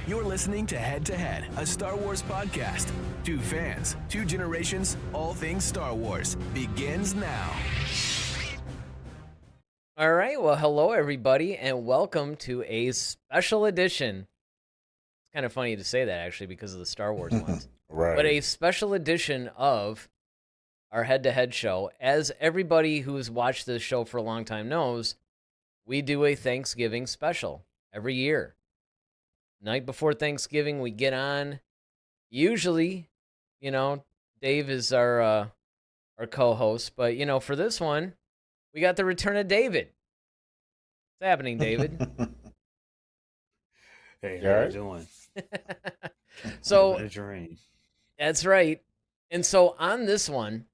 You're listening to Head to Head, a Star Wars podcast. Two fans, two generations, all things Star Wars begins now. All right, well, hello everybody, and welcome to a special edition. It's kind of funny to say that actually because of the Star Wars ones, Right. but a special edition of our head-to-head show. As everybody who's watched this show for a long time knows, we do a Thanksgiving special every year. Night before Thanksgiving, we get on. Usually, Dave is our co-host, but for this one, we got the return of David. What's happening, David? Hey, You how all you right? doing? So What a dream. that's right. And so on this one,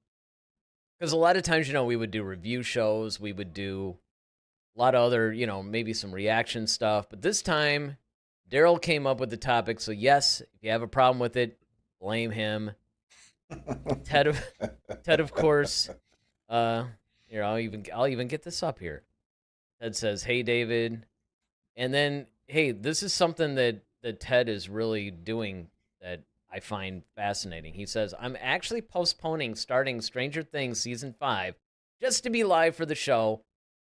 because a lot of times, we would do review shows, we would do a lot of other, maybe some reaction stuff. But this time, Daryl came up with the topic. So yes, if you have a problem with it, blame him. Ted, of course. Here, I'll even get this up here. Ted says, "Hey, David," and then, "Hey, this is something that Ted is really doing that I find fascinating." He says, "I'm actually postponing starting Stranger Things season 5 just to be live for the show."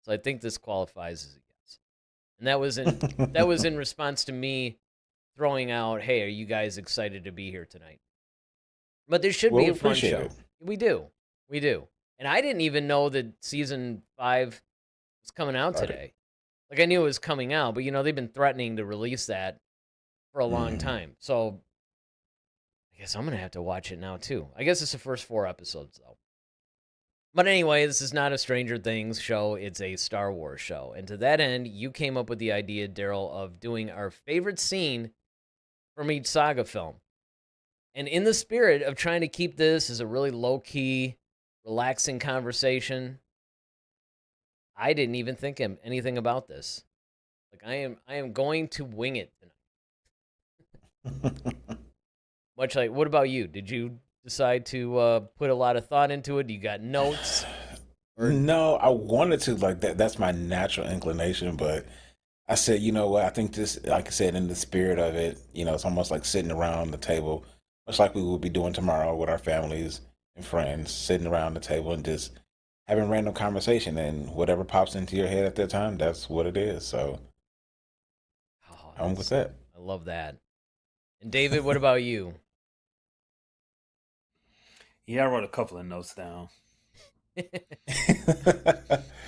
So I think this qualifies as a yes. And that was in response to me throwing out, "Hey, are you guys excited to be here tonight?" But this should Well, be we a fun appreciate show. it. We do. And I didn't even know that season 5 was coming out Right. today. Like, I knew it was coming out, but they've been threatening to release that for a long Mhm. time. So I guess I'm gonna have to watch it now too. I guess it's the first 4 episodes though. But anyway, this is not a Stranger Things show, it's a Star Wars show. And to that end, you came up with the idea, Daryl, of doing our favorite scene from each saga film. And in the spirit of trying to keep this as a really low-key, relaxing conversation, I didn't even think anything about this. Like, I am going to wing it tonight. Much like, what about you? Did you decide to put a lot of thought into it? You got notes? No, I wanted to like that. That's my natural inclination, but I said, you know what? I think this, like I said, in the spirit of it, it's almost like sitting around the table, much like we will be doing tomorrow with our families and friends, sitting around the table and just having random conversation, and whatever pops into your head at that time, that's what it is. So Oh, I'm with that. I love that. And David, what about you? Yeah, I wrote a couple of notes down.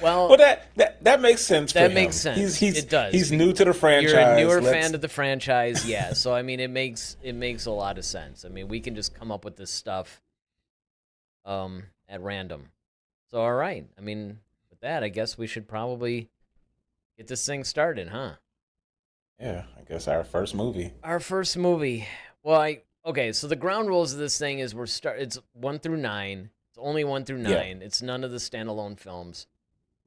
Well, Well, that makes sense for that him. makes sense. He's It does. he's new to the franchise. You're a newer Let's- fan of the franchise, yeah. So I mean, it makes a lot of sense. I mean, we can just come up with this stuff at random. So all right. I mean, with that, I guess we should probably get this thing started, huh? Yeah, I guess our first movie. Our first movie. Well, okay. So the ground rules of this thing is it's 1 through 9. It's only 1 through 9. Yeah. It's none of the standalone films,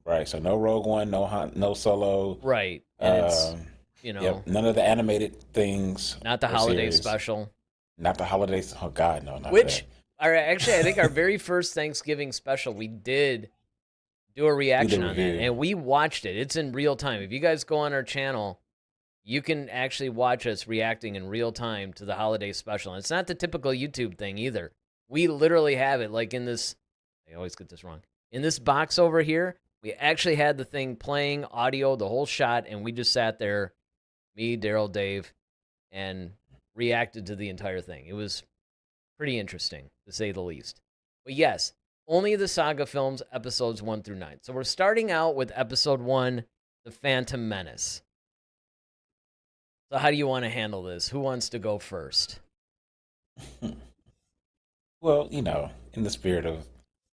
Right, so no Rogue One, no Solo. right? And it's Um, you know yep, none of the animated things. not the or holiday series. special. Not the holidays. Oh God, no, not Which, that. actually, I think our very first Thanksgiving special, we did do a reaction on that, review. and we watched it. It's in real time. If you guys go on our channel, you can actually watch us reacting in real time to the holiday special. And it's not the typical YouTube thing either. We literally have it like in this. I always get this wrong. In this box over here, we actually had the thing playing audio, the whole shot, and we just sat there, me, Daryl, Dave, and reacted to the entire thing. It was pretty interesting, to say the least. But yes, only the saga films, episodes 1 through 9. So we're starting out with episode 1, The Phantom Menace. So how do you want to handle this? Who wants to go first? Well, in the spirit of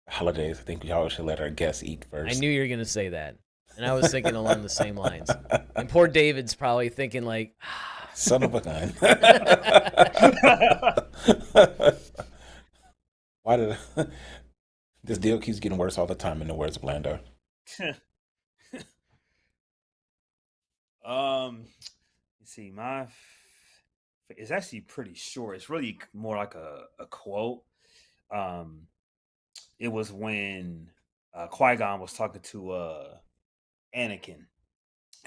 holidays, I think we always should let our guests eat first. I knew you were going to say that. And I was thinking along the same lines. And poor David's probably thinking like, Son of a gun. Why did this deal keeps getting worse all the time? In the words of Lando. Let's see, it's actually pretty short. It's really more like a quote. It was when Qui-Gon was talking to Anakin,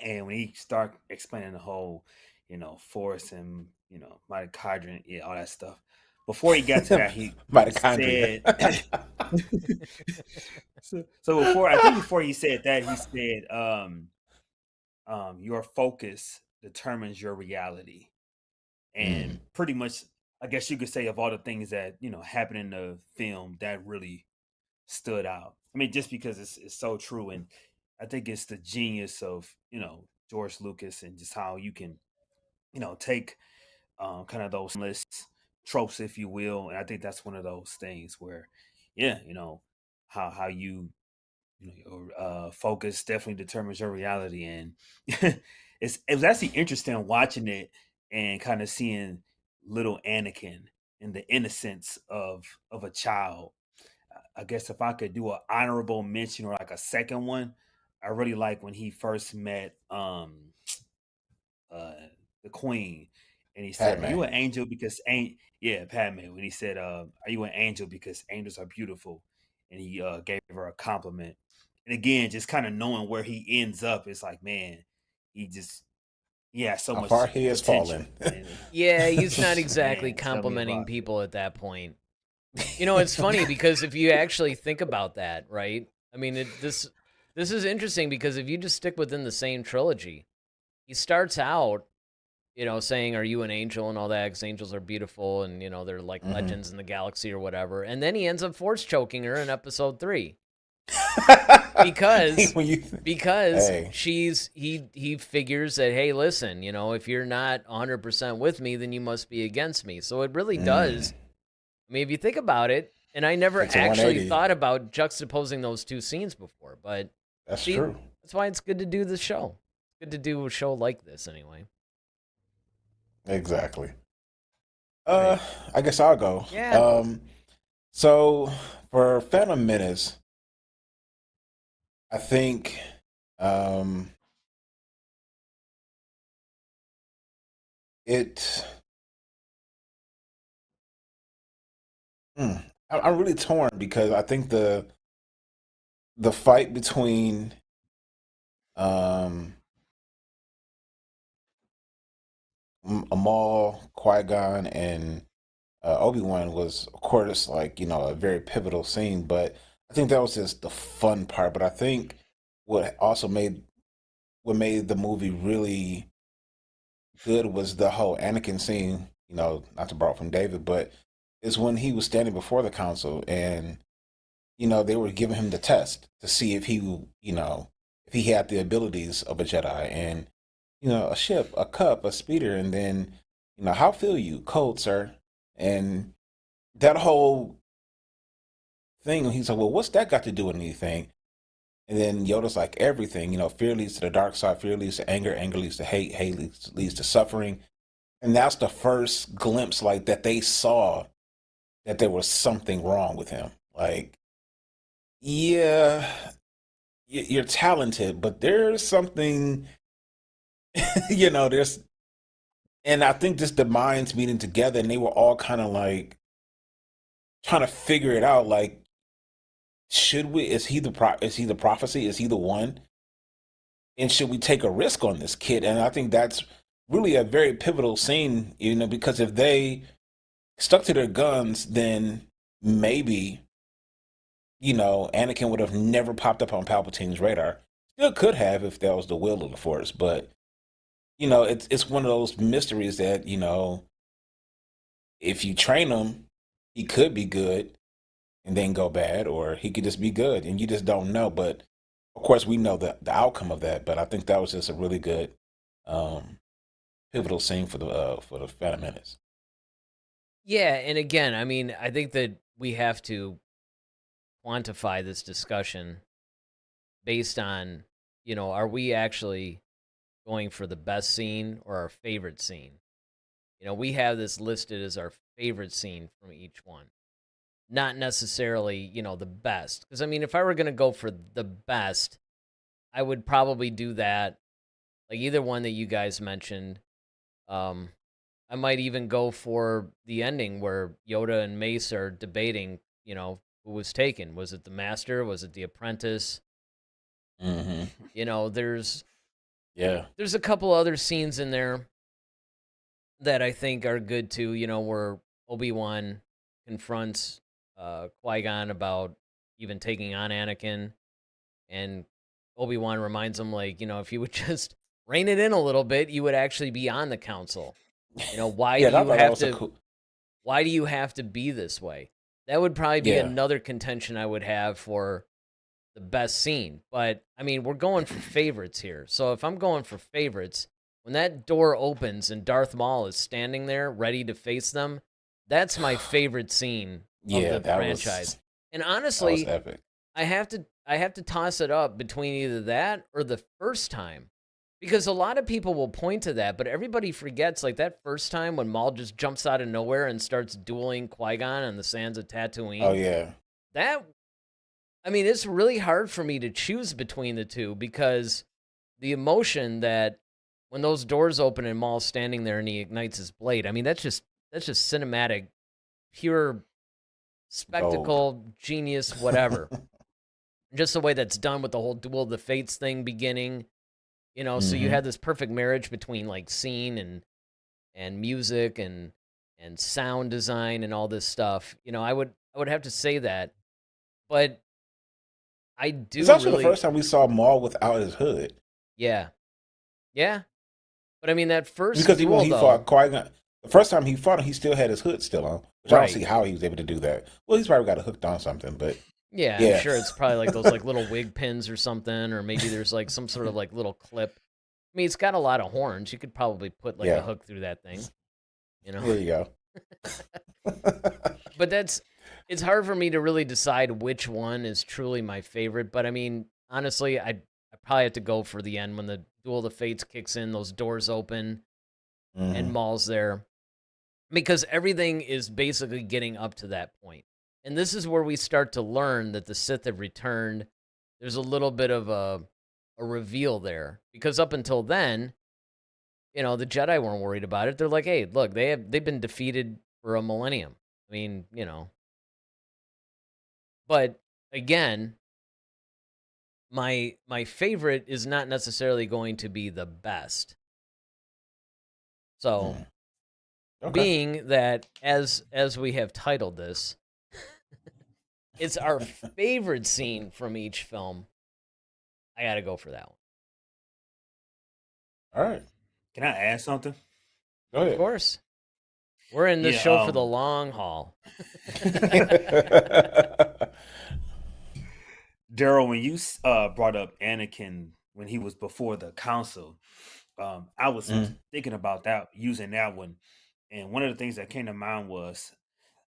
and when he started explaining the whole, Force and mitochondrion, yeah, all that stuff. Before he got to that, he Mitochondria. said. So before he said that, he said, your focus determines your reality, Mm. and pretty much, I guess you could say, of all the things that happened in the film, that really stood out. I mean, just because it's so true, and I think it's the genius of George Lucas, and just how you can take kind of those lists tropes, if you will, and I think that's one of those things where, yeah, how you your focus definitely determines your reality, and it was actually interesting watching it and kind of seeing little Anakin and the innocence of a child. I guess if I could do an honorable mention or like a second one, I really like when he first met uh the queen, and he said, "Are Padme. you an angel because ain't yeah, Padme?" When he said, "Are you an angel because angels are beautiful?" and he gave her a compliment. And again, just kind of knowing where he ends up, it's like, man, he just he has so How far much he has potential, fallen. and Yeah, he's not exactly man, tell me complimenting about people at that point. It's funny because if you actually think about that, right? I mean, this is interesting because if you just stick within the same trilogy, he starts out, saying, "Are you an angel?" and all that, because angels are beautiful and they're like Hmm. legends in the galaxy or whatever. And then he ends up force choking her in episode 3 because When you, because hey, he figures that, hey, listen, if you're not 100% with me, then you must be against me. So it really does. I mean, if you think about it, and I never takes a actually 180. thought about juxtaposing those two scenes before, but That's see, true. that's why it's good to do this show. It's good to do a show like this anyway. Exactly. All right. I guess I'll go. Yeah. So for Phantom Menace, I think um, it. Hmm, I'm really torn because I think the fight between um, Amal, Qui-Gon, and Obi-Wan was, of course, like a very pivotal scene. But I think that was just the fun part. But I think what also made the movie really good was the whole Anakin scene. Not to borrow from David, but is when he was standing before the council and they were giving him the test to see if if he had the abilities of a Jedi, and a ship, a cup, a speeder, and then how feel you, cold, sir, and that whole thing. He's like, well, what's that got to do with anything? And then Yoda's like, everything. Fear leads to the dark side, fear leads to anger, anger leads to hate, hate leads to suffering. And that's the first glimpse, like, that they saw that there was something wrong with him. Like, yeah, you're talented, but there's something, there's, and I think just the minds meeting together, and they were all kind of like trying to figure it out. Like, should we? Is he the prophecy? Is he the one? And should we take a risk on this kid? And I think that's really a very pivotal scene, because if they stuck to their guns, then maybe Anakin would have never popped up on Palpatine's radar. Still could have if that was the will of the Force, but it's one of those mysteries that if you train him, he could be good and then go bad, or he could just be good, and you just don't know. But of course, we know the outcome of that. But I think that was just a really good, um, pivotal scene for the Phantom Menace. Yeah, and again, I mean, I think that we have to quantify this discussion based on, are we actually going for the best scene or our favorite scene? We have this listed as our favorite scene from each one. Not necessarily, the best. Because, I mean, if I were going to go for the best, I would probably do that. Like either one that you guys mentioned. Um, I might even go for the ending where Yoda and Mace are debating, who was taken. Was it the master? Was it the apprentice? Hmm. There's Yeah. a couple other scenes in there. that I think are good too, where Obi-Wan confronts Qui-Gon about even taking on Anakin, and Obi-Wan reminds him, like, if you would just rein it in a little bit, you would actually be on the council. Why Yeah, do and I you thought that have was a to cool. why do you have to be this way? That would probably be Yeah. another contention I would have for the best scene. But I mean, we're going for favorites here. So if I'm going for favorites, when that door opens and Darth Maul is standing there ready to face them, that's my favorite scene of Yeah, the franchise. And that was honestly, epic. I have to toss it up between either that or the first time. Because a lot of people will point to that, but everybody forgets, like, that first time when Maul just jumps out of nowhere and starts dueling Qui-Gon on the sands of Oh Tatooine. yeah. That, I mean, it's really hard for me to choose between the two, because the emotion that when those doors open and Maul's standing there and he ignites his blade, I mean, that's just cinematic, pure Gold. spectacle, genius, whatever. Just the way that's done with the whole Duel of the Fates thing beginning. So you Hmm. had this perfect marriage between, like, scene and music and sound design and all this stuff. I would have to say that, but I It's do also the really, first time we saw Maul without his hood. yeah, yeah. But I mean, that first Because even when duel he though, fought Qui-Gon, the first time he fought him, he still had his hood still on. Which I don't right? see how he was able to do that. Well, he's probably got it hooked on something, but Yeah, I'm yeah. sure it's probably like those, like, little wig pins or something, or maybe there's like some sort of, like, little clip. I mean, it's got a lot of horns. You could probably put, like, a Yeah. hook through that thing, you know. There you go. But it's hard for me to really decide which one is truly my favorite. But I mean, honestly, I probably have to go for the end when the Duel of the Fates kicks in, those doors open, and Hmm. Maul's there, because everything is basically getting up to that point. And this is where we start to learn that the Sith have returned. There's a little bit of a reveal there, because up until then, the Jedi weren't worried about it. They're like, hey, look, they've been defeated for a millennium. I mean, but again, my favorite is not necessarily going to be the best. So, Mm. Okay. being that, as we have titled this, it's our favorite scene from each film, I got to go for that one. All right. Can I add something? Go Of ahead. course. We're in this Yeah, show for the long haul. Daryl, when you brought up Anakin when he was before the council, I was Mm. thinking about that, using that one, and one of the things that came to mind was,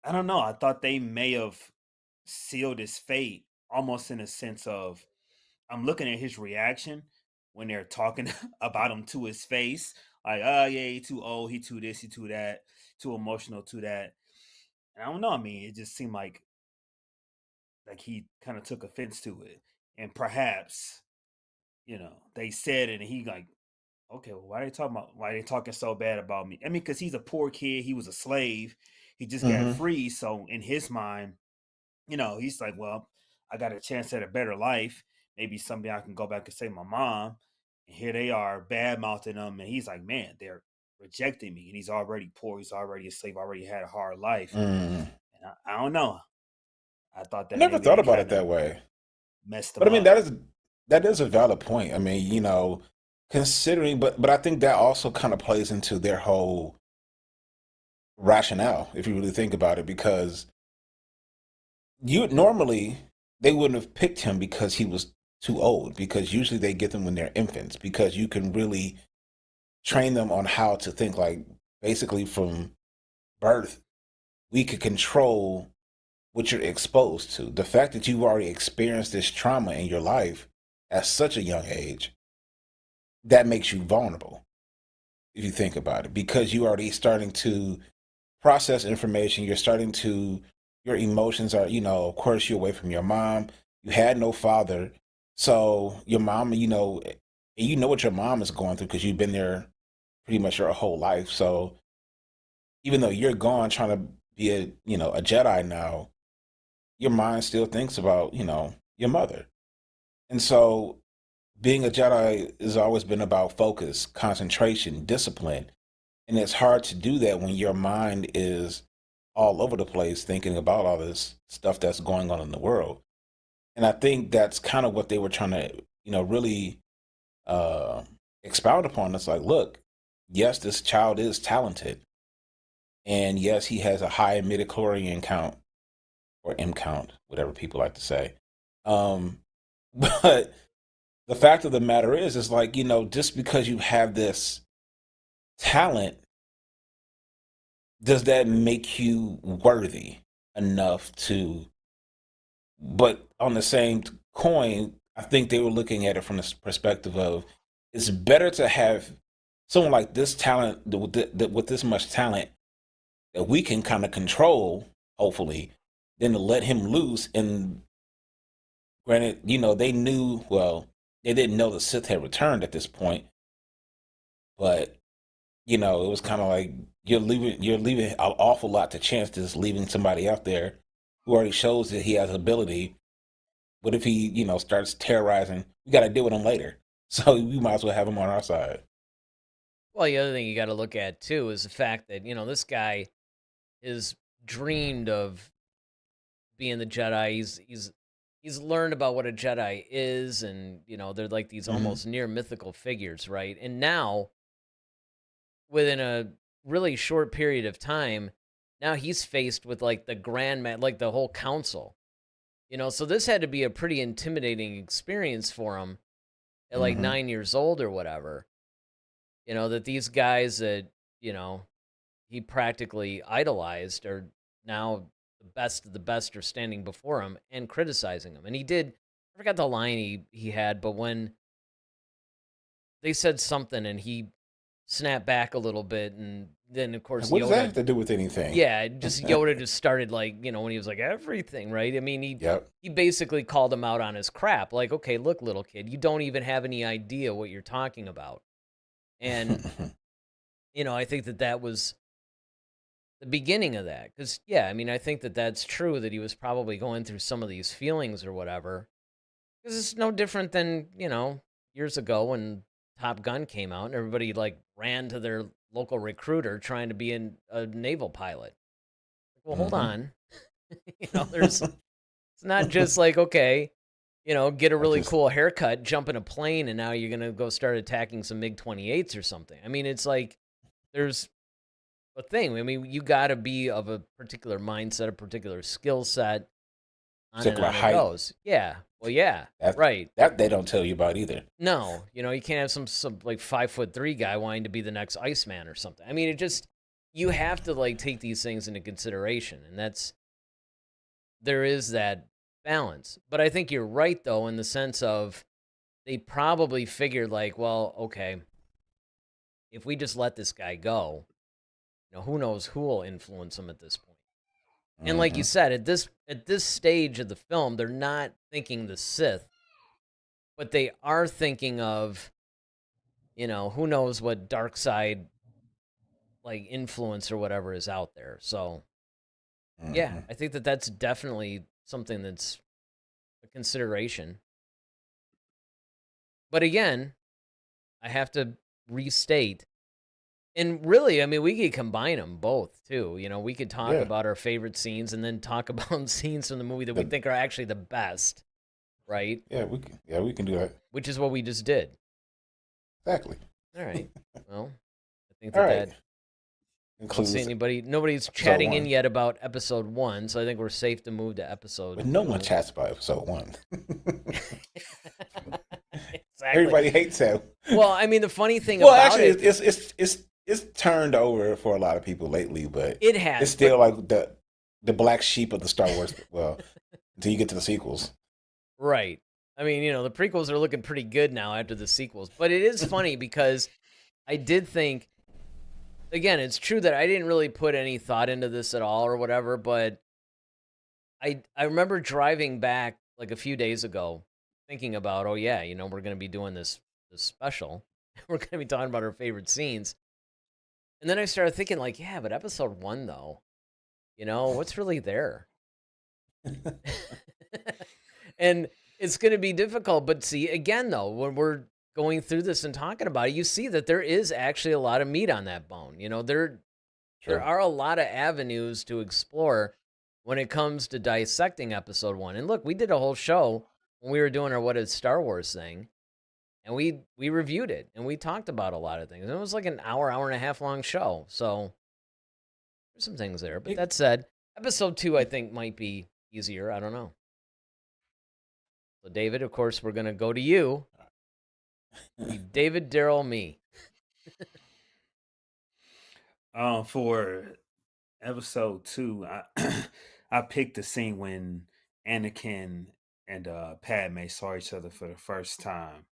I don't know, I thought they may have sealed his fate, almost in a sense of, I'm looking at his reaction when they're talking about him to his face, like, oh yeah, he too old, he too this, he too that, too emotional to that. And I don't know. I mean, it just seemed like he kind of took offense to it, and perhaps they said it, and he like, okay, well, why are they talking about? Why are they talking so bad about me? I mean, because he's a poor kid, he was a slave, he just got Hmm. free, so in his mind, he's like, well, I got a chance at a better life. Maybe someday I can go back and save my mom. And here they are bad mouthing him. And he's like, man, they're rejecting me. And he's already poor. He's already a slave, already had a hard life. Mm. And I don't know. I thought I that never maybe thought they about it kind of that way. messed him But I mean, up. that is a valid point. I mean, considering, but I think that also kind of plays into their whole rationale, if you really think about it, because you normally they wouldn't have picked him because he was too old, because usually they get them when they're infants, because you can really train them on how to think, like, basically from birth. We could control what you're exposed to. The fact that you've already experienced this trauma in your life at such a young age, that makes you vulnerable, if you think about it, because you already starting to process information. You're starting to, your emotions are, of course, you're away from your mom. You had no father. So your mom, you know what your mom is going through because you've been there pretty much your whole life. So even though you're gone trying to be a Jedi now, your mind still thinks about, your mother. And so being a Jedi has always been about focus, concentration, discipline. And it's hard to do that when your mind is all over the place thinking about all this stuff that's going on in the world. And I think that's kind of what they were trying to, really uh, expound upon. It's like, look, yes, this child is talented. And yes, he has a high midichlorian count or M count, whatever people like to say. Um, but the fact of the matter is like, just because you have this talent, does that make you worthy enough to? But on the same coin, I think they were looking at it from the perspective of it's better to have someone like this talent with this much talent that we can kind of control, hopefully, than to let him loose. And granted, they knew, well, they didn't know the Sith had returned at this point, but it was kind of like you're leaving an awful lot to chance, just leaving somebody out there who already shows that he has ability. What if he, starts terrorizing? We got to deal with him later, so we might as well have him on our side. Well, the other thing you got to look at too is the fact that this guy is dreamed of being the Jedi. He's learned about what a Jedi is, and they're like these almost near mythical figures, right? And now, within a really short period of time, now he's faced with like the like the whole council. So this had to be a pretty intimidating experience for him at like 9 years old or whatever. That these guys that he practically idolized are now the best of the best are standing before him and criticizing him. And he did, I forgot the line he had, but when they said something and he snapped back a little bit, and then of course What Yoda, does that have to do with anything? yeah, just Yoda just started like, when he was like everything, right? I mean, Yep. he basically called him out on his crap. Like, okay, look, little kid, you don't even have any idea what you're talking about. And I think that was the beginning of that. Because, yeah, I mean, I think that's true, that he was probably going through some of these feelings or whatever. Because it's no different than, years ago when Top Gun came out and everybody, like, ran to their local recruiter trying to be a naval pilot. Well, hold on. It's not just like, okay, get a really cool haircut, jump in a plane, and now you're going to go start attacking some MiG-28s or something. I mean, it's like there's a thing. I mean, you got to be of a particular mindset, a particular skill set. Particular height. Goes. Yeah. Well, yeah. Right. That they don't tell you about either. No. You can't have some like 5'3" guy wanting to be the next Iceman or something. I mean, you have to like take these things into consideration, and there is that balance. But I think you're right, though, in the sense of they probably figured like, well, okay, if we just let this guy go, who knows who will influence him at this point. And like you said, at this stage of the film, they're not thinking the Sith, but they are thinking of, who knows what dark side like influence or whatever is out there. So yeah, I think that's definitely something that's a consideration. But again, I have to restate, and really, I mean, we could combine them both too. We could talk about our favorite scenes and then talk about scenes from the movie that we think are actually the best, right? Yeah, we can do that. Which is what we just did. Exactly. All right. Well, I think All that right. I don't see nobody's chatting in yet about episode 1, so I think we're safe to move to episode. But no one chats about episode 1. Exactly. Everybody hates him. Well, I mean, the funny thing it's turned over for a lot of people lately, but it has. It's still like the black sheep of the Star Wars. Well, until you get to the sequels, right? I mean, the prequels are looking pretty good now after the sequels, but it is funny because I did think, again, it's true that I didn't really put any thought into this at all or whatever, but I remember driving back like a few days ago thinking about, oh yeah, we're going to be doing this special. We're going to be talking about our favorite scenes. And then I started thinking like, yeah, but episode 1 though, what's really there? And it's going to be difficult, but see, again though, when we're going through this and talking about it, you see that there is actually a lot of meat on that bone. There are a lot of avenues to explore when it comes to dissecting episode 1. And look, we did a whole show when we were doing our What Is Star Wars thing, and we reviewed it, and we talked about a lot of things. And it was like an hour and a half long show. So there's some things there. But that said, episode 2, I think, might be easier. I don't know. So, David, of course, we're going to go to you. David, Daryl, me. For episode 2, I picked the scene when Anakin and Padme saw each other for the first time.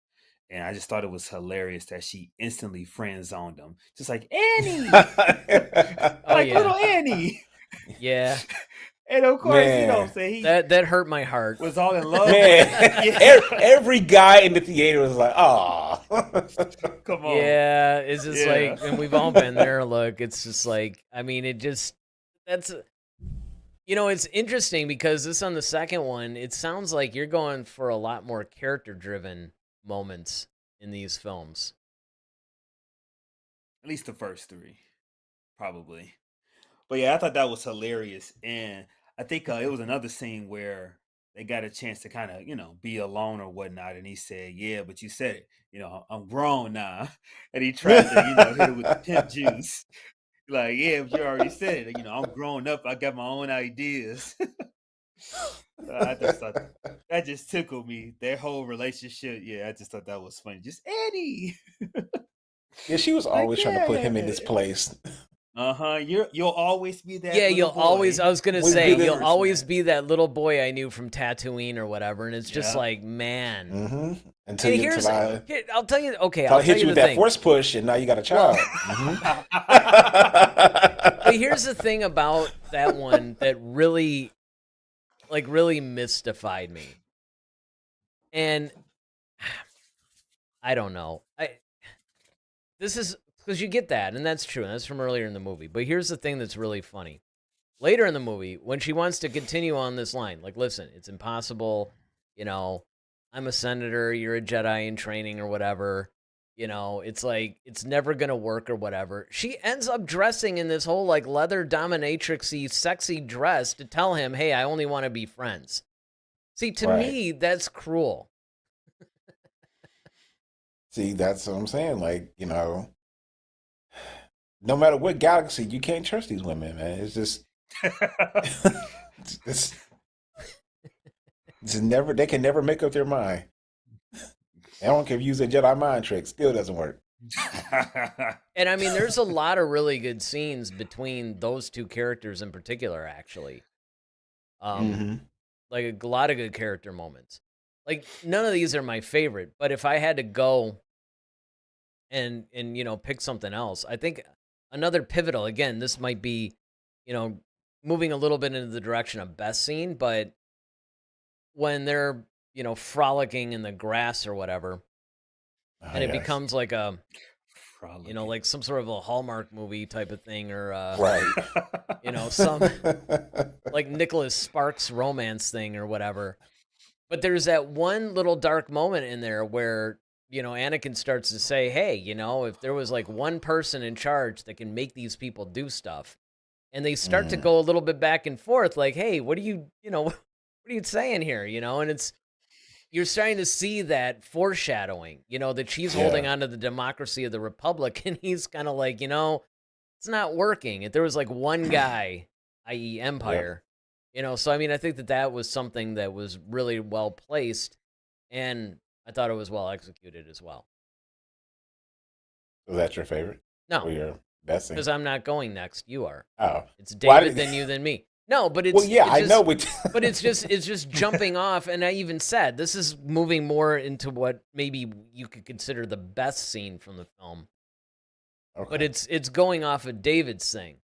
And I just thought it was hilarious that she instantly friend zoned him. Just like, Annie! Little Annie! Yeah. And of course, he that hurt my heart. Was all in love. Man, every guy in the theater was like, "Oh, come on." Yeah, it's just like, and we've all been there. Look, it's just like, I mean, it's interesting because this on the second one, it sounds like you're going for a lot more character-driven moments in these films. At least the first 3, probably. But yeah, I thought that was hilarious, and I think it was another scene where they got a chance to kind of, be alone or whatnot, and he said, "Yeah, but you said it, I'm grown now," and he tried to, hit it with the pimp juice, like, "Yeah, but you already said it, I'm grown up, I got my own ideas." I just thought that just tickled me. Their whole relationship, I just thought that was funny. Just Eddie. Yeah, she was always trying to put him in this place. You'll always be that. Yeah, you'll boy. always. I was gonna say you'll always be that little boy I knew from Tatooine or whatever, and it's just like, man. Mm-hmm. I'll tell you. Okay, I'll hit you with that force push, and now you got a child. But here's the thing about that one that really mystified me, and I don't know. This is. Because you get that, and that's true, and that's from earlier in the movie. But here's the thing that's really funny. Later in the movie, when she wants to continue on this line, like, listen, it's impossible, I'm a senator, you're a Jedi in training or whatever, it's like, it's never going to work or whatever. She ends up dressing in this whole, like, leather dominatrix-y, sexy dress to tell him, hey, I only want to be friends. See, to me, that's cruel. See, that's what I'm saying. Like, no matter what galaxy, you can't trust these women, man. It's just, it's never. They can never make up their mind. I don't care if you use a Jedi mind trick; still doesn't work. And I mean, there's a lot of really good scenes between those two characters in particular. Actually, like a lot of good character moments. Like none of these are my favorite, but if I had to go and pick something else, I think. Another pivotal, again, this might be, moving a little bit into the direction of best scene, but when they're, frolicking in the grass or whatever, and it becomes like a, like some sort of a Hallmark movie type of thing, or, some, like Nicholas Sparks romance thing or whatever. But there's that one little dark moment in there where, Anakin starts to say, hey, if there was like one person in charge that can make these people do stuff, and they start to go a little bit back and forth, like, hey, what are you saying here? And you're starting to see that foreshadowing, that she's holding on to the democracy of the Republic, and he's kind of like, it's not working. If there was like one guy, i.e. Empire, so I mean, I think that was something that was really well placed, and I thought it was well executed as well. Was that your favorite? No. Or your best thing? Because I'm not going next. You are. Oh. It's David, then you, then me. No, but it's... Well, yeah, I know. But it's just jumping off, and I even said, this is moving more into what maybe you could consider the best scene from the film. Okay. But it's going off of David's thing.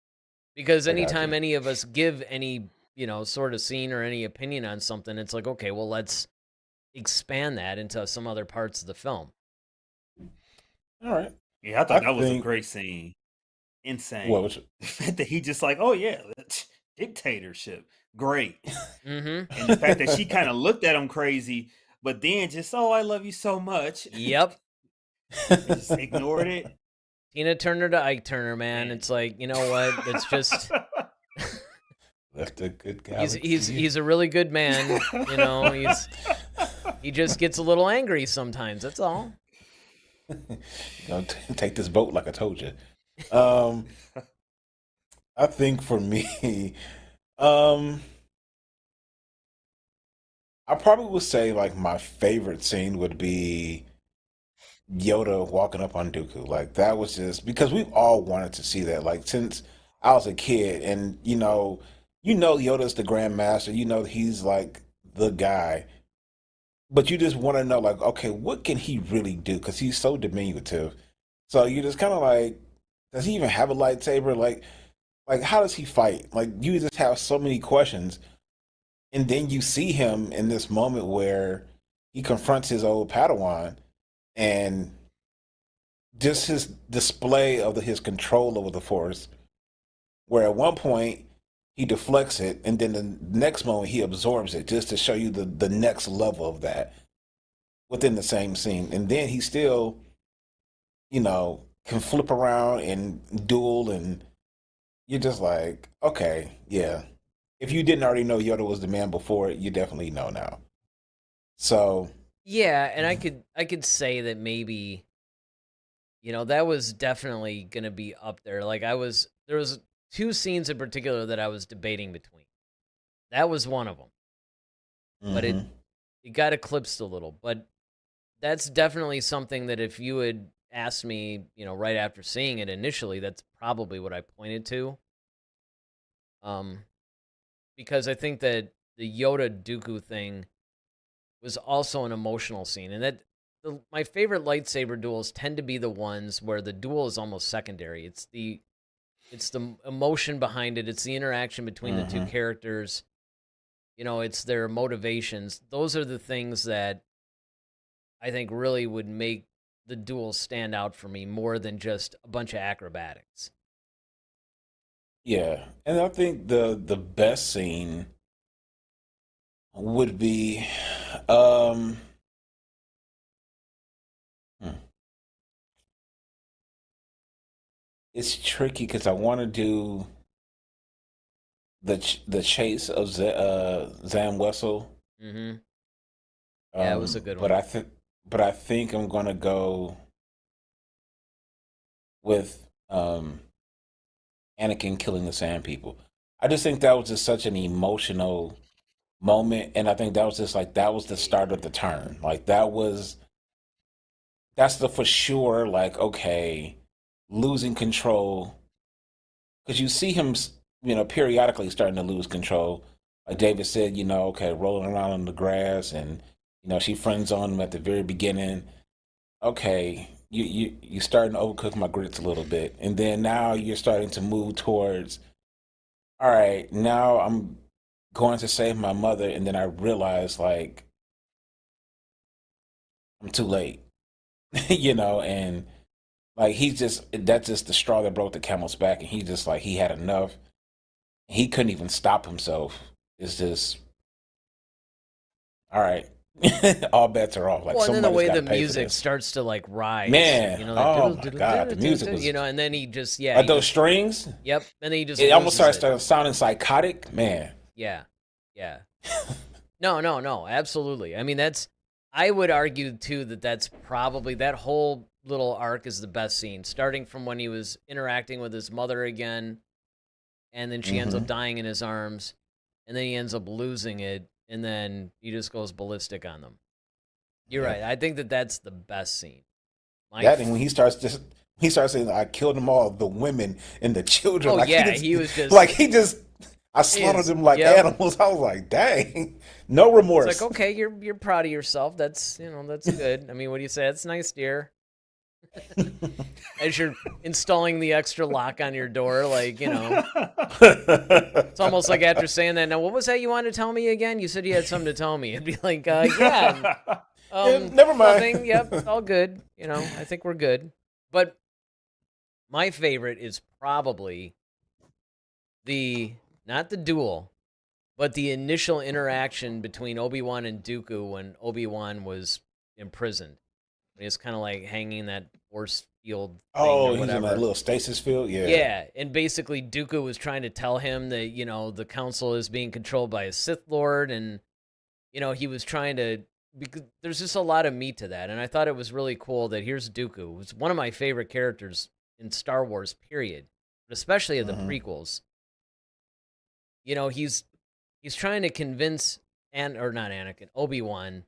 Because anytime any of us give any, sort of scene or any opinion on something, it's like, okay, well, let's expand that into some other parts of the film. All right. Yeah, I thought that was a great scene. Insane. What was it? The fact that he just like, oh yeah, dictatorship. Great. Mm-hmm. And the fact that she kind of looked at him crazy, but then just, oh, I love you so much. Yep. and just ignored it. Tina Turner to Ike Turner, man. Man. It's like, you know what? It's just Left a good he's a really good man. You know, he just gets a little angry sometimes. That's all. Take this boat like I told you. Um, I think for me, um, I probably would say like my favorite scene would be Yoda walking up on Dooku. Like that was just because we all wanted to see that. Like since I was a kid, and Yoda's the Grand Master. You know he's like the guy, but you just want to know like, okay, what can he really do? Because he's so diminutive. So you just kind of like, does he even have a lightsaber? Like how does he fight? Like you just have so many questions, and then you see him in this moment where he confronts his old Padawan, and just his display of his control over the Force, where at one point he deflects it, and then the next moment he absorbs it, just to show you the next level of that within the same scene, and then he still, can flip around and duel, and you're just like, okay, yeah. If you didn't already know Yoda was the man before, you definitely know now. So Yeah, and I could say that maybe, that was definitely gonna be up there. Like there was two scenes in particular that I was debating between. That was one of them, but it mhm. it got eclipsed a little. But that's definitely something that if you had asked me, right after seeing it initially, that's probably what I pointed to. Um, because I think that the Yoda Dooku thing was also an emotional scene, and my favorite lightsaber duels tend to be the ones where the duel is almost secondary. It's the emotion behind it. It's the interaction between the two Mhm. characters. It's their motivations. Those are the things that I think really would make the duel stand out for me more than just a bunch of acrobatics. Yeah, and I think the best scene would be, um, hmm, it's tricky because I want to do the chase of Zam Wessel, Mm-hmm. Yeah, it was a good one. but I think I'm gonna go with Anakin killing the Sand People. I just think that was just such an emotional moment, and I think that was just like that was the start of the turn. Like that's the for sure. Like okay, losing control because you see him, periodically starting to lose control. Like David said, okay, rolling around in the grass, and she friends on him at the very beginning. Okay, you starting to overcook my grits a little bit, and then now you're starting to move towards. All right, now I'm going to save my mother, and then I realize like I'm too late, and like he's just that's just the straw that broke the camel's back, and he just like he had enough. He couldn't even stop himself. It's just all right. All bets are off. Like Well, and then the somebody's way got the to pay for music this. starts to like rise, Man, that oh diddle my diddle God, diddle the music diddle, was and then he just like those strings. yep, and then he just It almost loses started it. sounding psychotic. Man, Yeah, yeah. No, no, no, absolutely. I mean, I would argue too that that's probably that whole little arc is the best scene, starting from when he was interacting with his mother again, and then she ends hmm up dying in his arms, and then he ends up losing it, and then he just goes ballistic on them. You're yeah. right. I think that that's the best scene. My That and when he starts saying, "I killed them all, the women and the children," Oh like he yeah, just he was just like he just I slaughtered is them like yep. animals. I was like, dang, no It's like remorse. okay, you're proud of yourself. That's that's good. I mean, what do you say? That's nice, dear. As you're installing the extra lock on your door, like it's almost like after saying that. Now, what was that you wanted to tell me again? You said you had something to tell me. It'd be like, yeah, Yeah, never nothing. mind. Yep, all good. I think we're good. But my favorite is probably the not the duel, but the initial interaction between Obi-Wan and Dooku when Obi-Wan was imprisoned. It's kind of like hanging in that force field thing or Oh, he's in that whatever. little stasis field. Yeah. Yeah, and basically Dooku was trying to tell him that, the council is being controlled by a Sith Lord, and, he was trying to, because there's just a lot of meat to that, and I thought it was really cool that here's Dooku, who's one of my favorite characters in Star Wars, period, but especially of the Hmm. prequels. He's trying to convince, or not Anakin, Obi-Wan,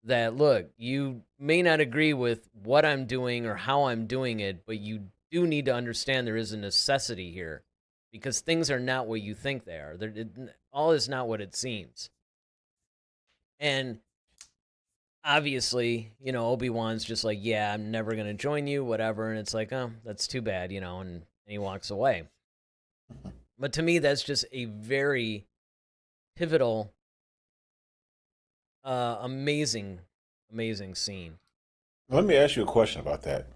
that, look, you may not agree with what I'm doing or how I'm doing it, but you do need to understand there is a necessity here, because things are not what you think they are. All is not what it seems. And obviously, Obi-Wan's just like, yeah, I'm never going to join you, whatever. And it's like, oh, that's too bad, and he walks away. But to me, that's just a very pivotal, amazing, amazing scene. Let me ask you a question about that.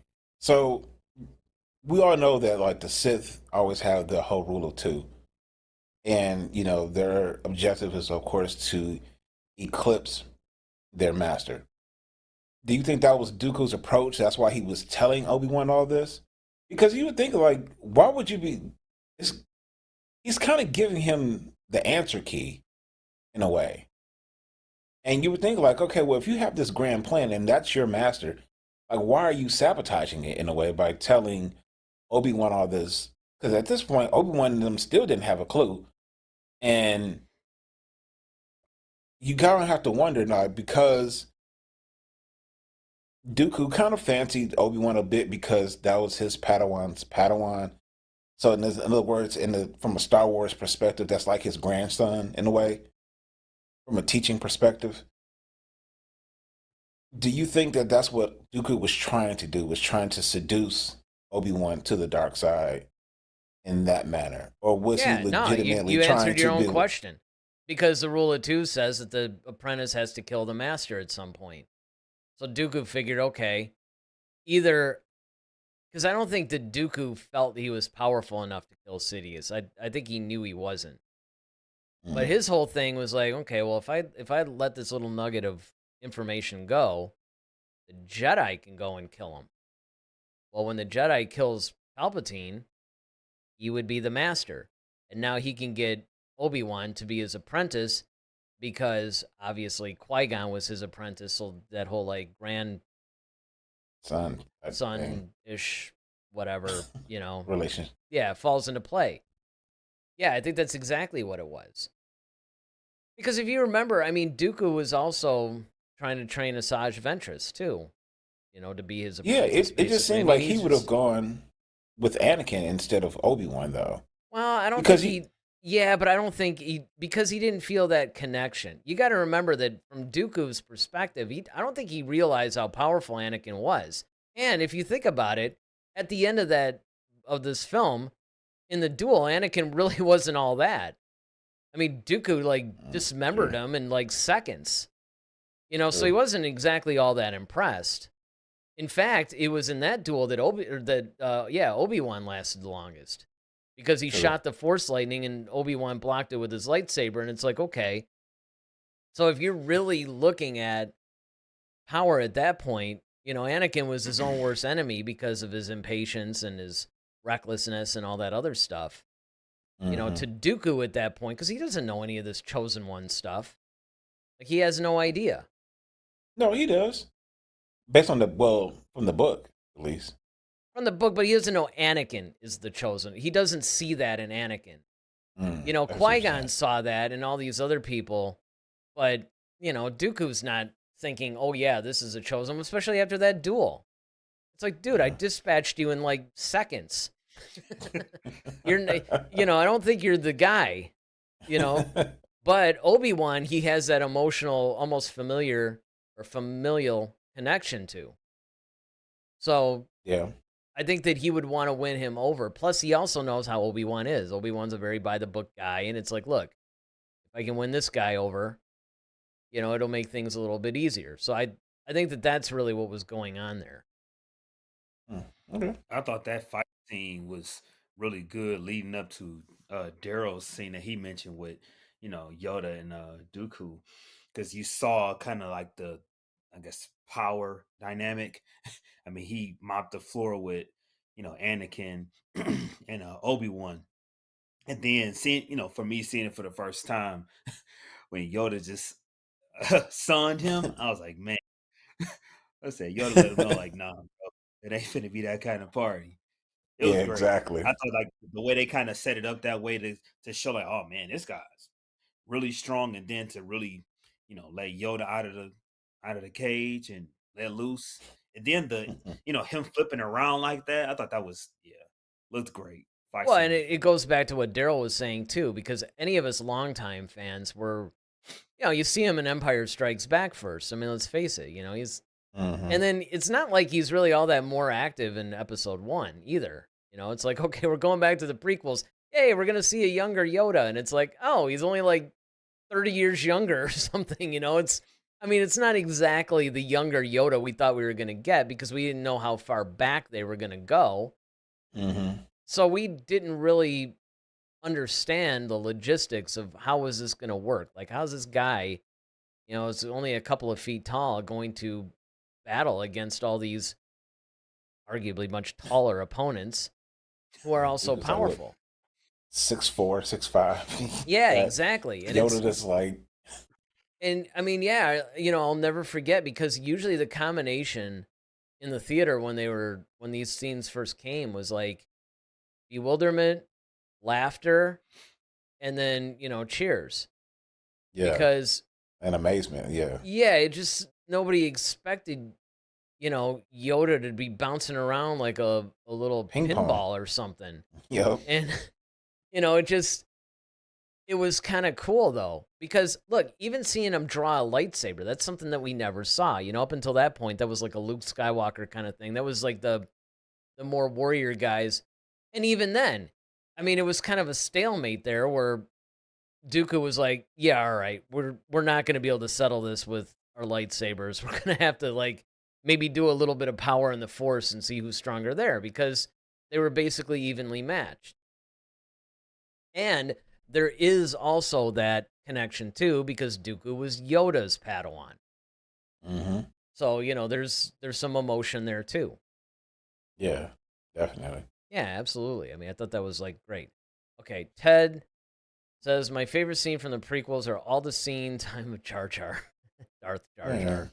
So we all know that like the Sith always have the whole rule of two, and their objective is of course to eclipse their master. Do you think that was Dooku's approach? That's why he was telling Obi-Wan all this? Because you would think like, why would you be? It's, he's kind of giving him the answer key in a way. And you would think like, okay, well, if you have this grand plan and that's your master, like, why are you sabotaging it in a way by telling Obi-Wan all this? Because at this point, Obi-Wan and them still didn't have a clue. And you kind of have to wonder now because Dooku kind of fancied Obi-Wan a bit because that was his Padawan's Padawan. So in other words, from a Star Wars perspective, that's like his grandson in a way, from a teaching perspective. Do you think that that's what Dooku was trying to do? Was trying to seduce Obi-Wan to the dark side in that manner, or was he Yeah, no, you, legitimately you trying answered your to own do? question. Because the rule of two says that the apprentice has to kill the master at some point. So Dooku figured, okay, either, because I don't think that Dooku felt he was powerful enough to kill Sidious. I think he knew he wasn't. But Mm, his whole thing was like, okay, well, if I let this little nugget of information go, the Jedi can go and kill him. Well, when the Jedi kills Palpatine, he would be the master. And now he can get Obi-Wan to be his apprentice, because obviously Qui-Gon was his apprentice, so that whole like son, that thing, grandson-ish whatever, relation. yeah, falls into play. Yeah, I think that's exactly what it was. Because if you remember, I mean, Dooku was also trying to train Asajj Ventress too, to be his Yeah, apprentice, it just basically. I seemed mean, like he's he would have just, gone with Anakin instead of Obi-Wan though, well, I don't think because he, yeah, but I don't think because he didn't feel that connection. You got to remember that from Dooku's perspective, I don't think he realized how powerful Anakin was. And if you think about it, at the end of this film, in the duel, Anakin really wasn't all that. I mean, Dooku like dismembered true, him in like seconds. So he true, wasn't exactly all that impressed. In fact, it was in that duel that Obi-Wan lasted the longest, because he true. shot the Force lightning and Obi-Wan blocked it with his lightsaber, and it's like, okay. So if you're really looking at power at that point, Anakin was his own worst enemy because of his impatience and his recklessness and all that other stuff. Hmm. To Dooku at that point, because he doesn't know any of this Chosen One stuff. Like, he has no idea. No, he does. Based on from the book at least. From the book, but he doesn't know Anakin is the Chosen. He doesn't see that in Anakin. I see what you're Qui-Gon saying. saw that and all these other people, but, Dooku's not thinking, oh, yeah, this is a Chosen One, especially after that duel. It's like, dude, I Yeah. dispatched you in like seconds. I don't think you're the guy, you know? But Obi-Wan, he has that emotional, almost familiar or familial connection to. So Yeah. I think that he would want to win him over. Plus, he also knows how Obi-Wan is. Obi-Wan's a very by-the-book guy, and it's like, look, if I can win this guy over, it'll make things a little bit easier. So I think that that's really what was going on there. Okay. I thought that fight scene was really good leading up to Daryl's scene that he mentioned with Yoda and Dooku, because you saw kind of like I guess, power dynamic. I mean, he mopped the floor with, Anakin and Obi-Wan. And then seeing, for me seeing it for the first time when Yoda just sunned him, I was like, man, I said Yoda let him know, like, nah, bro, it ain't finna be that kind of party. It was Yeah, great. I exactly. thought like the way they kind of set it up that way to show like, oh man, this guy's really strong, and then to really, let Yoda out of the cage and let loose. And then him flipping around like that, I thought that was, yeah, looked great. Fight Well, scene and was it great. goes back to what Daryl was saying too, because any of us longtime fans were, you see him in Empire Strikes Back first. I mean, let's face it, he's, and Hmm. then it's not like he's really all that more active in Episode 1 either. It's like, okay, we're going back to the prequels. Hey, we're gonna see a younger Yoda, and it's like, oh, he's only like 30 years younger or something. I mean, it's not exactly the younger Yoda we thought we were gonna get because we didn't know how far back they were gonna go. Hmm. So we didn't really understand the logistics of how was this going to work. Like, how's this guy, is only a couple of feet tall, going to battle against all these arguably much taller opponents who are He also was like, what, powerful? 6'4", 6'5"? Yeah, Got exactly. And Yoda just like, I mean, yeah, I'll never forget because usually the combination in the theater when these scenes first came was like bewilderment, laughter, and then, cheers. yeah, Because and amazement. Yeah, yeah, it just nobody expected, Yoda to be bouncing around like a little ping pong. pinball or something. Yep. And it was kind of cool though because look, even seeing him draw a lightsaber, that's something that we never saw. Up until that point that was like a Luke Skywalker kind of thing. That was like the more warrior guys. And even then, I mean, it was kind of a stalemate there where Dooku was like, "Yeah, all right, we're not going to be able to settle this with our lightsabers. We're going to have to like maybe do a little bit of power in the Force and see who's stronger there because they were basically evenly matched." And there is also that connection too because Dooku was Yoda's Padawan, Hmm. so there's some emotion there too. Yeah, definitely. Yeah, absolutely. I mean, I thought that was like great. Okay, Ted says my favorite scene from the prequels are all the scene time with Jar Jar, Darth Jar Man, Jar.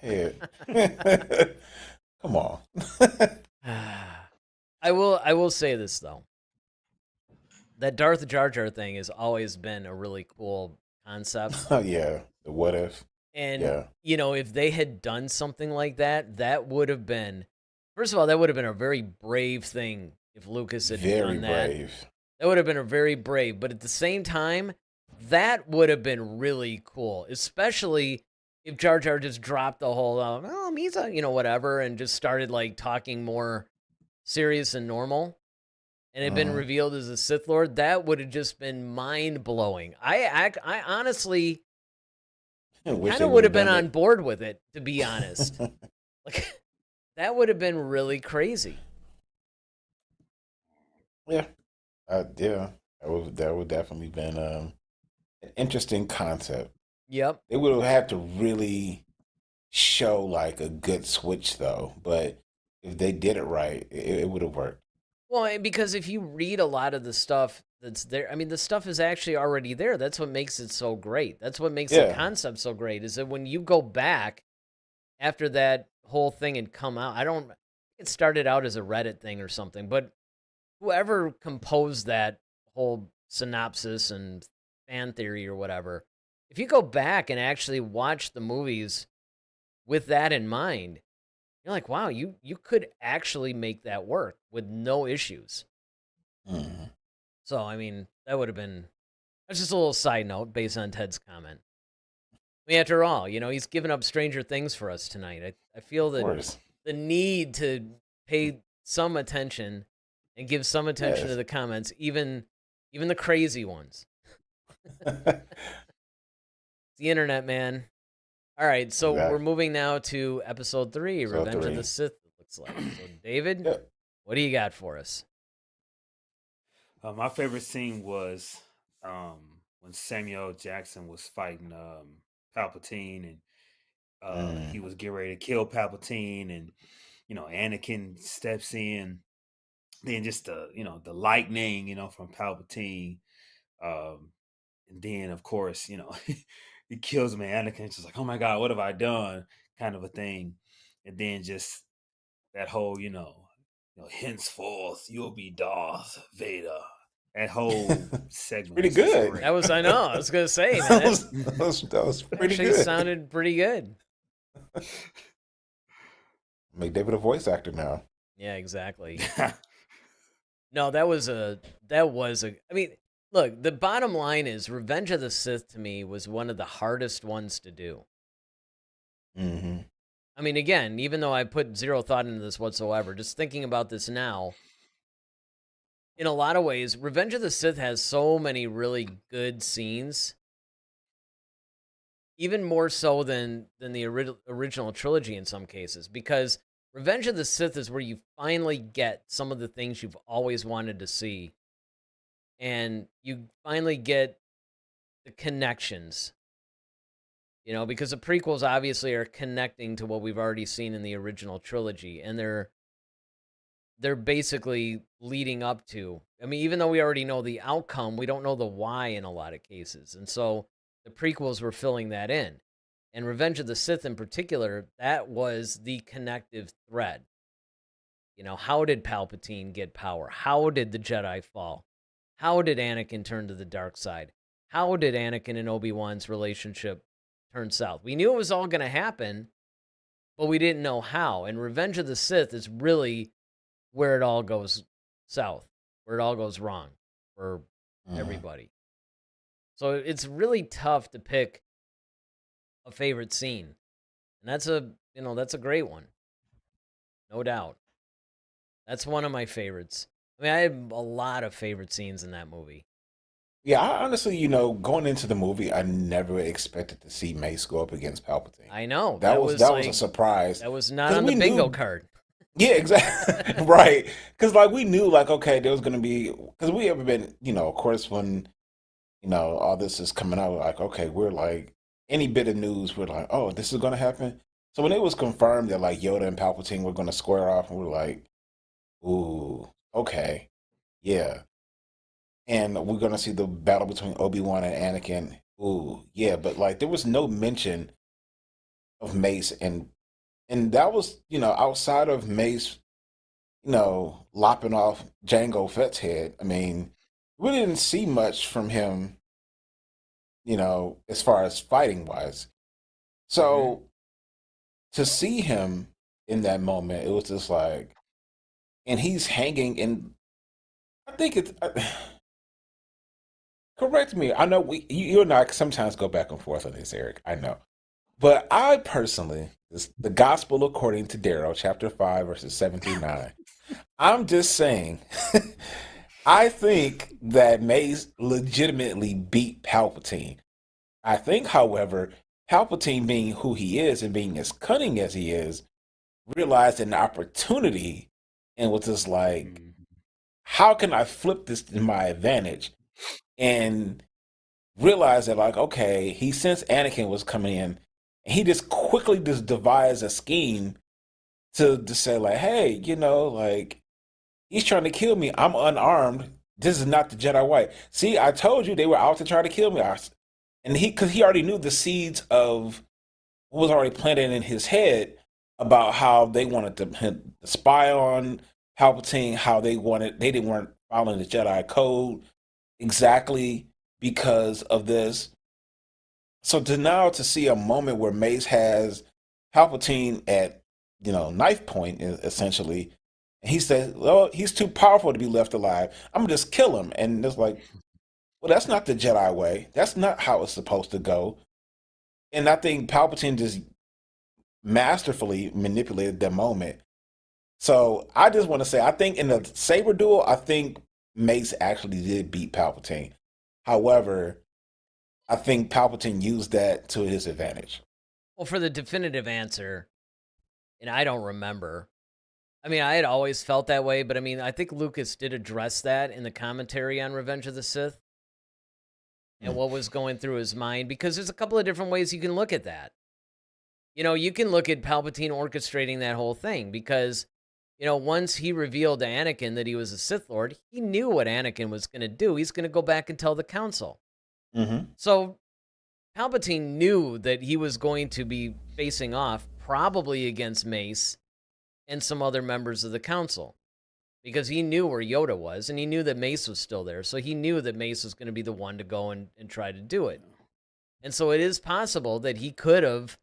Ted. Come on. I will say this though. That Darth Jar Jar thing has always been a really cool concept. Oh yeah, the what if? And Yeah, if they had done something like that, that would have been first of all, that would have been a very brave thing if Lucas had very done that. brave. That would have been a very brave, but at the same time, that would have been really cool, especially if Jar Jar just dropped the whole, oh, he's a, whatever, and just started like talking more serious and normal, and had been Hmm. revealed as a Sith Lord. That would have just been mind blowing. I honestly Wish kind they of would would have have been done on it. board with it, to be honest. Like that would have been really crazy. Yeah, yeah. That would definitely been an interesting concept. Yep. They would have had to really show like a good switch though, but if they did it right, it would have worked. Well, because if you read a lot of the stuff that's there, I mean, the stuff is actually already there. That's what makes it so great. That's what makes the Yeah. concept so great is that when you go back after that whole thing had come out, it started out as a Reddit thing or something, but whoever composed that whole synopsis and fan theory or whatever, if you go back and actually watch the movies with that in mind, you're like, wow, you could actually make that work with no issues. Mhm. So, I mean, that would have been that's just a little side note based on Ted's comment. I mean, after all, he's given up Stranger Things for us tonight. I feel Of that course. the need to pay some attention and give some attention to Yes. the comments, even the crazy ones. It's the internet, man. All right, so we're Exactly. moving now to episode 3, So Revenge of the three. Sith, it looks like. So, David, Yep. what do you got for us? My favorite scene was when Samuel Jackson was fighting Palpatine, and Mm. He was getting ready to kill Palpatine, and Anakin steps in. Then just the lightning, from Palpatine, um, and then of course, he kills him. And Anakin's just like, oh my god, what have I done? Kind of a thing, and then just that whole, henceforth you'll be Darth Vader. That whole It's segment pretty was just good. That great. was, I know, I was gonna say, man, That that was, that was pretty actually good. sounded pretty good. Make David a voice actor now. Yeah, exactly. No, that was a. I mean, look, the bottom line is Revenge of the Sith to me was one of the hardest ones to do. Hmm. I mean, again, even though I put zero thought into this whatsoever, just thinking about this now, in a lot of ways, Revenge of the Sith has so many really good scenes, even more so than the original trilogy in some cases, because Revenge of the Sith is where you finally get some of the things you've always wanted to see, and you finally get the connections. Because the prequels obviously are connecting to what we've already seen in the original trilogy, and they're basically leading up to. I mean, even though we already know the outcome, we don't know the why in a lot of cases. And so the prequels were filling that in. And Revenge of the Sith in particular, that was the connective thread. How did Palpatine get power? How did the Jedi fall? How did Anakin turn to the dark side? How did Anakin and Obi-Wan's relationship turn south? We knew it was all going to happen, but we didn't know how. And Revenge of the Sith is really where it all goes south, where it all goes wrong for everybody. So it's really tough to pick a favorite scene. And that's a great one. No doubt. That's one of my favorites. I mean, I have a lot of favorite scenes in that movie. Yeah, I honestly, going into the movie, I never expected to see Mace go up against Palpatine. I know. That was a surprise That was not because on the we bingo knew. card. Yeah, exactly. Right. Because like we knew, like okay, there was gonna be because we ever been, of course, when all this is coming out, like okay, we're like any bit of news, we're like, oh, this is gonna happen. So when it was confirmed that like Yoda and Palpatine were gonna square off, and we're like, ooh, okay, yeah. And we're gonna see the battle between Obi-Wan and Anakin. Ooh, yeah, but like there was no mention of Mace and that was, outside of Mace, lopping off Jango Fett's head. I mean, we didn't see much from him, as far as fighting wise. Hmm. So to see him in that moment, it was just like, and he's hanging in. I think it's. Correct me. I know you and I sometimes go back and forth on this, Eric. I know. But I personally, this, the Gospel according to Darrow, chapter 5, verses 7 through 9, I'm just saying, I think that Mace legitimately beat Palpatine. I think, however, Palpatine being who he is and being as cunning as he is, realized an opportunity and was just like, how can I flip this to my advantage? And realize that like okay he sensed Anakin was coming in and he just quickly just devised a scheme to say like hey like he's trying to kill me, I'm unarmed, this is not the Jedi way, see I told you they were out to try to kill me. And he because he already knew the seeds of what was already planted in his head about how they wanted to spy on Palpatine, how they didn't weren't following the Jedi code exactly because of this. So to see a moment where Mace has Palpatine at knife point essentially, and he says, "Well, he's too powerful to be left alive. I'm gonna just kill him." And it's like, well, that's not the Jedi way. That's not how it's supposed to go. And I think Palpatine just masterfully manipulated that moment. So I just want to say, I think in the saber duel, I think Mace actually did beat Palpatine. However, I think Palpatine used that to his advantage. Well, for the definitive answer, and I don't remember. I mean, I had always felt that way, but I mean, I think Lucas did address that in the commentary on Revenge of the Sith and Mm. what was going through his mind, because there's a couple of different ways you can look at that. you can look at Palpatine orchestrating that whole thing because, once he revealed to Anakin that he was a Sith Lord, he knew what Anakin was going to do. He's going to go back and tell the Council. Mm-hmm. So Palpatine knew that he was going to be facing off probably against Mace and some other members of the Council because he knew where Yoda was and he knew that Mace was still there. So he knew that Mace was going to be the one to go and try to do it. And so it is possible that he could have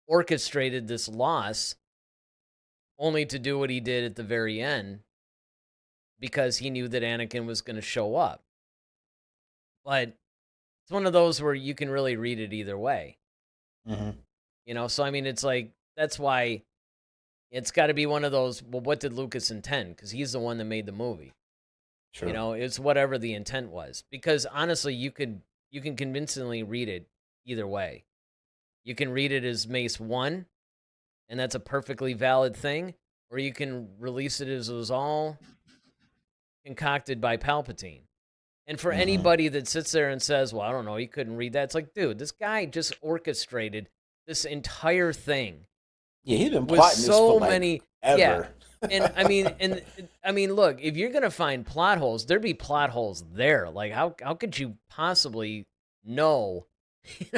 orchestrated this loss only to do what he did at the very end because he knew that Anakin was going to show up. But it's one of those where you can really read it either way. Mm-hmm. So I mean, it's like, that's why it's got to be one of those, well, what did Lucas intend? Because he's the one that made the movie. Sure. It's whatever the intent was. Because honestly, you can convincingly read it either way. You can read it as Mace won, and that's a perfectly valid thing, or you can release it as it was all concocted by Palpatine. And for anybody that sits there and says, well, I don't know, he couldn't read that, it's like, dude, this guy just orchestrated this entire thing. Yeah, he's been with plotting this so for many ever. Yeah. And I mean, look, if you're gonna find plot holes, there'd be plot holes there. Like, how could you possibly know,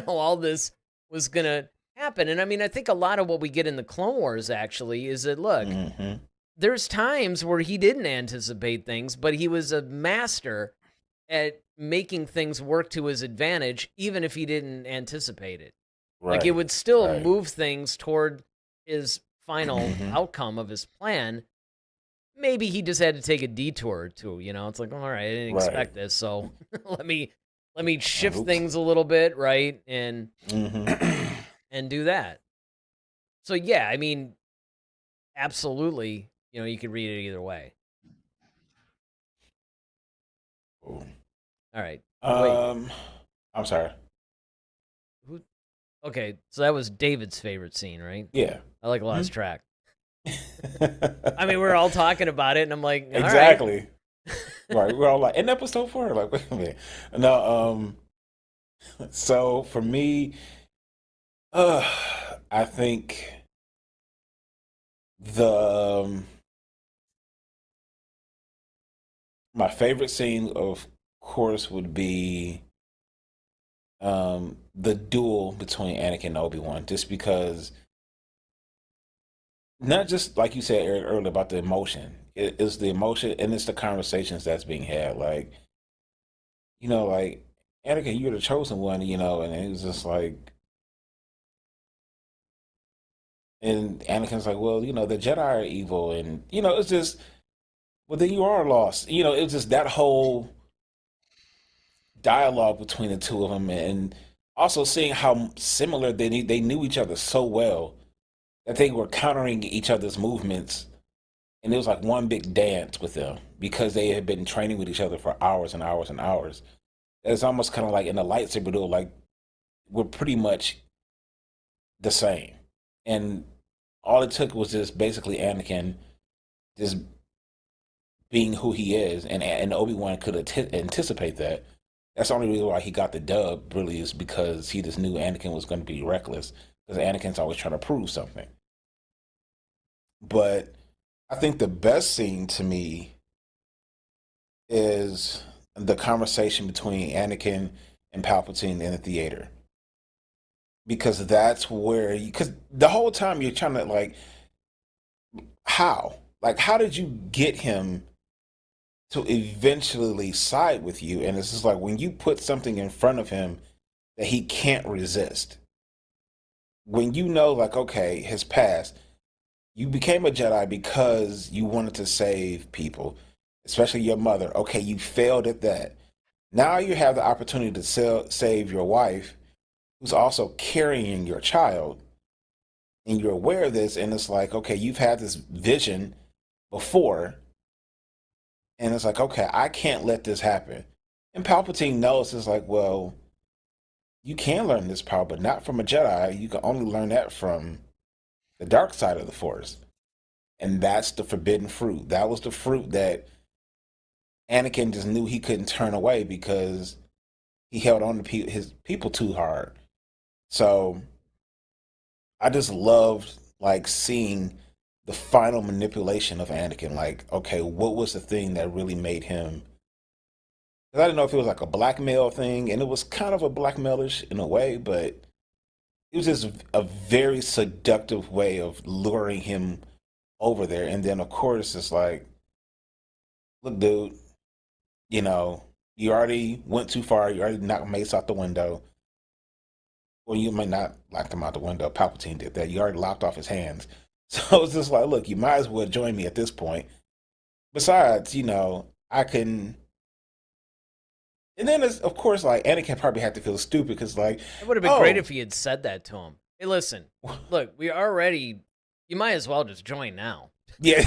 all this was gonna happen? And I mean, I think a lot of what we get in the Clone Wars actually is that, look, there's times where he didn't anticipate things, but he was a master at making things work to his advantage, even if he didn't anticipate it. Right. Like, it would still move things toward his final outcome of his plan. Maybe he just had to take a detour or two, It's like, all right, I didn't expect this, so let me shift things a little bit, right? And and do that. So yeah, I mean, absolutely, you could read it either way. Cool. All right. I'm sorry. Okay, so that was David's favorite scene, right? Yeah. I like lost track. I mean, we're all talking about it, and I'm like, all exactly. Right. We're all like, in episode 4, like, wait a minute. No, so for me, I think my favorite scene, of course, would be the duel between Anakin and Obi-Wan, just because, not just like you said earlier about the emotion. It is the emotion and it's the conversations that's being had. Like, like, Anakin, you're the chosen one, and it was just like, and Anakin's like, well, the Jedi are evil, and it's just, well, then you are lost. It's just that whole dialogue between the two of them, and also seeing how similar they knew each other so well that they were countering each other's movements, and it was like one big dance with them because they had been training with each other for hours and hours and hours. It's almost kind of like in the lightsaber duel, like, we're pretty much the same, and all it took was just basically Anakin just being who he is, and Obi-Wan could anticipate that. That's the only reason why he got the dub, really, is because he just knew Anakin was going to be reckless, because Anakin's always trying to prove something. But I think the best scene to me is the conversation between Anakin and Palpatine in the theater. Because that's where, because the whole time you're trying to, like, how? Like, how did you get him to eventually side with you? And it's just like, when you put something in front of him that he can't resist, when like, okay, his past, you became a Jedi because you wanted to save people, especially your mother. Okay, you failed at that. Now you have the opportunity to save your wife, who's also carrying your child, and you're aware of this, and it's like, okay, you've had this vision before, and it's like, okay, I can't let this happen. And Palpatine knows, it's like, well, you can learn this power, but not from a Jedi. You can only learn that from the dark side of the Force. And that's the forbidden fruit. That was the fruit that Anakin just knew he couldn't turn away because he held on to his people too hard. So I just loved like seeing the final manipulation of Anakin. Like, okay, what was the thing that really made him? 'Cause I didn't know if it was like a blackmail thing, and it was kind of a blackmailish in a way, but it was just a very seductive way of luring him over there. And then, of course, it's like, look, dude, you know, you already went too far. You already knocked Mace out the window. Well, you may not lock him out the window. Palpatine did that. You already locked off his hands. So it's just like, look, you might as well join me at this point. Besides, you know, I can. And then, it's, of course, like Anakin probably had to feel stupid because, like, It would have been great if he had said that to him. Hey, listen, look, we already. You might as well just join now. yeah,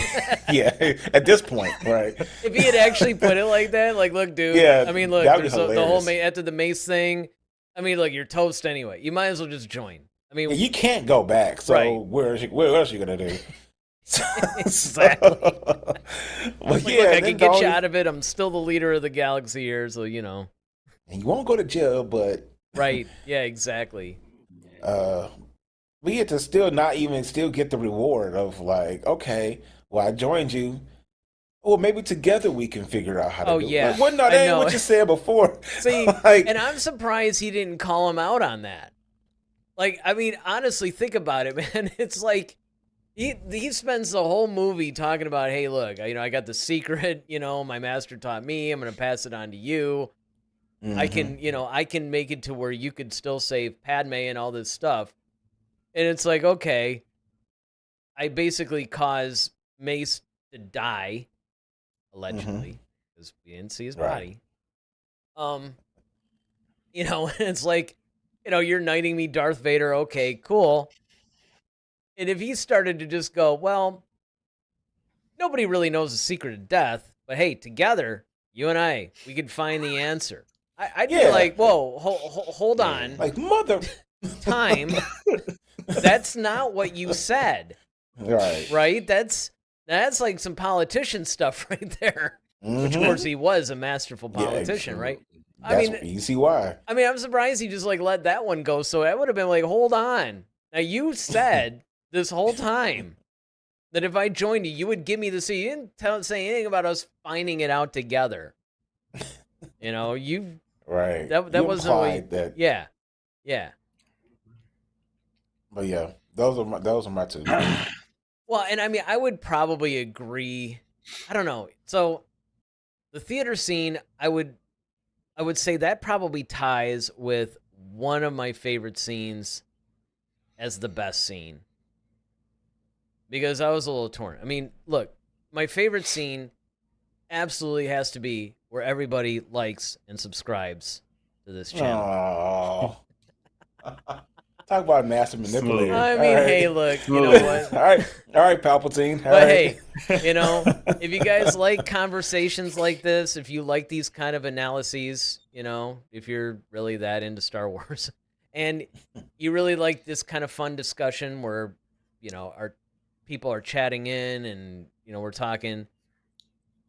yeah. At this point, right? If he had actually put it like that, like, look, dude. Yeah, I mean, look, that'd be there's the whole hilarious. after the Mace thing. I mean, look, you're toast anyway. You might as well just join. I mean, Yeah, you can't go back. So Right. where else are you gonna do? Exactly. But like, yeah, look, I then can the get you only- out of it. I'm still the leader of the galaxy here, so you know. and you won't go to jail, but Right? Yeah, exactly. we get to still not even still get the reward of like, okay, well, I joined you. Well, maybe together we can figure out how to Oh, do yeah. it. Like, what? No, I that ain't know. what you said before. See, Like, and I'm surprised he didn't call him out on that. Like, I mean, honestly, think about it, man. It's like he spends the whole movie talking about, hey, look, I got the secret. My master taught me. I'm gonna pass it on to you. I can make it to where you could still save Padme and all this stuff. And it's like, okay, I basically cause Mace to die, allegedly, because we didn't see his Right. body. And it's like, you're knighting me, Darth Vader. Okay, cool. And if he started to just go, well, nobody really knows the secret of death, but hey, together, you and I, we could find the answer. I'd be Yeah. like, whoa, hold on, like mother. time. That's not what you said, Right. right? That's like some politician stuff right there. Which, of Mhm. course, he was a masterful Yeah, politician, right? That's you see why. I mean, I'm surprised he just let that one go. So I would have been like, hold on. Now you said this whole time that if I joined you, you would give me the seat. You didn't say anything about us finding it out together. You Right. that You wasn't what implied that. yeah. But yeah, those are my two. Well, and I mean, I would probably agree. I don't know. So the theater scene, I would say that probably ties with one of my favorite scenes as the best scene. Because I was a little torn. I mean, look, my favorite scene absolutely has to be where everybody likes and subscribes to this channel. Oh. Talk about master manipulator. I All mean, right. hey, look, you know what? All right, Palpatine. All But right. hey, if you guys like conversations like this, if you like these kind of analyses, if you're really that into Star Wars, and you really like this kind of fun discussion where, our people are chatting in and, we're talking,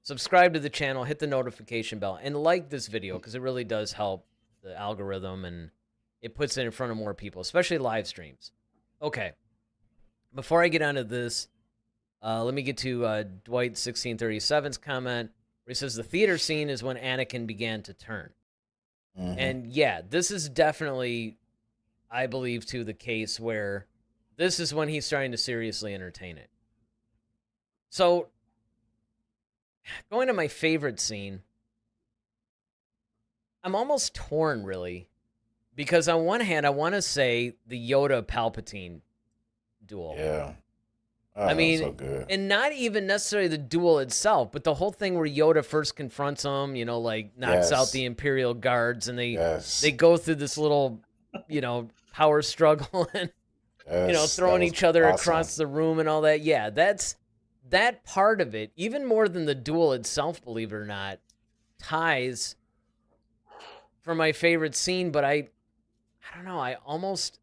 subscribe to the channel, hit the notification bell, and like this video because it really does help the algorithm and it puts it in front of more people, especially live streams. Okay. Before I get onto this, let me get to Dwight 1637's comment where he says the theater scene is when Anakin began to turn. And yeah, this is definitely, I believe, too, the case where this is when he's starting to seriously entertain it. So, going to my favorite scene, I'm almost torn, really, because on one hand, I want to say the Yoda-Palpatine duel. Yeah. Oh, I mean, so good. and not even necessarily the duel itself, but the whole thing where Yoda first confronts him, knocks out Yes. the Imperial guards, and Yes. they go through this little, power struggle and, Yes, throwing that was each other awesome. across the room and all that. Yeah, that part of it, even more than the duel itself, believe it or not, ties for my favorite scene. But I don't know. I almost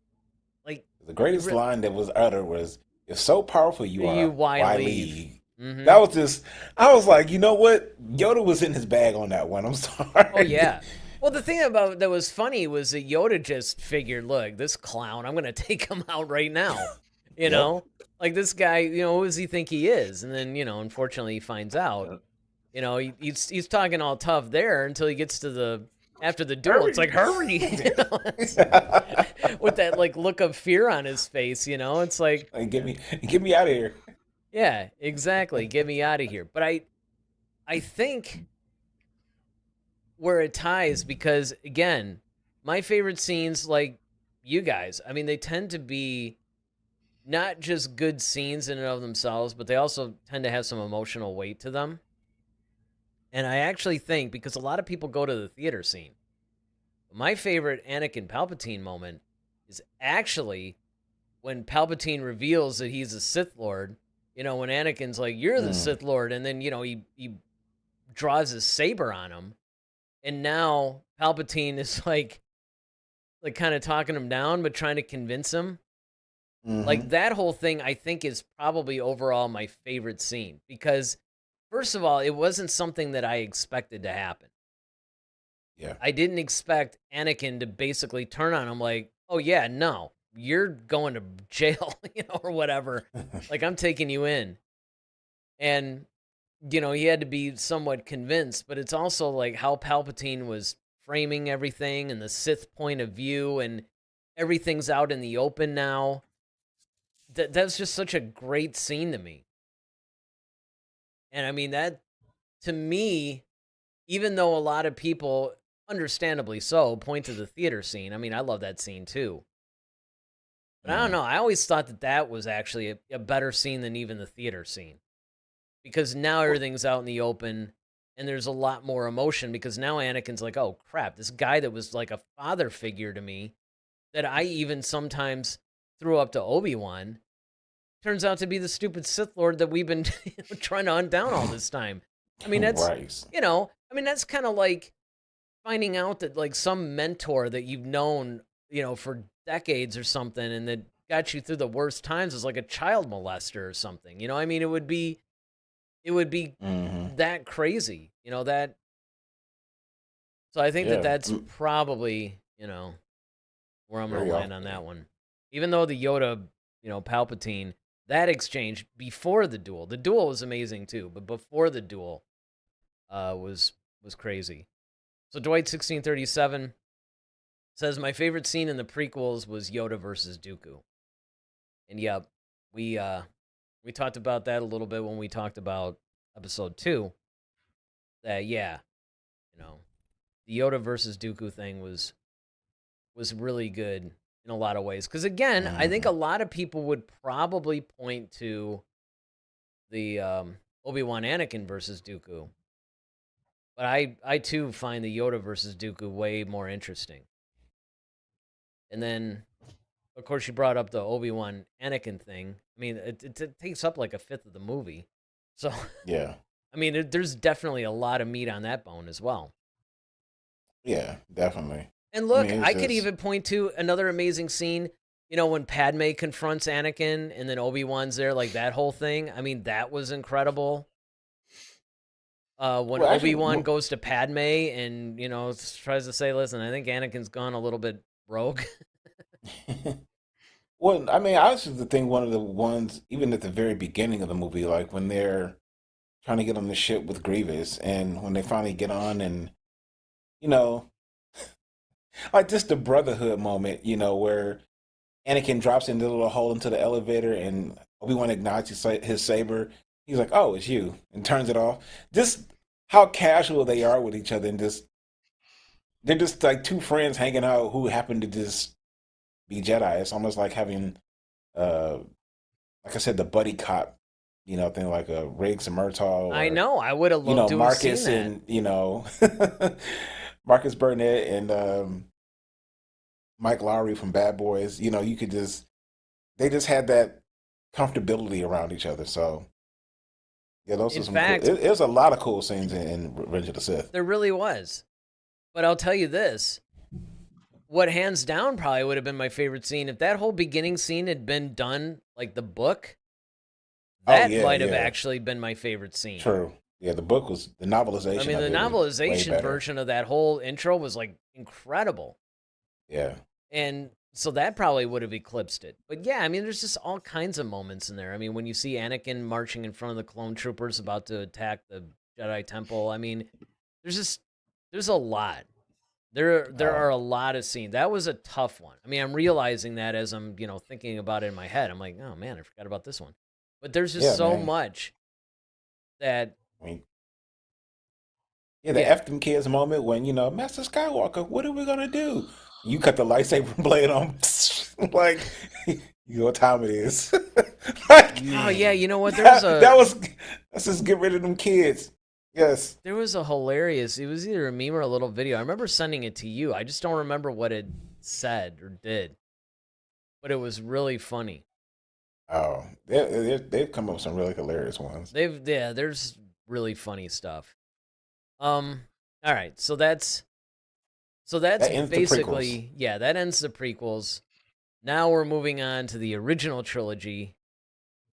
like The greatest line that was uttered was, "If so powerful you are, why leave?" Mhm. That was just. I was like, you know what? Yoda was in his bag on that one. I'm sorry. Oh yeah. Well, the thing about that was funny was that Yoda just figured, look, this clown, I'm gonna take him out right now. You Yep. know, like this guy, who does he think he is? And then, unfortunately, he finds out. Yep. He's talking all tough there until he gets to after the duel. It's like hurry, with that like look of fear on his face. It's like, Like, get me out of here. yeah, exactly. Get me out of here. But I think where it ties, because again, my favorite scenes, like you guys, I mean, they tend to be not just good scenes in and of themselves, but they also tend to have some emotional weight to them. And I actually think, because a lot of people go to the theater scene, my favorite Anakin Palpatine moment is actually when Palpatine reveals that he's a Sith Lord. When Anakin's like, "You're the Sith Lord," and then he draws his saber on him, and now Palpatine is like kind of talking him down, but trying to convince him. Like that whole thing, I think, is probably overall my favorite scene, because first of all, it wasn't something that I expected to happen. Yeah. I didn't expect Anakin to basically turn on him like, "Oh yeah, no, you're going to jail," or whatever. Like, I'm taking you in. And, he had to be somewhat convinced, but it's also like how Palpatine was framing everything and the Sith point of view, and everything's out in the open now. That's just such a great scene to me. And I mean, that, to me, even though a lot of people, understandably so, point to the theater scene, I mean, I love that scene too. But I don't know. I always thought that was actually a better scene than even the theater scene. Because now everything's out in the open, and there's a lot more emotion, because now Anakin's like, oh, crap, this guy that was like a father figure to me, that I even sometimes threw up to Obi-Wan, turns out to be the stupid Sith Lord that we've been trying to hunt down all this time. I mean, that's, Right. that's kind of like finding out that like some mentor that you've known, for decades or something, and that got you through the worst times, is like a child molester or something. I mean, it would be that crazy, that. So I think Yeah. that's probably, where I'm going Very to land often. on that one. Even though the Yoda, Palpatine, that exchange before the duel was amazing too, but before the duel was crazy. So Dwight 1637 says, my favorite scene in the prequels was Yoda versus Dooku. And yep, we talked about that a little bit when we talked about episode 2. That, yeah, the Yoda versus Dooku thing was really good in a lot of ways. Because again, I think a lot of people would probably point to the Obi-Wan Anakin versus Dooku. But I too find the Yoda versus Dooku way more interesting. And then, of course, you brought up the Obi-Wan Anakin thing. I mean, it takes up like a fifth of the movie. So, Yeah. I mean, there's definitely a lot of meat on that bone as well. Yeah, definitely. And look, mean, I it's could just- even point to another amazing scene, when Padme confronts Anakin and then Obi-Wan's there, like that whole thing. I mean, that was incredible. When Well, actually, Obi-Wan goes to Padme and, tries to say, listen, I think Anakin's gone a little bit rogue. Well, I mean, I was just think one of the ones, even at the very beginning of the movie, like when they're trying to get on the ship with Grievous, and when they finally get on, and you know, like just the brotherhood moment, where Anakin drops into the little hole into the elevator, and Obi-Wan ignites his saber. He's like, "Oh, it's you," and turns it off. Just how casual they are with each other, and just they're just like two friends hanging out who happen to just be Jedi. It's almost like having, like I said, the buddy cop, thing like a Riggs and Murtaugh. I Or, know. I would have loved to have seen Marcus that. and Marcus Burnett and Mike Lowry from Bad Boys. You could they just had that comfortability around each other. So yeah, those In are some fact- cool. It was a lot of cool scenes in Revenge of the Sith. There really was. But I'll tell you this. What hands down probably would have been my favorite scene, if that whole beginning scene had been done like the book, Oh, that yeah, might have yeah. actually been my favorite scene. True. Yeah, the book was the novelization. I mean, of the it was way novelization better. version of that whole intro was like incredible. Yeah. And so that probably would have eclipsed it. But yeah, I mean, there's just all kinds of moments in there. I mean, when you see Anakin marching in front of the clone troopers about to attack the Jedi Temple, I mean, there's a lot. There are a lot of scenes. That was a tough one. I mean, I'm realizing that as I'm, thinking about it in my head. I'm like, oh man, I forgot about this one. But there's just so much that. I mean, the F them kids moment when, Master Skywalker, what are we gonna do? You cut the lightsaber blade on, like, you know what time it is. Like, oh yeah, you know what? Let's just get rid of them kids. Yes. There was a hilarious. It was either a meme or a little video. I remember sending it to you. I just don't remember what it said or did, but it was really funny. Oh, they've come up with some really hilarious ones. There's really funny stuff. All right, so that's basically that ends the prequels. Now we're moving on to the original trilogy,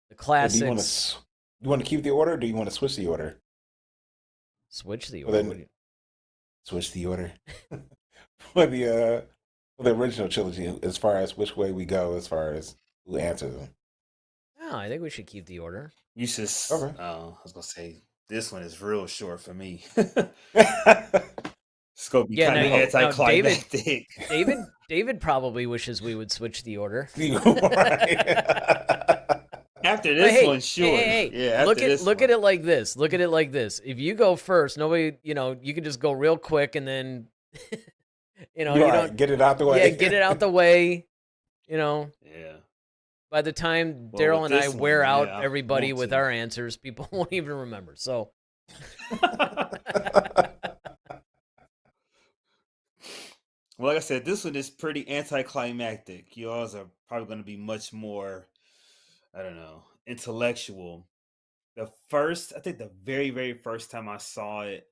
the classics. Do you want to keep the order, or do you want to switch the order? Switch the order. Switch the order for the original trilogy, as far as which way we go, as far as who answers them. No, I think we should keep the order. You should. Okay. I was gonna say this one is real short for me. It's gonna be kind of anticlimactic. David probably wishes we would switch the order. After this one, sure. Yeah. Look at it like this. Look at it like this. If you go first, nobody, you can just go real quick and then, you don't get it out the way. Yeah, get it out the way. Yeah. By the time Daryl and I wear out everybody with our answers, people won't even remember. So. Well, like I said, this one is pretty anticlimactic. Yours are probably going to be much more, I don't know, intellectual. I think the very, very first time I saw it,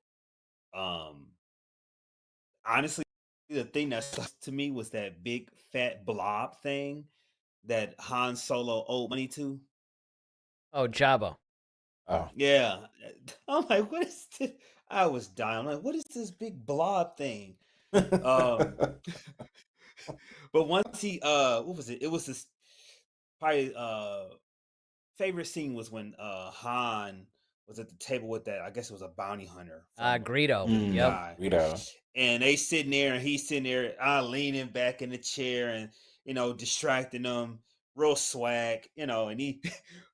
honestly, the thing that stuck to me was that big fat blob thing that Han Solo owed money to. Oh, Jabba. Oh. Yeah. I'm like, what is this? I was dying. I'm like, what is this big blob thing? But once he what was it? It was this probably favorite scene was when Han was at the table with that, I guess it was a bounty hunter. Greedo. Yep. Greedo. And they sitting there and he's sitting there leaning back in the chair and distracting them, real swag, and he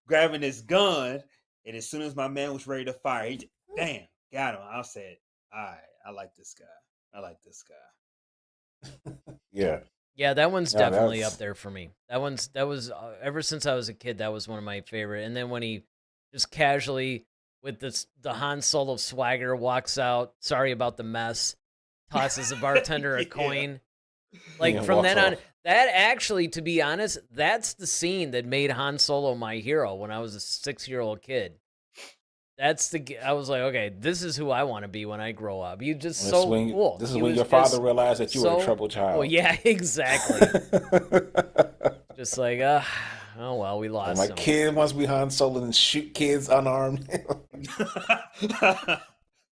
grabbing his gun, and as soon as my man was ready to fire, he just, bam, got him. I said, all right, I like this guy. Yeah. Yeah, that one's definitely up there for me. That was ever since I was a kid, that was one of my favorite. And then when he just casually with the Han Solo swagger walks out, sorry about the mess, tosses the bartender a coin. Like from then on, that actually, to be honest, that's the scene that made Han Solo my hero when I was a 6-year-old kid. I was like, okay, this is who I want to be when I grow up. You just cool. This is when your father realized that you were a troubled child. Well, yeah, exactly. Just like, oh well, we lost. My kid wants to be Han Solo and shoot kids unarmed.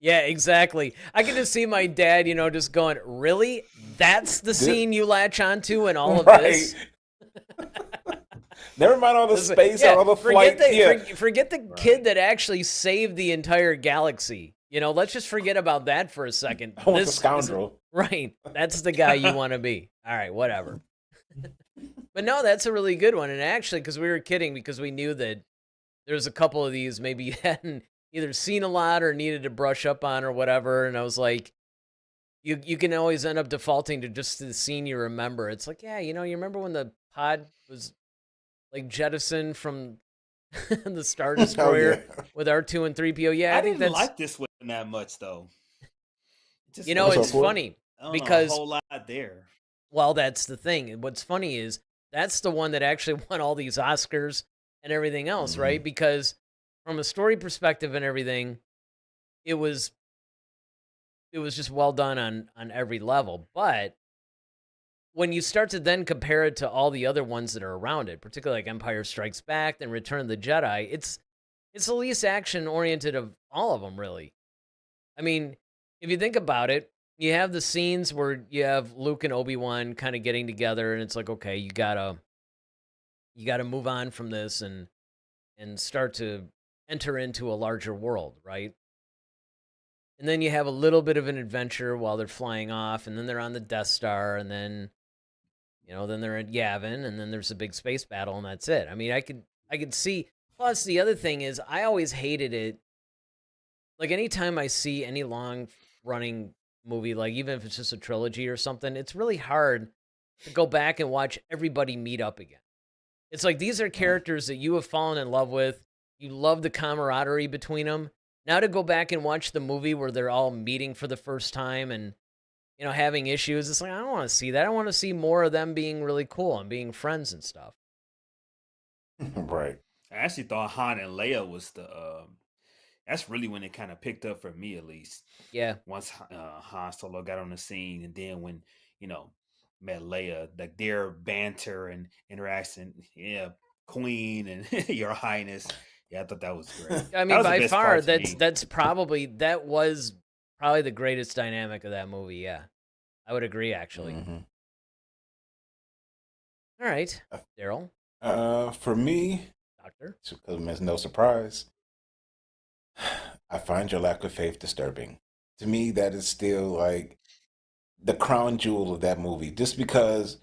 Yeah, exactly. I can just see my dad, just going, really? That's the scene you latch onto in all of this? Never mind all the space, all the flight. Forget the kid that actually saved the entire galaxy. Let's just forget about that for a second. I want the scoundrel. Right. That's the guy you want to be. All right, whatever. But no, that's a really good one. And actually, because we were kidding, because we knew that there's a couple of these maybe you hadn't either seen a lot or needed to brush up on or whatever. And I was like, you can always end up defaulting to just the scene you remember. It's like, yeah, you remember when the pod was like jettisoned from the Star Destroyer with R2 and 3PO. Yeah, I didn't like this one that much though. It's funny because a whole lot there. Well, that's the thing. What's funny is that's the one that actually won all these Oscars and everything else, right? Because from a story perspective and everything, it was just well done on every level. But when you start to then compare it to all the other ones that are around it, particularly like Empire Strikes Back and Return of the Jedi, it's it's the least action oriented of all of them, really. I mean, if you think about it, you have the scenes where you have Luke and Obi-Wan kind of getting together, and it's like, okay, you gotta move on from this and start to enter into a larger world, right? And then you have a little bit of an adventure while they're flying off, and then they're on the Death Star, and then then they're at Yavin, and then there's a big space battle, and that's it. I mean, I could see. Plus, the other thing is, I always hated it. Like, anytime I see any long running movie, like even if it's just a trilogy or something, it's really hard to go back and watch everybody meet up again. It's like, these are characters that you have fallen in love with. You love the camaraderie between them. Now to go back and watch the movie where they're all meeting for the first time and, having issues, it's like, I don't want to see that. I want to see more of them being really cool and being friends and stuff. Right. I actually thought Han and Leia was that's really when it kind of picked up for me, at least. Yeah. Once Han Solo got on the scene, and then when met Leia, like their banter and interaction, yeah, Queen and Your Highness, yeah, I thought that was great. I mean, by far, that was probably the greatest dynamic of that movie. Yeah, I would agree, actually. Mm-hmm. All right, Daryl. For me, Doctor, because it's no surprise, I find your lack of faith disturbing. To me, that is still like the crown jewel of that movie. Just because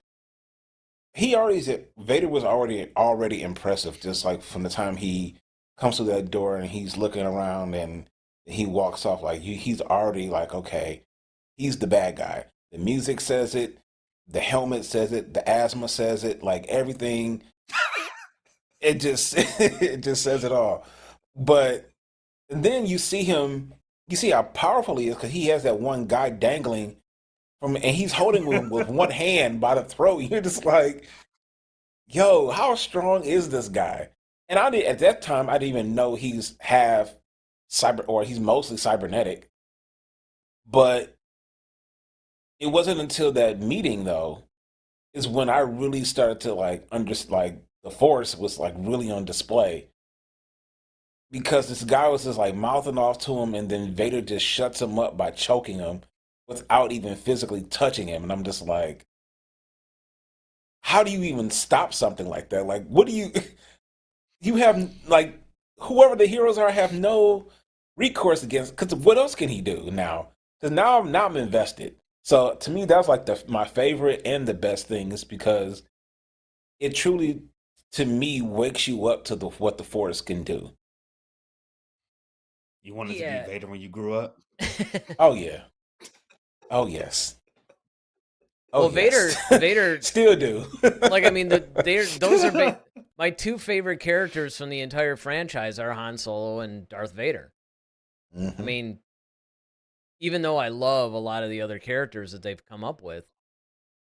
Vader was already impressive. Just like from the time he comes to that door and he's looking around and he walks off, like he's already like, okay, he's the bad guy. The music says it, the helmet says it, the asthma says it, like everything. It just it just says it all. But then you see how powerful he is, because he has that one guy dangling and he's holding him with one hand by the throat. You're just like, yo, how strong is this guy? And at that time, I didn't even know he's half cyber, or he's mostly cybernetic. But it wasn't until that meeting, though, is when I really started to the Force was like really on display. Because this guy was just like mouthing off to him, and then Vader just shuts him up by choking him without even physically touching him. And I'm just like, how do you even stop something like that? Like, what do you have, like, whoever the heroes are have no recourse against, because what else can he do now? Because now I'm invested. So to me, that's like my favorite and the best thing, is because it truly, to me, wakes you up to what the Force can do. You wanted to be Vader when you grew up? Oh yeah. Oh yes. Oh, well, yes. Vader still do. Like, I mean, those are my two favorite characters from the entire franchise are Han Solo and Darth Vader. Mm-hmm. I mean, even though I love a lot of the other characters that they've come up with,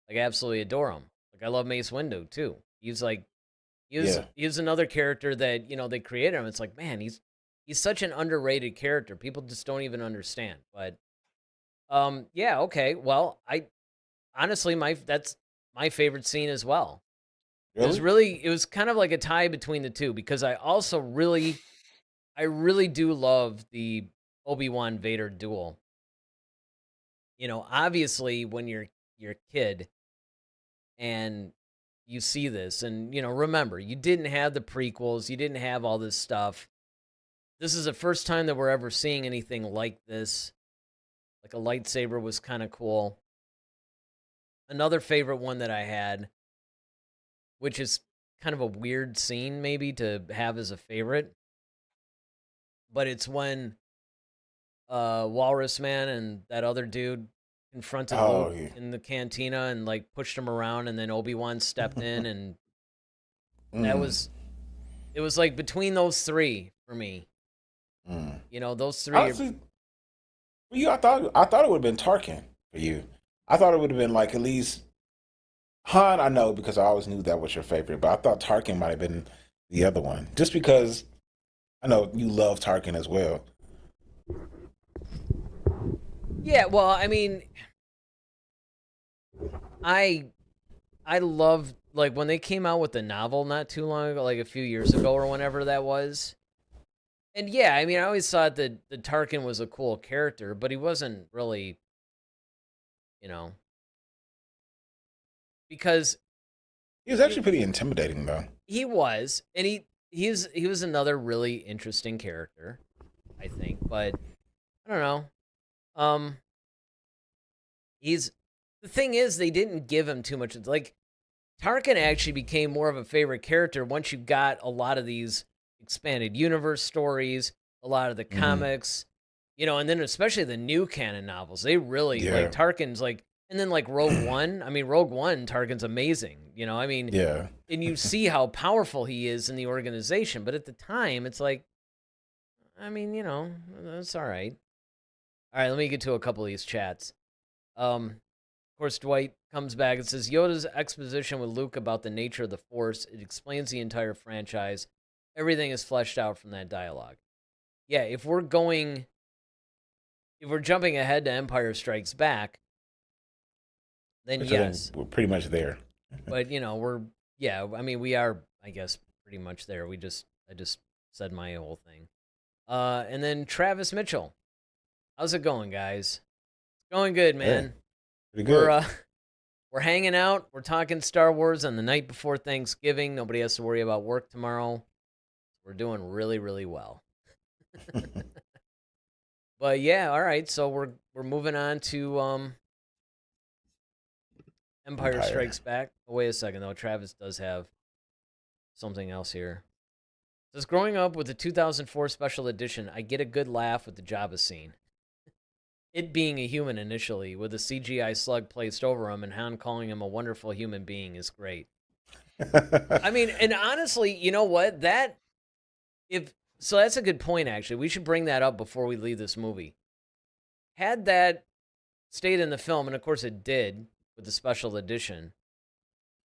like, I absolutely adore them. Like, I love Mace Windu too. He's another character that they created him. It's like, man, he's such an underrated character. People just don't even understand. But yeah, okay. Well, honestly, that's my favorite scene as well. Really? It was kind of like a tie between the two, because I also really do love the Obi-Wan Vader duel. Obviously when you're a kid and you see this, and remember, you didn't have the prequels, you didn't have all this stuff. This is the first time that we're ever seeing anything like this. Like, a lightsaber was kind of cool. Another favorite one that I had, which is kind of a weird scene maybe to have as a favorite, but it's when Walrus Man and that other dude confronted Luke in the cantina and like pushed him around, and then Obi-Wan stepped in, and it was like between those three for me. Those three. Honestly, for you, I thought it would have been Tarkin for you. I thought it would have been like at least Han. I know, because I always knew that was your favorite, but I thought Tarkin might have been the other one, just because I know you love Tarkin as well. Yeah, well, I mean, I love, like, when they came out with the novel not too long ago, like a few years ago or whenever that was. And yeah, I mean, I always thought that the Tarkin was a cool character, but he wasn't really, you know, because He was actually pretty intimidating, though. he was, and he was another really interesting character, I think. But I don't know. He's the thing is they didn't give him too much. Like Tarkin actually became more of a favorite character once you got a lot of these expanded universe stories, a lot of the comics, and then especially the new canon novels. They really like Tarkin's like, and then like Rogue One. I mean, Rogue One, Tarkin's amazing. I mean, Yeah. and you see how powerful he is in the organization. But at the time, it's like, I mean, that's all right. All right, let me get to a couple of these chats. Of course, Dwight comes back and says, Yoda's exposition with Luke about the nature of the Force, it explains the entire franchise. Everything is fleshed out from that dialogue. Yeah, if we're jumping ahead to Empire Strikes Back, then Which yes. we're pretty much there. But, I mean, we are, I guess, pretty much there. I just said my whole thing. And then Travis Mitchell. How's it going, guys? It's going good, man. Hey, pretty good. We're hanging out. We're talking Star Wars on the night before Thanksgiving. Nobody has to worry about work tomorrow. We're doing really, really well. But yeah, all right. So we're moving on to Empire Strikes Back. Oh, wait a second though. Travis does have something else here. It says growing up with the 2004 special edition, I get a good laugh with the Jabba scene. It being a human initially, with a CGI slug placed over him and Han calling him a wonderful human being is great. I mean, and honestly, you know what? That's a good point, actually. We should bring that up before we leave this movie. Had that stayed in the film, and of course it did with the special edition,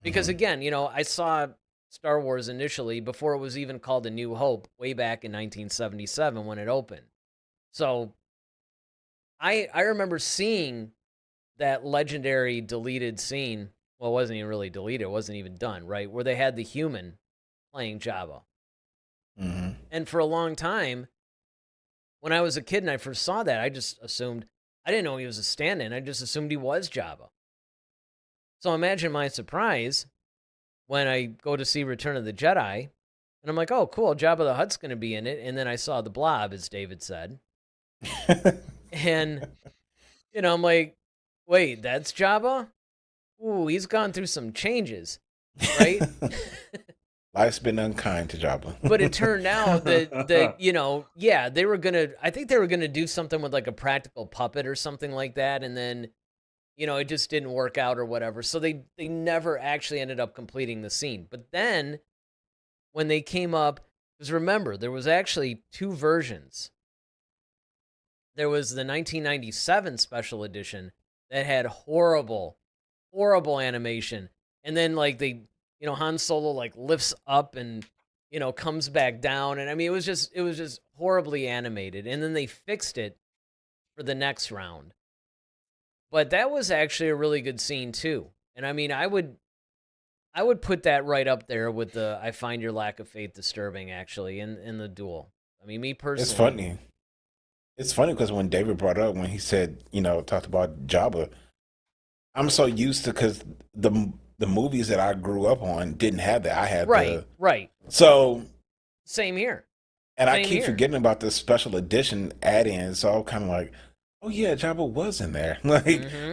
because again, I saw Star Wars initially before it was even called A New Hope, way back in 1977 when it opened. So I remember seeing that legendary deleted scene. Well, it wasn't even really deleted. It wasn't even done, right? Where they had the human playing Jabba. And for a long time, when I was a kid and I first saw that, I just assumed, I didn't know he was a stand-in. I just assumed he was Jabba. So imagine my surprise when I go to see Return of the Jedi, and I'm like, oh, cool, Jabba the Hutt's going to be in it. And then I saw the blob, as David said. And, I'm like, wait, that's Jabba? Ooh, he's gone through some changes, right? Life's been unkind to Jabba. But it turned out that they were going to, I think they were going to do something with like a practical puppet or something like that. And then, it just didn't work out or whatever. So they never actually ended up completing the scene. But then when they came up, because remember, there was actually two versions. There was the 1997 special edition that had horrible, horrible animation. And then like Han Solo like lifts up and, comes back down. And I mean, it was just horribly animated. And then they fixed it for the next round. But that was actually a really good scene too. And I mean, I would put that right up there with the I find your lack of faith disturbing, actually, in the duel. I mean, me personally. It's funny. It's funny because when David brought up, when he said, talked about Jabba, I'm so used to, because the movies that I grew up on didn't have that. I had right. So same here. And I keep forgetting about the special edition add-in. So I'm kind of like, oh yeah, Jabba was in there,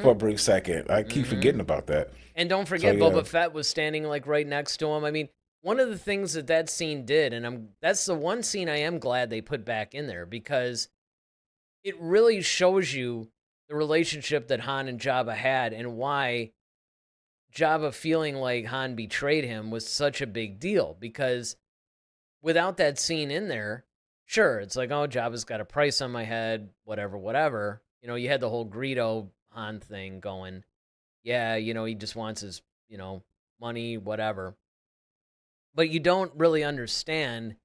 for a brief second. I keep forgetting about that. And don't forget, Boba Fett was standing like right next to him. I mean, one of the things that scene did, and that's the one scene I am glad they put back in there, because it really shows you the relationship that Han and Jabba had and why Jabba feeling like Han betrayed him was such a big deal. Because without that scene in there, sure, it's like, oh, Jabba's got a price on my head, whatever. You had the whole Greedo Han thing going. Yeah, he just wants his, money, whatever. But you don't really understand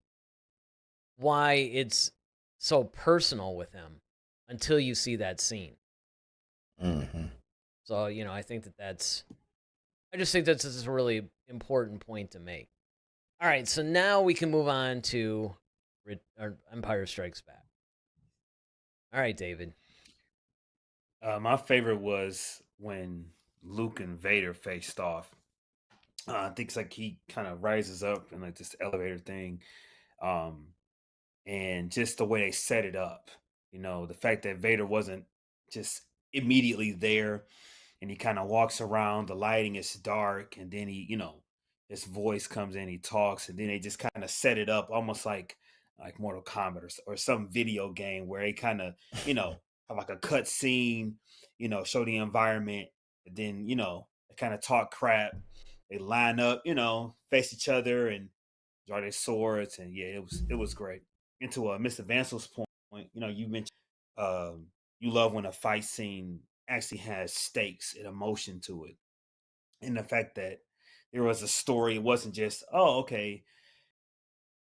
why it's so personal with him until you see that scene. So, I think I just think that's a really important point to make. All right, so now we can move on to or Empire Strikes Back. All right, David. My favorite was when Luke and Vader faced off. I think it's like he kind of rises up in like this elevator thing, um, and just the way they set it up. The fact that Vader wasn't just immediately there, and he kind of walks around. The lighting is dark, and then his voice comes in. He talks, and then they just kind of set it up, almost like Mortal Kombat or some video game where they kind of have like a cut scene, show the environment, and then they kind of talk crap. They line up, face each other and draw their swords, and yeah, it was great. And to Mr. Vansel's point, you mentioned you love when a fight scene actually has stakes and emotion to it, and the fact that there was a story. It wasn't just, oh, okay.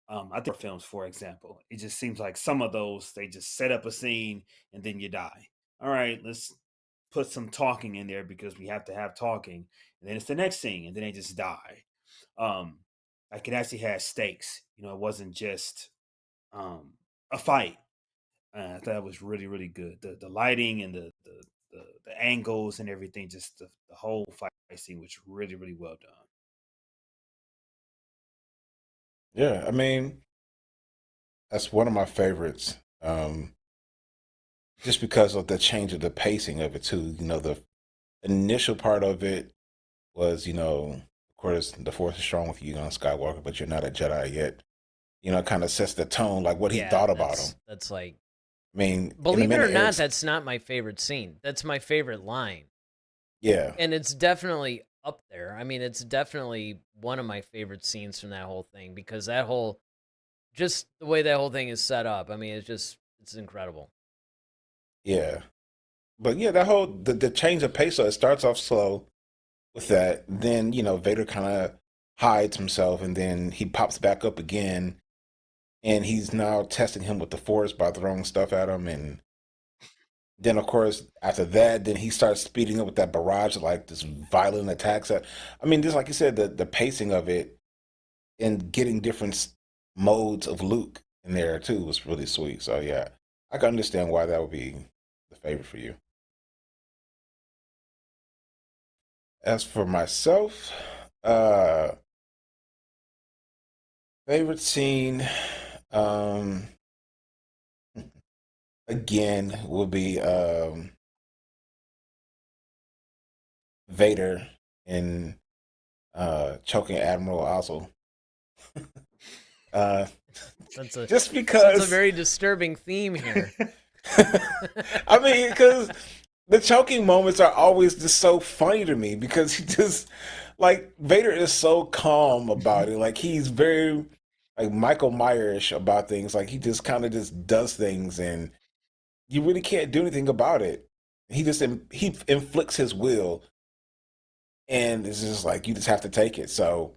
I think films, for example, it just seems like some of those they just set up a scene and then you die. All right, let's put some talking in there because we have to have talking, and then it's the next scene, and then they just die. Um, like it actually had stakes. It wasn't just a fight. I thought it was really, really good. The lighting and the angles and everything, just the whole fight scene was really, really well done. Yeah, I mean, that's one of my favorites. Just because of the change of the pacing of it too. The initial part of it was, of course, the Force is strong with you on Skywalker, but you're not a Jedi yet. Kind of sets the tone, like what he Yeah, thought about him. that's like, I mean, believe it or not, that's not my favorite scene. That's my favorite line. Yeah. And it's definitely up there. I mean, it's definitely one of my favorite scenes from that whole thing because just the way that whole thing is set up. I mean, it's incredible. Yeah. But yeah, that whole the change of pace, so it starts off slow with that. Then, Vader kind of hides himself and then he pops back up again and he's now testing him with the Force by throwing stuff at him. And then, of course, after that, then he starts speeding up with that barrage of like this violent attacks. I mean, just like you said, the pacing of it and getting different modes of Luke in there too was really sweet. So yeah, I can understand why that would be the favorite for you. As for myself, uh favorite scene, um again would be Vader and choking Admiral Ozzel. uh just That's a because very disturbing theme here. I mean, because the choking moments are always just so funny to me because he just like Vader is so calm about it. Like he's very like Michael Myers about things. Like he just kind of just does things, and you really can't do anything about it. He inflicts his will, and it's just like you just have to take it. So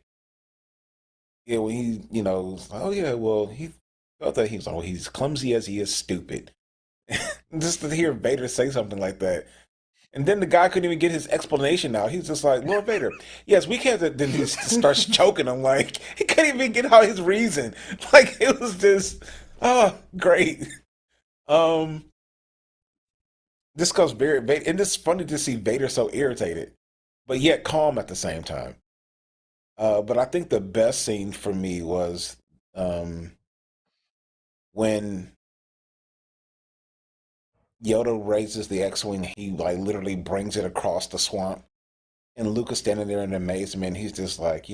yeah, when he oh yeah, well he felt that he's he's clumsy as he is stupid. Just to hear Vader say something like that. And then the guy couldn't even get his explanation out. He's just like, Lord Vader, yes, we can't. Then he starts choking him. Like, he couldn't even get out his reason. Like, it was just, oh, great. Um, just because Vader, and it's funny to see Vader so irritated, but yet calm at the same time. But I think the best scene for me was when Yoda raises the X-wing. He like literally brings it across the swamp, and Luke is standing there in amazement. He's just like,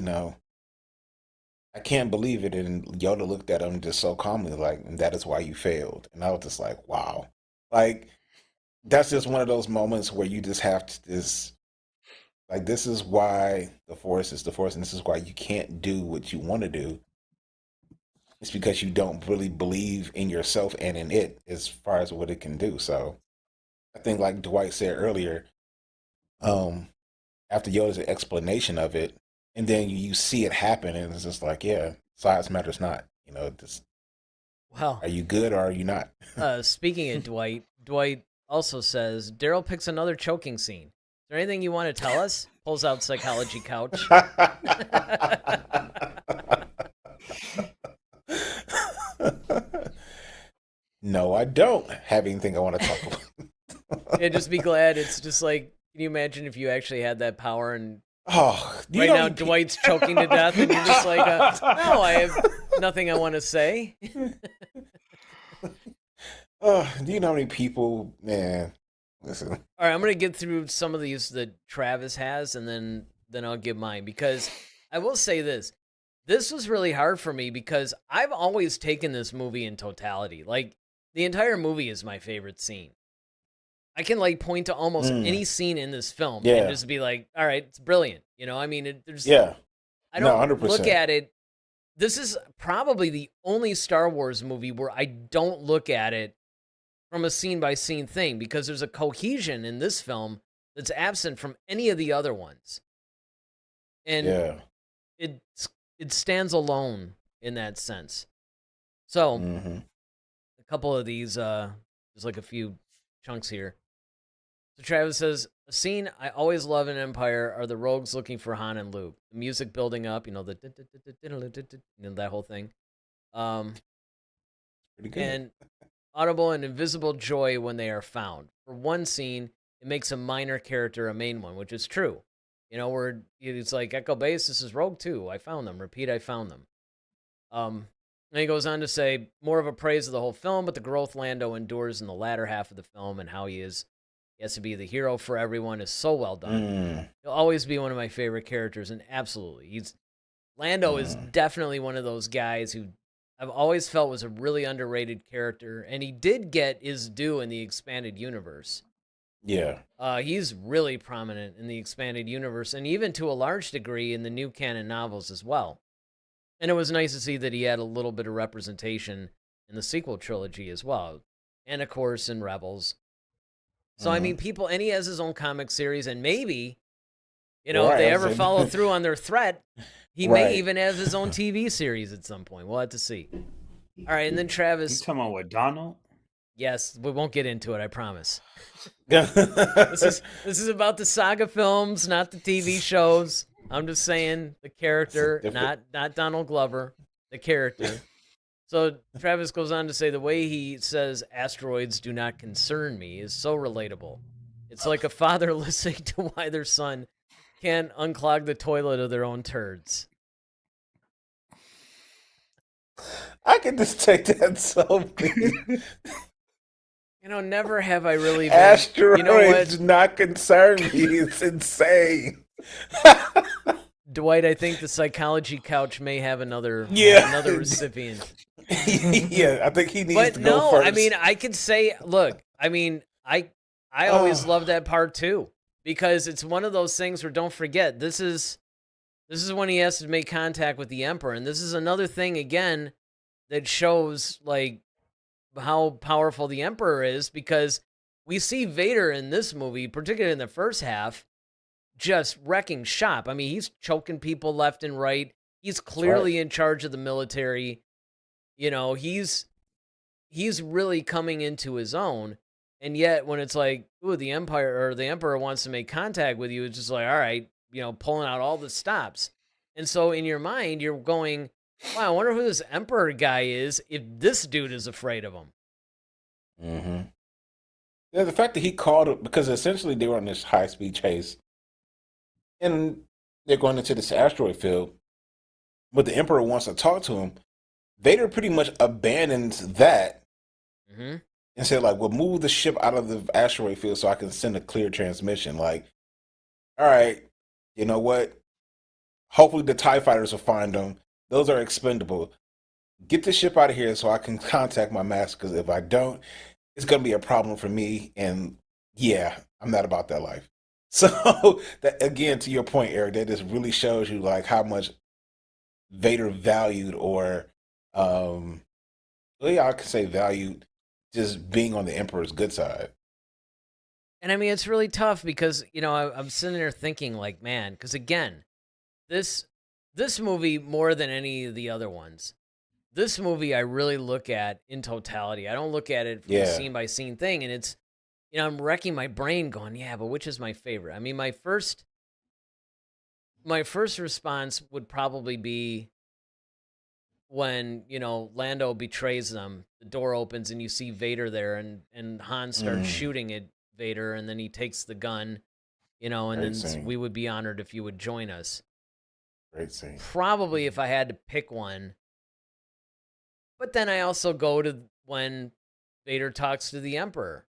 I can't believe it. And Yoda looked at him just so calmly, like, and that is why you failed. And I was just like, wow, like that's just one of those moments where you just have to just like, this is why the Force is the Force, and this is why you can't do what you want to do. It's because you don't really believe in yourself and in it as far as what it can do. So I think, like Dwight said earlier, um, after Yoda's explanation of it, and then you see it happen, and it's just like, yeah, size matters not. Just, Well, are you good or are you not? speaking of Dwight also says Daryl picks another choking scene. Is there anything you want to tell us? Pulls out psychology couch. No, I don't have anything I want to talk about. Yeah, just be glad. It's just like, can you imagine if you actually had that power and Oh, you right know, now Dwight's choking to death and you're just like, no, I have nothing I want to say. do you know how many people, man? Listen, All right, I'm gonna get through some of these that Travis has, and then I'll give mine because I will say this: this was really hard for me because I've always taken this movie in totality. Like the entire movie is my favorite scene. I can like point to almost any scene in this film and yeah, just be like, "All right, it's brilliant." You know, I mean, yeah, I no, don't hundred look percent. at it. This is probably the only Star Wars movie where I don't look at it from a scene by scene thing because there's a cohesion in this film that's absent from any of the other ones. And Yeah. it it stands alone in that sense. So, Hmm. a couple of these there's like a few chunks here. So Travis says, a scene I always love in Empire are the rogues looking for Han and Luke. The music building up, that whole thing. Um Pretty good. and audible and invisible joy when they are found. For one scene, it makes a minor character a main one, which is true. You know, where it's like Echo Base, this is Rogue 2. I found them. Repeat, I found them. And he goes on to say more of a praise of the whole film, but the growth Lando endures in the latter half of the film and how he has to be the hero for everyone is so well done. Mm, He'll always be one of my favorite characters, and absolutely, Lando is mm. definitely one of those guys who I've always felt was a really underrated character, and he did get his due in the expanded universe. Yeah. He's really prominent in the expanded universe, and even to a large degree in the new canon novels as well. And it was nice to see that he had a little bit of representation in the sequel trilogy as well, and of course in Rebels. So I Hmm. mean, and he has his own comic series, and maybe if Right. they I was ever follow saying, through on their threat, he may right. even have his own TV series at some point. We'll have to see. All right, and then You Travis. talking about what, Donald? Yes, we won't get into it, I promise. This It's is about the saga films, not the TV shows. I'm just saying the a character, different. not Donald Glover, the character. So Travis goes on to say the way he says asteroids do not concern me is so relatable. It's like a father listening to why their son can't unclog the toilet of their own turds. I can just take that so many. Never have I really been. You know Asteroids what, do not concern me. It's insane. Dwight? I think the psychology couch may have another Yeah. recipient. Yeah, I think he needs But to go no, first. I mean, I could say, look, I mean, I always love that part too because it's one of those things where don't forget this is when he has to make contact with the Emperor, and this is another thing again that shows like how powerful the Emperor is because we see Vader in this movie, particularly in the first half, just wrecking shop. I mean, he's choking people left and right. He's That's right. clearly in charge of the military. He's really coming into his own. And yet when it's like, ooh, the Emperor wants to make contact with you, it's just like, all right, pulling out all the stops. And so in your mind, you're going, wow, I wonder who this Emperor guy is if this dude is afraid of him. Hmm. Yeah, the fact that he called it because essentially they were on this high speed chase and they're going into this asteroid field, but the Emperor wants to talk to him. Vader pretty much abandons that Mm-hmm. and said, like, well, move the ship out of the asteroid field so I can send a clear transmission. Like, all right, you know what? Hopefully the TIE fighters will find them. Those are expendable. Get the ship out of here so I can contact my master, because if I don't, it's going to be a problem for me. And yeah, I'm not about that life. So that again, to your point, Eric, that just really shows you like how much Vader valued or well, yeah, I could say valued just being on the Emperor's good side. And I mean, it's really tough because, I'm sitting there thinking like, man, because again, this movie more than any of the other ones, this movie I really look at in totality. I don't look at it from a Yeah. scene by scene thing. And it's, I'm wrecking my brain going, yeah, but which is my favorite? I mean, my first response would probably be when, Lando betrays them, the door opens and you see Vader there, and Han starts Mm, shooting at Vader, and then he takes the gun, and great then scene. we would be honored if you would join us. Great scene. Probably if I had to pick one. But then I also go to when Vader talks to the Emperor,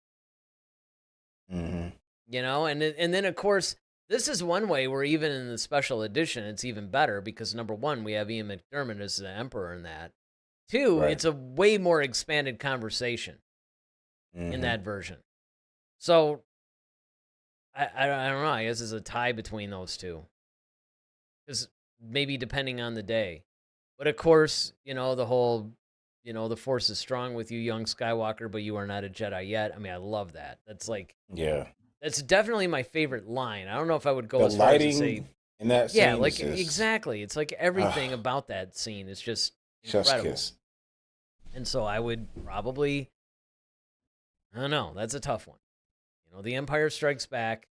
Hmm. and then of course this is one way where even in the special edition it's even better because number one we have Ian McDermott as the Emperor in that. Two, Right. it's a way more expanded conversation in Hmm. that version. So I don't know. I guess it's a tie between those two because maybe depending on the day. But of course, the whole, the Force is strong with you, young Skywalker, but you are not a Jedi yet. I mean, I love that. Yeah. That's definitely my favorite line. I don't know if I would go The as far as to say, lighting in that yeah, scene like is just exactly. It's like everything ah, about that scene is just chef's incredible. kiss. And so I would probably, I don't know, that's a tough one. The Empire Strikes Back.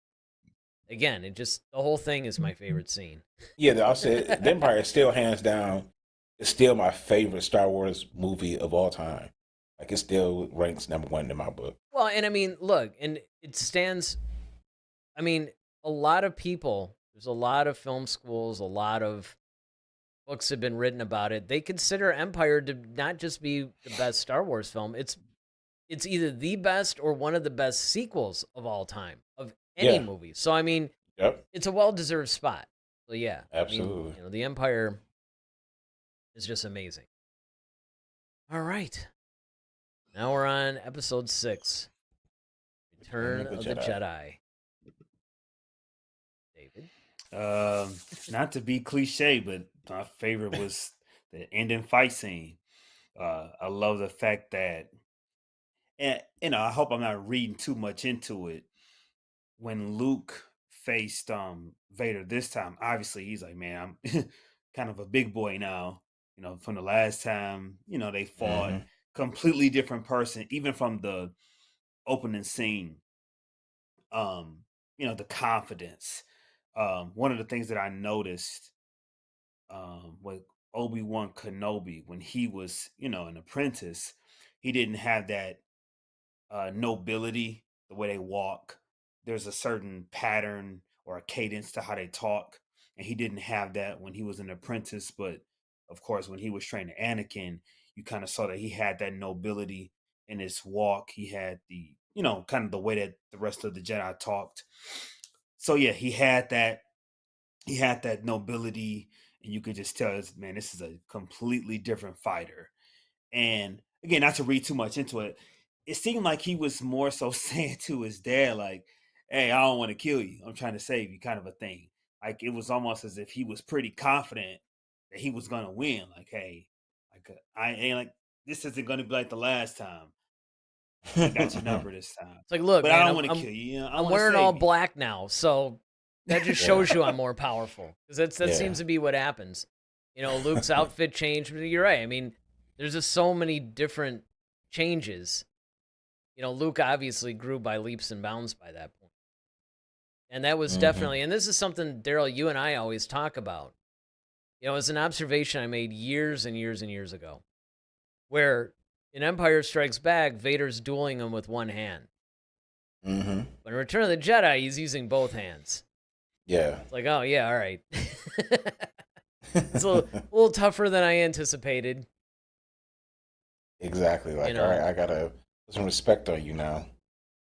Again, the whole thing is my favorite scene. Yeah, I'll say The Empire is still hands down. It's still my favorite Star Wars movie of all time. Like it still ranks number one in my book. Well, and I mean, look, and it stands. I mean, a lot of people. There's a lot of film schools. A lot of books have been written about it. They consider Empire to not just be the best Star Wars film. It's either the best or one of the best sequels of all time of any Yeah. movie. So I mean, Yep. it's a well-deserved spot. So yeah, I mean, Absolutely. the Empire is just amazing. All right, now we're on episode 6, Return of the Jedi. David. Not to be cliche, but my favorite was the ending fight scene. I love the fact that, and I hope I'm not reading too much into it. When Luke faced Vader this time, obviously he's like, man, I'm kind of a big boy now. From the last time, they fought, Hmm. completely different person, even from the opening scene. Um, the confidence. One of the things that I noticed with Obi-Wan Kenobi when he was, an apprentice, he didn't have that nobility, the way they walk. There's a certain pattern or a cadence to how they talk, and he didn't have that when he was an apprentice. But of course, when he was training Anakin, you kind of saw that he had that nobility in his walk. He had the, kind of the way that the rest of the Jedi talked. So yeah, he had that. He had that nobility, and you could just tell, man, this is a completely different fighter. And again, not to read too much into it, it seemed like he was more so saying to his dad, like, hey, I don't want to kill you. I'm trying to save you, kind of a thing. Like it was almost as if he was pretty confident that he was gonna win. Like, hey, I ain't like this isn't gonna be like the last time. I got your number this time. It's like, look, But I man, don't I'm want to I'm kill you. I I'm want to wearing all save you. black now, so that just Yeah. shows you I'm more powerful. Because that Yeah. seems to be what happens. Luke's outfit changed. But you're right. I mean, there's just so many different changes. Luke obviously grew by leaps and bounds by that point, and that was Hmm. definitely. And this is something, Daryl, you and I always talk about. It's an observation I made years and years and years ago, where in Empire Strikes Back, Vader's dueling him with one hand. Hmm. But in Return of the Jedi, he's using both hands. Yeah. It's like, oh yeah, all right. It's a little tougher than I anticipated. Exactly. You Like, all right, know, I gotta put some respect on you now.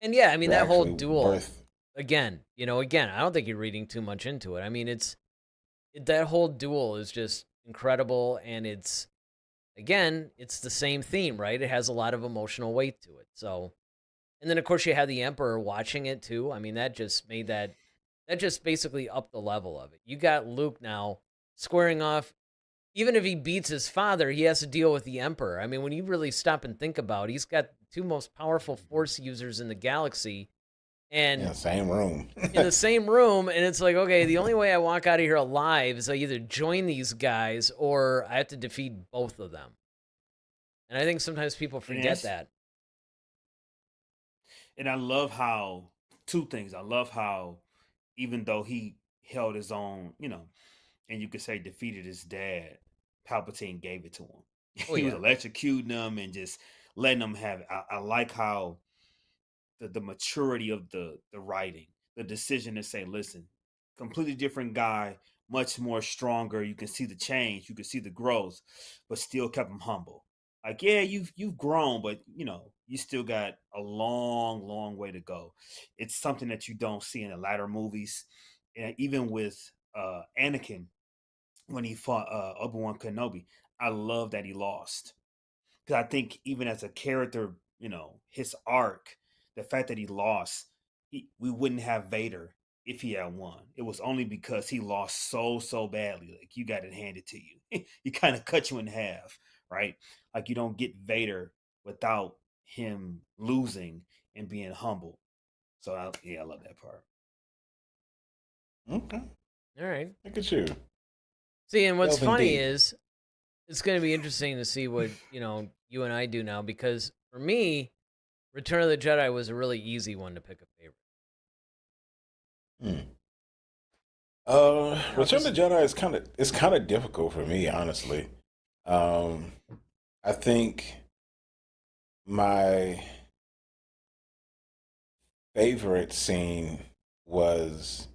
and yeah, I mean You're that whole actually duel worth. again. I don't think you're reading too much into it. I mean, that whole duel is just incredible, and it's the same theme, right? It has a lot of emotional weight to it. So, and then of course you have the Emperor watching it too. I mean, that just basically upped the level of it. You got Luke now squaring off. Even if he beats his father, he has to deal with the Emperor. I mean, when you really stop and think about it, he's got the two most powerful Force users in the galaxy, In and the same room. in the same room. And it's like, okay, the only way I walk out of here alive is I either join these guys or I have to defeat both of them. And I think sometimes people And forget that's that. and I love how two things. I love how even though he held his own, and you could say defeated his dad, Palpatine gave it to him. Oh He was yeah. electrocuting them and just letting them have it. I like how the maturity of the writing, the decision to say, listen, completely different guy, much more stronger. You can see the change, you can see the growth, but still kept him humble. Like, yeah, you've grown, but you still got a long, long way to go. It's something that you don't see in the latter movies, and even with Anakin when he fought Obi-Wan Kenobi, I love that he lost because I think even as a character, his arc, the fact that he lost, we wouldn't have Vader if he had won. It was only because he lost so badly. Like, you got it handed to you. He kind of cut you in half, right? Like, you don't get Vader without him losing and being humble. So I love that part. Okay, All right. look at you. See, and what's Delving funny deep. is it's going to be interesting to see what you and I do now, because for me, Return of the Jedi was a really easy one to pick a favorite. Hmm. Now, Return just of the Jedi is kind of difficult for me, honestly. Um, I think my favorite scene was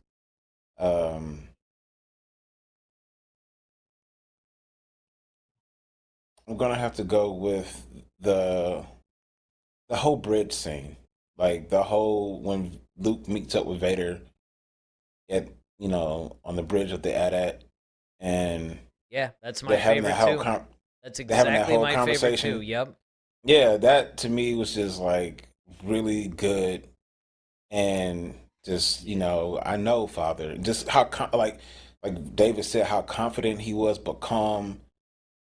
um I'm gonna have to go with the the whole bridge scene. Like the whole when Luke meets up with Vader at on the bridge of the AT-AT, and yeah, that's they're my having that favorite whole too. That's they're having that exactly whole my favorite too. conversation. Yep. Yeah, that to me was just like really good, and just I know, Father, just how like David said, how confident he was, but calm.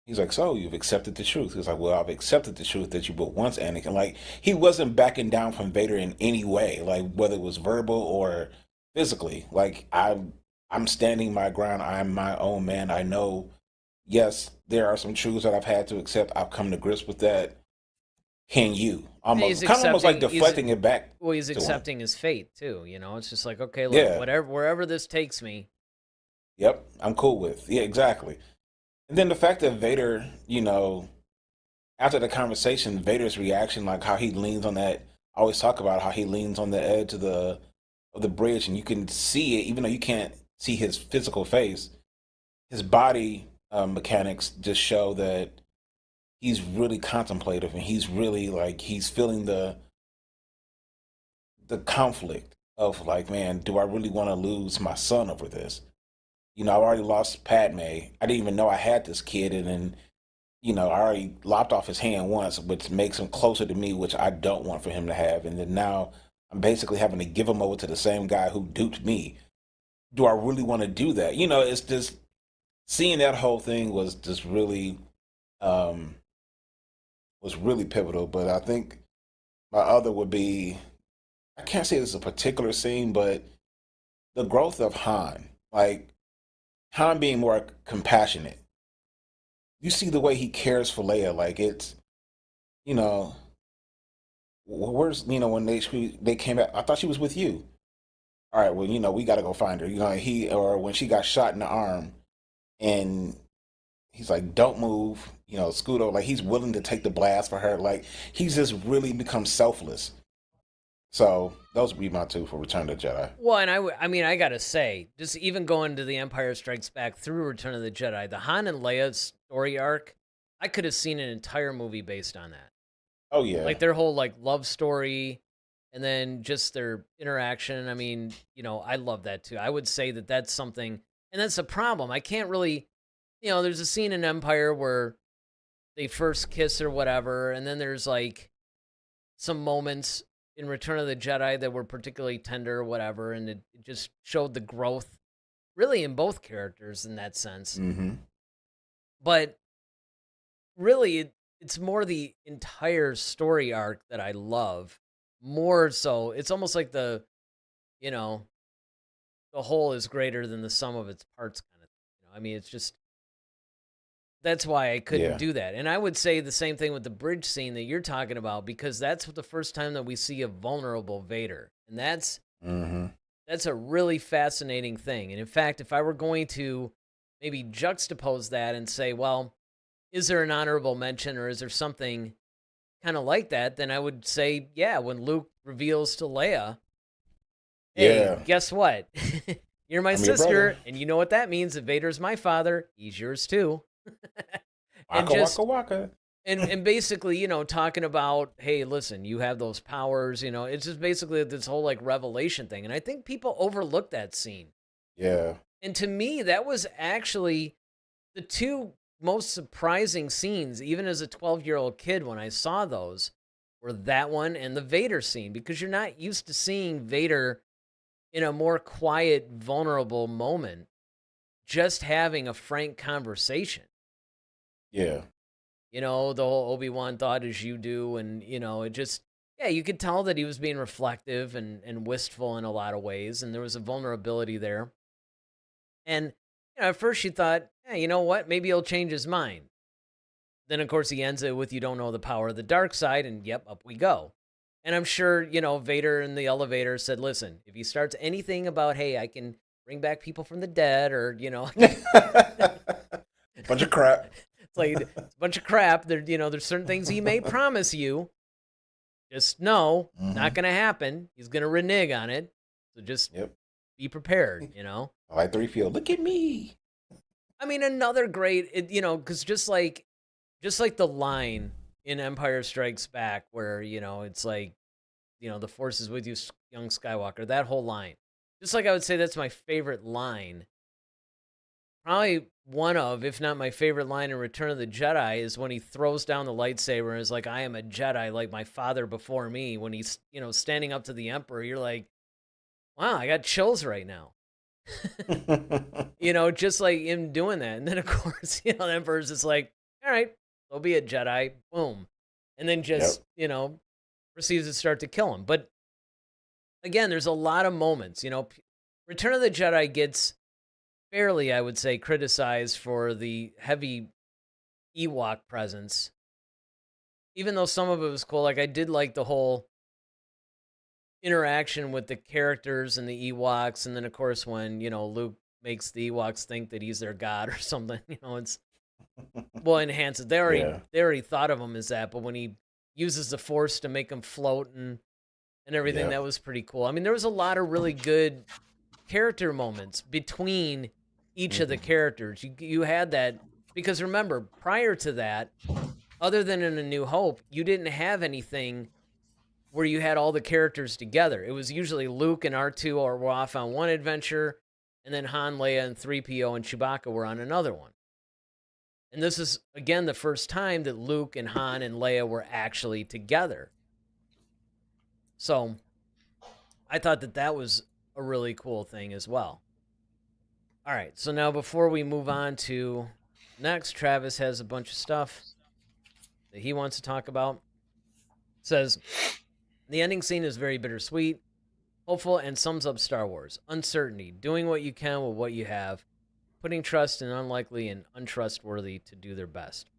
He's like, so you've accepted the truth. He's like, well, I've accepted the truth that you but once, Anakin. Like, he wasn't backing down from Vader in any way, like whether it was verbal or physically. Like, I'm standing my ground. I'm my own man. I know. Yes, there are some truths that I've had to accept. I've come to grips with that. Can you And he's almost like accepting. deflecting it back He's to him? accepting his fate too. It's just like, okay, look, Yeah. whatever, wherever this takes me. Yep. I'm cool with. Yeah. Exactly. And then the fact that Vader, after the conversation, Vader's reaction, like how he leans on that. I always talk about how he leans on the edge of the bridge, and you can see it, even though you can't see his physical face. His body mechanics just show that he's really contemplative, and he's really like he's feeling the conflict of like, man, do I really want to lose my son over this? I've already lost Padme. I didn't even know I had this kid, and then I already lopped off his hand once, which makes him closer to me, which I don't want for him to have. And then now I'm basically having to give him over to the same guy who duped me. Do I really want to do that? It's just seeing that whole thing um, was really pivotal. But I think my other would be, I can't say it's a particular scene, but the growth of Han, like Han being more compassionate. You see the way he cares for Leia, like it's you know where's when they came back. I thought she was with you. All right, well, we got to go find her. He or when she got shot in the arm, and he's like, "Don't move." Scudo, like he's willing to take the blast for her. Like he's just really become selfless. So those would be my two for Return of the Jedi. Well, and I mean, I gotta say, just even going to the Empire Strikes Back through Return of the Jedi, the Han and Leia story arc, I could have seen an entire movie based on that. Oh yeah, Like their whole like love story, and then just their interaction. I mean, I love that too. I would say that that's something, and that's a problem. I can't really, there's a scene in Empire where they first kiss or whatever, and then there's like some moments in Return of the Jedi that were particularly tender or whatever, and it just showed the growth really in both characters in that sense. mm-hmm. But really, it's more the entire story arc that I love. More so, it's almost like you know, the whole is greater than the sum of its parts kind of thing. I mean, it's just that's why I couldn't Yeah, do that. And I would say the same thing with the bridge scene that you're talking about, because that's the first time that we see a vulnerable Vader. And mm-hmm. that's a really fascinating thing. And in fact, if I were going to maybe juxtapose that and say, well, is there an honorable mention or is there something kind of like that? Then I would say, yeah, when Luke reveals to Leia, hey, Yeah. guess what? You're my I'm your sister, brother. and you know what that means. If Vader's my father, he's yours too. And Waka just waka waka. and basically, talking about, hey, listen, you have those powers, it's just basically this whole like revelation thing. And I think people overlook that scene. Yeah. And to me, that was actually the two most surprising scenes, even as a 12-year-old kid when I saw those, were that one and the Vader scene, because you're not used to seeing Vader in a more quiet, vulnerable moment, just having a frank conversation. Yeah. The whole Obi-Wan thought as you do, and, it just, yeah, you could tell that he was being reflective and wistful in a lot of ways, and there was a vulnerability there. And, at first you thought, hey, you know what, maybe he'll change his mind. Then, of course, he ends it with, you don't know the power of the dark side, and yep, up we go. And I'm sure, Vader in the elevator said, listen, if he starts anything about, hey, I can bring back people from the dead, or, Bunch of crap. It's like it's a bunch of crap. There's certain things he may promise you. Just know, not going to happen. He's going to renege on it. So just be prepared, I like the refill. Look at me. I mean, another great, because just like the line in Empire Strikes Back where, it's like, the Force is with you, young Skywalker, that whole line. Just like I would say that's my favorite line. Probably one of, if not my favorite line in Return of the Jedi, is when he throws down the lightsaber and is like, I am a Jedi like my father before me. When he's, standing up to the Emperor, you're like, wow, I got chills right now. Just like him doing that. And then, of course, the Emperor's just like, all right, there'll be a Jedi. Boom. And then just, proceeds to start to kill him. But again, there's a lot of moments, Return of the Jedi gets fairly, I would say, criticized for the heavy Ewok presence. Even though some of it was cool, like I did like the whole interaction with the characters and the Ewoks, and then of course when Luke makes the Ewoks think that he's their god or something, it's enhance it. They already thought of him as that, but when he uses the Force to make them float and everything, that was pretty cool. I mean, there was a lot of really good character moments between each of the characters. You had that, because remember, prior to that, other than in A New Hope, you didn't have anything where you had all the characters together. It was usually Luke and R2 were off on one adventure, and then Han, Leia, and 3PO and Chewbacca were on another one. And this is, again, the first time that Luke and Han and Leia were actually together. So I thought that was a really cool thing as well. All right, so now before we move on to next, Travis has a bunch of stuff that he wants to talk about. It says, the ending scene is very bittersweet, hopeful, and sums up Star Wars. Uncertainty, doing what you can with what you have, putting trust in unlikely and untrustworthy to do their best.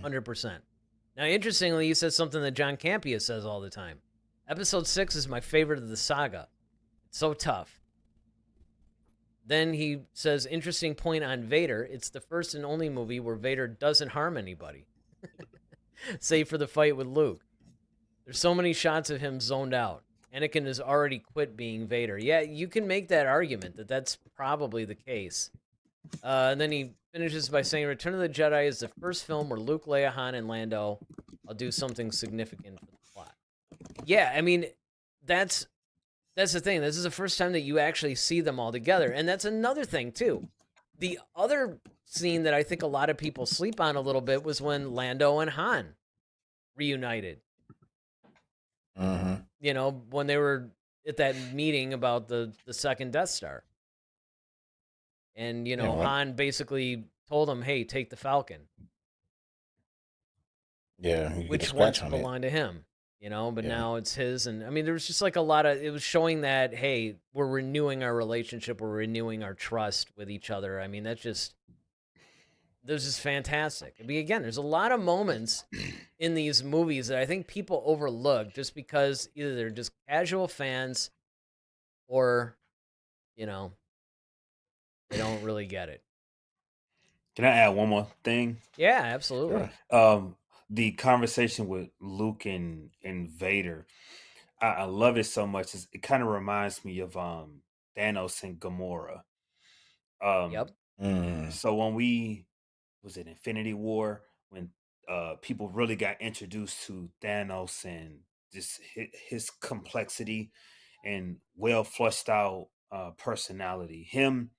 100%. Now, interestingly, he says something that John Campea says all the time. Episode 6 is my favorite of the saga. It's so tough. Then he says, interesting point on Vader. It's the first and only movie where Vader doesn't harm anybody. Save for the fight with Luke. There's so many shots of him zoned out. Anakin has already quit being Vader. Yeah, you can make that argument that that's probably the case. And then he finishes by saying, Return of the Jedi is the first film where Luke, Leia, Han, and Lando will do something significant for the plot. Yeah, I mean, that's the thing. This is the first time that you actually see them all together. And that's another thing, too. The other scene that I think a lot of people sleep on a little bit was when Lando and Han reunited. When they were at that meeting about the second Death Star. And, Han basically told him, hey, take the Falcon. Yeah, which once belonged to him, but now it's his. And I mean, there was just like a lot of, it was showing that, hey, we're renewing our relationship, we're renewing our trust with each other. I mean, this is fantastic. I mean, again, there's a lot of moments in these movies that I think people overlook just because either they're just casual fans or, They don't really get it. Can I add one more thing? Yeah, absolutely. Sure. The conversation with Luke and Vader, I love it so much. It kind of reminds me of Thanos and Gamora. Um, Yep. Mm, so when we was it Infinity War when people really got introduced to Thanos and just his complexity and well flushed out personality. Him,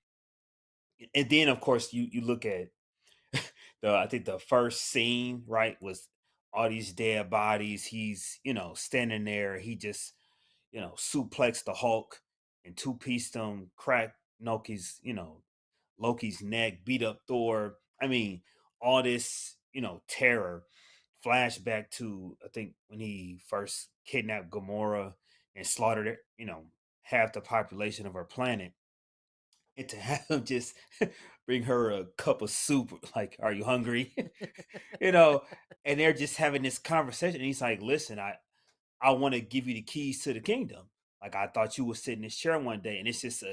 and then of course you look at the I think the first scene right was all these dead bodies. He's standing there. He just suplexed the Hulk and two pieced him, cracked Loki's neck, beat up Thor. I mean, all this, terror. Flashback to I think when he first kidnapped Gamora and slaughtered it, half the population of our planet. And to have him just bring her a cup of soup, like, are you hungry? you know, and they're just having this conversation. And he's like, listen, I want to give you the keys to the kingdom. Like I thought you would sit in this chair one day. And it's just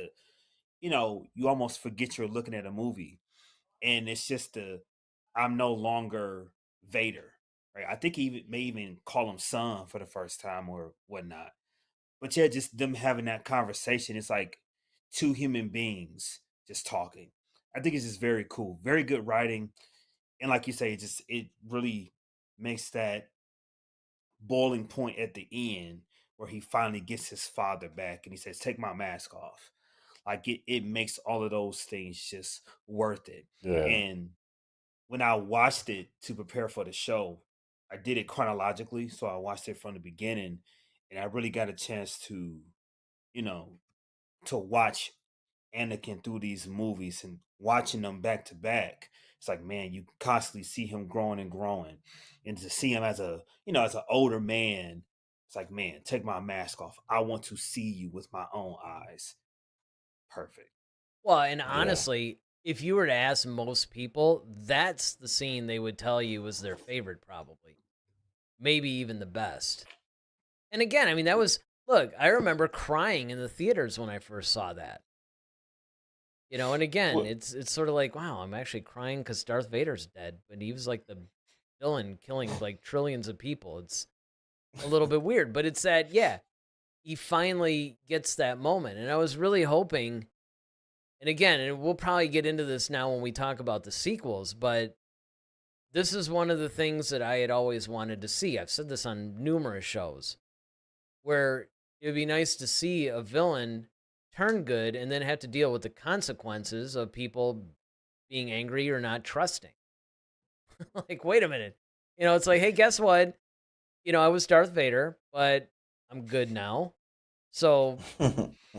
you almost forget you're looking at a movie and it's just I'm no longer Vader, right? I think he may even call him son for the first time or whatnot. But yeah, just them having that conversation, it's like two human beings just talking. I think it's just very cool, very good writing, and like you say, it really makes that boiling point at the end where he finally gets his father back and he says, "Take my mask off." Like it makes all of those things just worth it. yeah. And when I watched it to prepare for the show, I did it chronologically. So I watched it from the beginning and I really got a chance you know, to watch Anakin through these movies and watching them back to back. It's like, man, you constantly see him growing and growing. And to see him as an older man, it's like, man, take my mask off. I want to see you with my own eyes. Perfect. Well, and Yeah. honestly, if you were to ask most people, that's the scene they would tell you was their favorite, probably. Maybe even the best. And again, I mean, that was, look, I remember crying in the theaters when I first saw that. And again, Well, it's sort of like, wow, I'm actually crying because Darth Vader's dead, but he was like the villain killing like trillions of people. It's a little bit weird, but it's that, yeah, he finally gets that moment. And I was really hoping, and again, and we'll probably get into this now when we talk about the sequels, but this is one of the things that I had always wanted to see. I've said this on numerous shows where it would be nice to see a villain turn good and then have to deal with the consequences of people being angry or not trusting. Like, wait a minute. It's like, hey, guess what? I was Darth Vader, but I'm good now. So I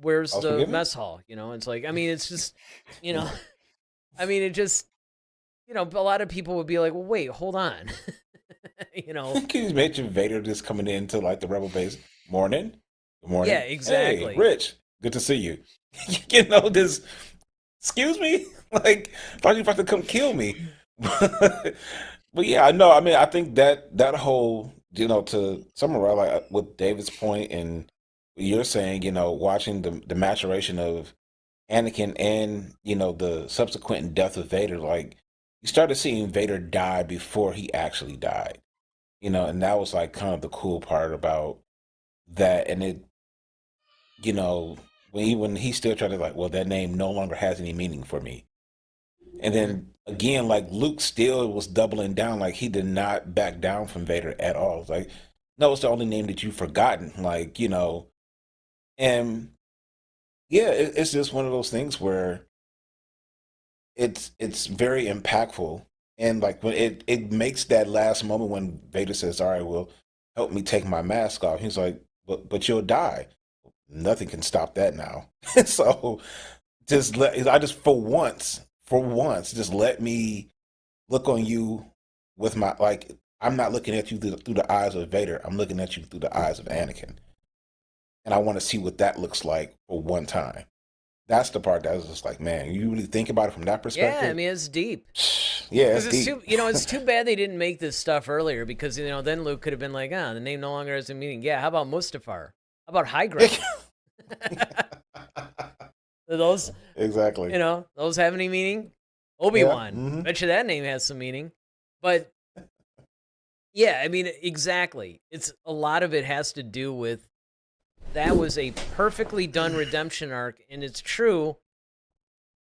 where's was the forgiven. mess hall? It's like, I mean, it's just, you know, I mean, it just, a lot of people would be like, well, wait, hold on. you know, Can you imagine Vader just coming into like the rebel base? Morning. Good yeah, morning. Hey, exactly. Rich. Good to see you. This excuse me? Like, thought you were about to come kill me. But yeah, I know. I mean, I think that whole, to summarize, like with David's point and what you're saying, watching the maturation of Anakin and the subsequent death of Vader, like you started seeing Vader die before he actually died, and that was like kind of the cool part about that, and it, when he still tried to like, well, that name no longer has any meaning for me. And hmm then again, like Luke still was doubling down, like he did not back down from Vader at all. It's like, no, it's the only name that you've forgotten. Like, and yeah, it's just one of those things where it's very impactful. And like when it makes that last moment when Vader says, all right, well, help me take my mask off. He's like, but you'll die. Nothing can stop that now. So I just for once, just let me look on you with my like. I'm not looking at you through the eyes of Vader. I'm looking at you through the eyes of Anakin, and I want to see what that looks like for one time. That's the part that was just like, man, you really think about it from that Yeah, I perspective? mean, it's deep. Yeah, Because it's it's deep. too, it's too bad they didn't make this stuff earlier. Because then Luke could have been like, the name no longer has a meaning. Yeah, how about Mustafar? How about high ground? Do those, Exactly. those have any meaning? Obi-Wan. Yeah. Bet you that name has some meaning. But yeah, I mean, exactly. It's a lot of it has to do with that was a perfectly done redemption arc, and it's true.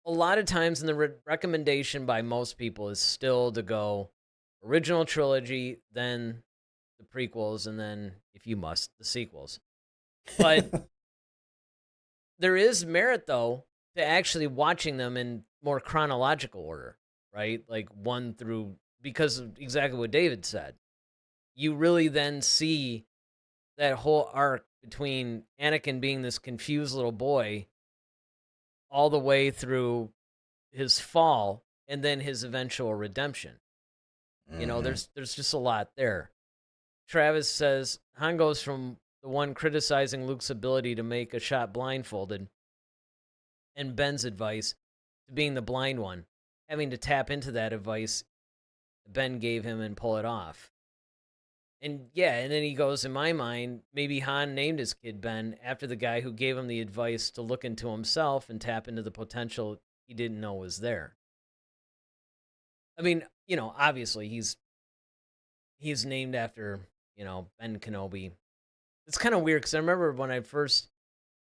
A lot of times, in the recommendation by most people is still to go original trilogy, then the prequels, and then, if you must, the sequels. But there is merit, though, to actually watching them in more chronological order, right? Like one through, because of exactly what David said. You really then see that whole arc between Anakin being this confused little boy all the way through his fall and then his eventual redemption. There's just a lot there. Travis says Han goes from the one criticizing Luke's ability to make a shot blindfolded and Ben's advice to being the blind one, having to tap into that advice Ben gave him and pull it off. And yeah, and then he goes, in my mind, maybe Han named his kid Ben after the guy who gave him the advice to look into himself and tap into the potential he didn't know was there. I mean, obviously he's named after, Ben Kenobi. It's kind of weird because I remember when I first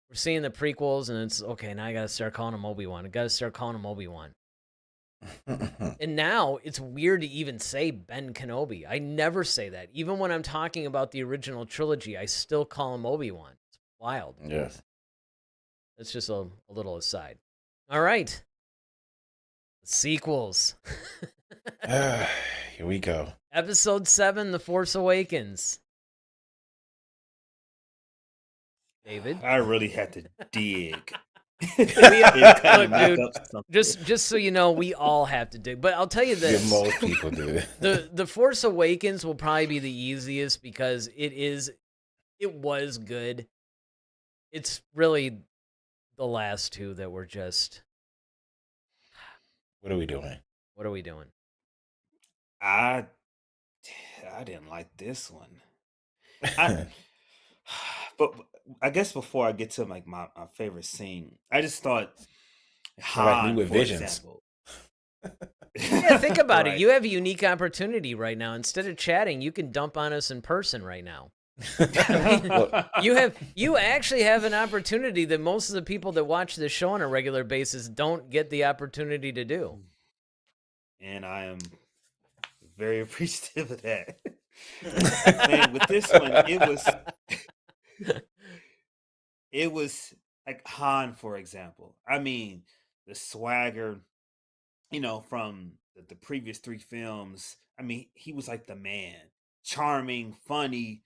were seeing the prequels and it's, okay, now I got to start calling him Obi-Wan. I got to start calling him Obi-Wan. And now it's weird to even say Ben Kenobi. I never say that. Even when I'm talking about the original trilogy, I still call him Obi-Wan. It's wild. Yes. That's just a little aside. All right. Sequels. Here we go. Episode 7, The Force Awakens. David? I really had to dig. Look, dude, just so you know, we all have to dig. But I'll tell you this. Yeah, most people do. The Force Awakens will probably be the easiest because it was good. It's really the last two that were just... What are we doing? What are we doing? I didn't like this one. But I guess before I get to like my favorite scene, I just thought Han, with for visions. example. Yeah, think about Right. it. You have a unique opportunity right now. Instead of chatting, you can dump on us in person right now. You actually have an opportunity that most of the people that watch this show on a regular basis don't get the opportunity to do. And I am very appreciative of that. Man, with this one, it was like Han, for example. I mean, the swagger, from the previous 3 films. I mean, he was like the man, charming, funny,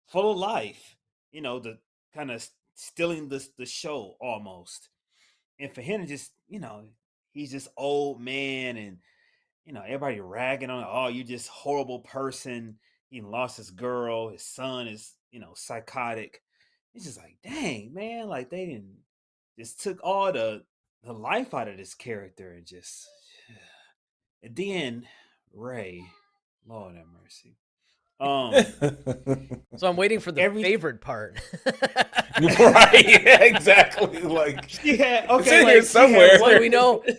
full of life. The kind of stealing the show almost. And for him to just, he's just old man, and everybody ragging on, oh, you're just horrible person. He lost his girl, his son is, psychotic. It's just like, dang, man, like they didn't just took all the life out of this character and just and then Ray, Lord have mercy. So I'm waiting for the favorite part. Right, yeah, exactly. Like, yeah, it's in here somewhere. Well,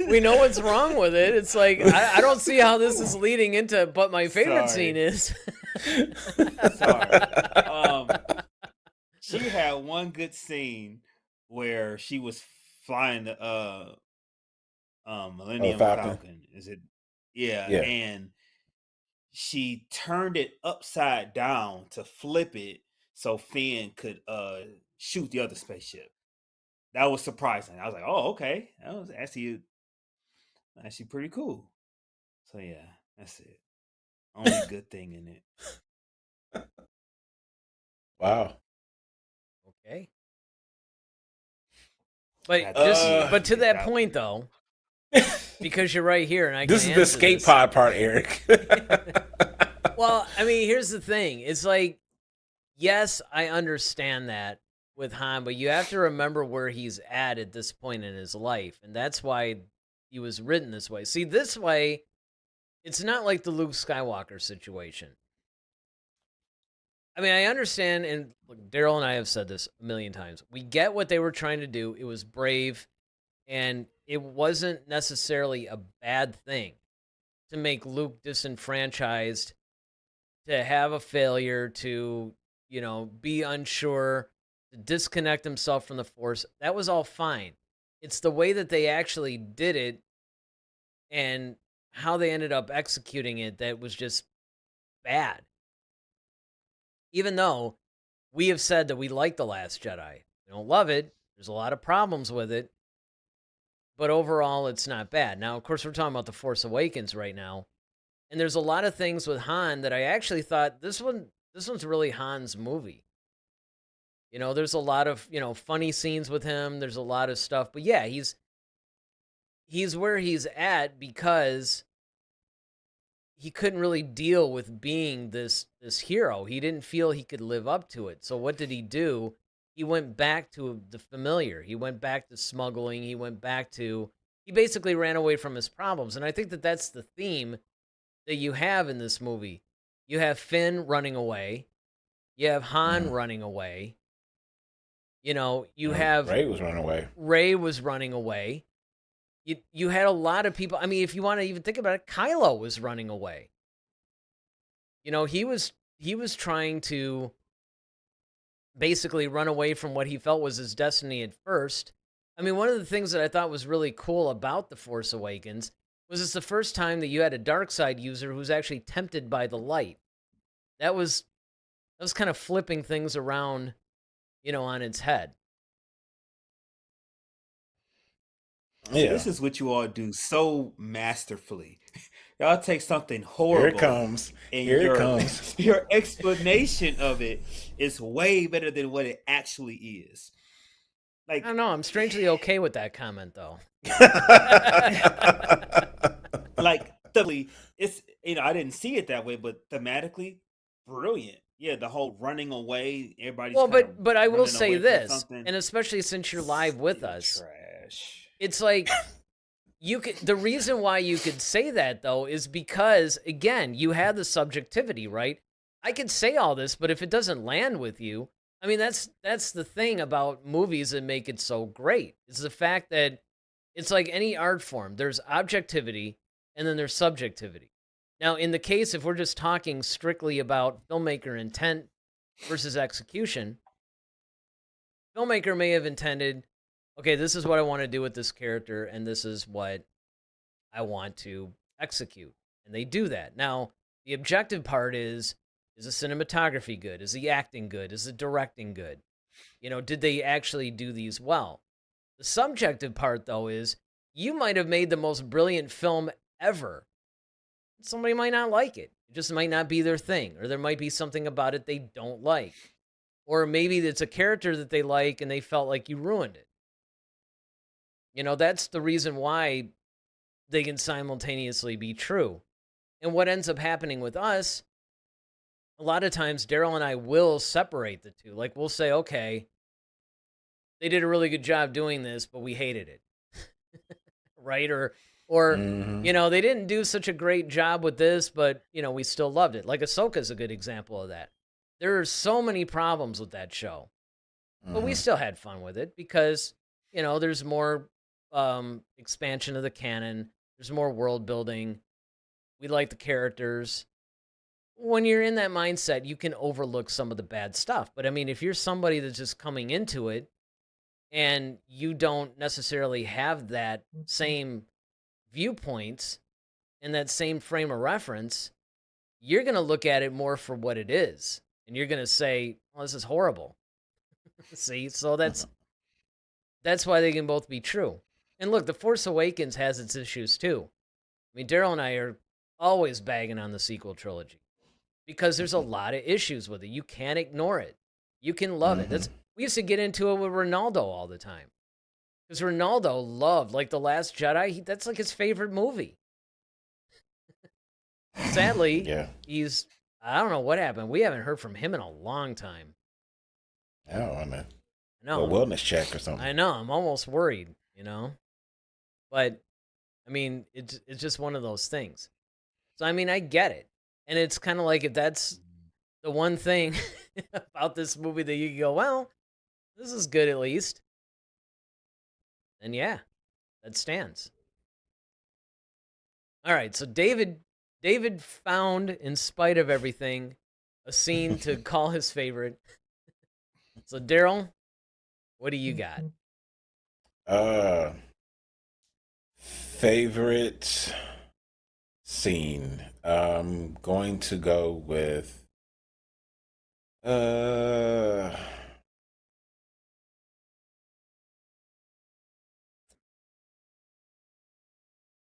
we know what's wrong with it. It's like I don't see how this is leading into. But my favorite scene is. Sorry. She had one good scene where she was flying the Millennium Falcon. Is it? Yeah, and she turned it upside down to flip it so Finn could shoot the other spaceship. That was surprising. I was like, oh, okay. That was actually pretty cool. So yeah, that's it. Only good thing in it. Wow. Okay. But to that point though, because you're right here, and this is the skate pod part, Eric. Well, I mean, here's the thing. It's like, yes, I understand that with Han, but you have to remember where he's at this point in his life, and that's why he was written this way. See, this way, it's not like the Luke Skywalker situation. I mean, I understand, and look, Daryl and I have said this a million times. We get what they were trying to do. It was brave. And it wasn't necessarily a bad thing to make Luke disenfranchised, to have a failure, to, be unsure, to disconnect himself from the Force. That was all fine. It's the way that they actually did it and how they ended up executing it that was just bad. Even though we have said that we like The Last Jedi, we don't love it. There's a lot of problems with it, but overall, it's not bad. Now, of course, we're talking about The Force Awakens right now, and there's a lot of things with Han that I actually thought this one's really Han's movie. There's a lot of funny scenes with him. There's a lot of stuff, but yeah, he's where he's at because he couldn't really deal with being this hero. He didn't feel he could live up to it. So what did he do? He went back to the familiar. He went back to smuggling. He basically ran away from his problems. And I think that that's the theme that you have in this movie. You have Finn running away. You have Han running away. You have Rey was running away. Rey was running away. You had a lot of people. I mean, if you want to even think about it, Kylo was running away. He was trying to basically run away from what he felt was his destiny at first. I mean, one of the things that I thought was really cool about The Force Awakens was it's the first time that you had a dark side user who's actually tempted by the light. That was kind of flipping things around, on its head. Yeah. This is what you all do so masterfully. Y'all take something horrible. Here it comes. Here it comes. Your explanation of it is way better than what it actually is. Like, I don't know. I'm strangely okay with that comment, though. Like, it's I didn't see it that way, but thematically, brilliant. Yeah, the whole running away, everybody's but I will say this, and especially since you're live with us, trash. It's like the reason why you could say that though is because again, you had the subjectivity, right? I could say all this, but if it doesn't land with you, I mean that's the thing about movies that make it so great. It's the fact that it's like any art form. There's objectivity and then there's subjectivity. Now, in the case, if we're just talking strictly about filmmaker intent versus execution, filmmaker may have intended, okay, this is what I want to do with this character, and this is what I want to execute. And they do that. Now, the objective part is the cinematography good? Is the acting good? Is the directing good? Did they actually do these well? The subjective part, though, is you might have made the most brilliant film ever. Somebody might not like it. It just might not be their thing, or there might be something about it they don't like. Or maybe it's a character that they like and they felt like you ruined it. That's the reason why they can simultaneously be true. And what ends up happening with us, a lot of times Daryl and I will separate the two. Like we'll say, okay, they did a really good job doing this, but we hated it. Right? Or they didn't do such a great job with this, but, we still loved it. Like Ahsoka is a good example of that. There are so many problems with that show, but we still had fun with it because, there's more expansion of the canon. There's more world building. We like the characters. When you're in that mindset, you can overlook some of the bad stuff. But I mean, if you're somebody that's just coming into it and you don't necessarily have that same viewpoints and that same frame of reference, you're going to look at it more for what it is. And you're going to say, well, this is horrible. See? So that's why they can both be true. And look, The Force Awakens has its issues too. I mean, Daryl and I are always bagging on the sequel trilogy because there's a lot of issues with it. You can't ignore it. You can love it. We used to get into it with Ronaldo all the time. Because Ronaldo loved, like, The Last Jedi. That's like his favorite movie. Sadly, I don't know what happened. We haven't heard from him in a long time. Oh, man. No. A wellness check or something. I know. I'm almost worried, But, I mean, it's just one of those things. So, I mean, I get it. And it's kind of like if that's the one thing about this movie that you go, well, this is good at least. And yeah, That stands. All right, so David found, in spite of everything, a scene to call his favorite. So Daryl, what do you got? Favorite scene. Going to go with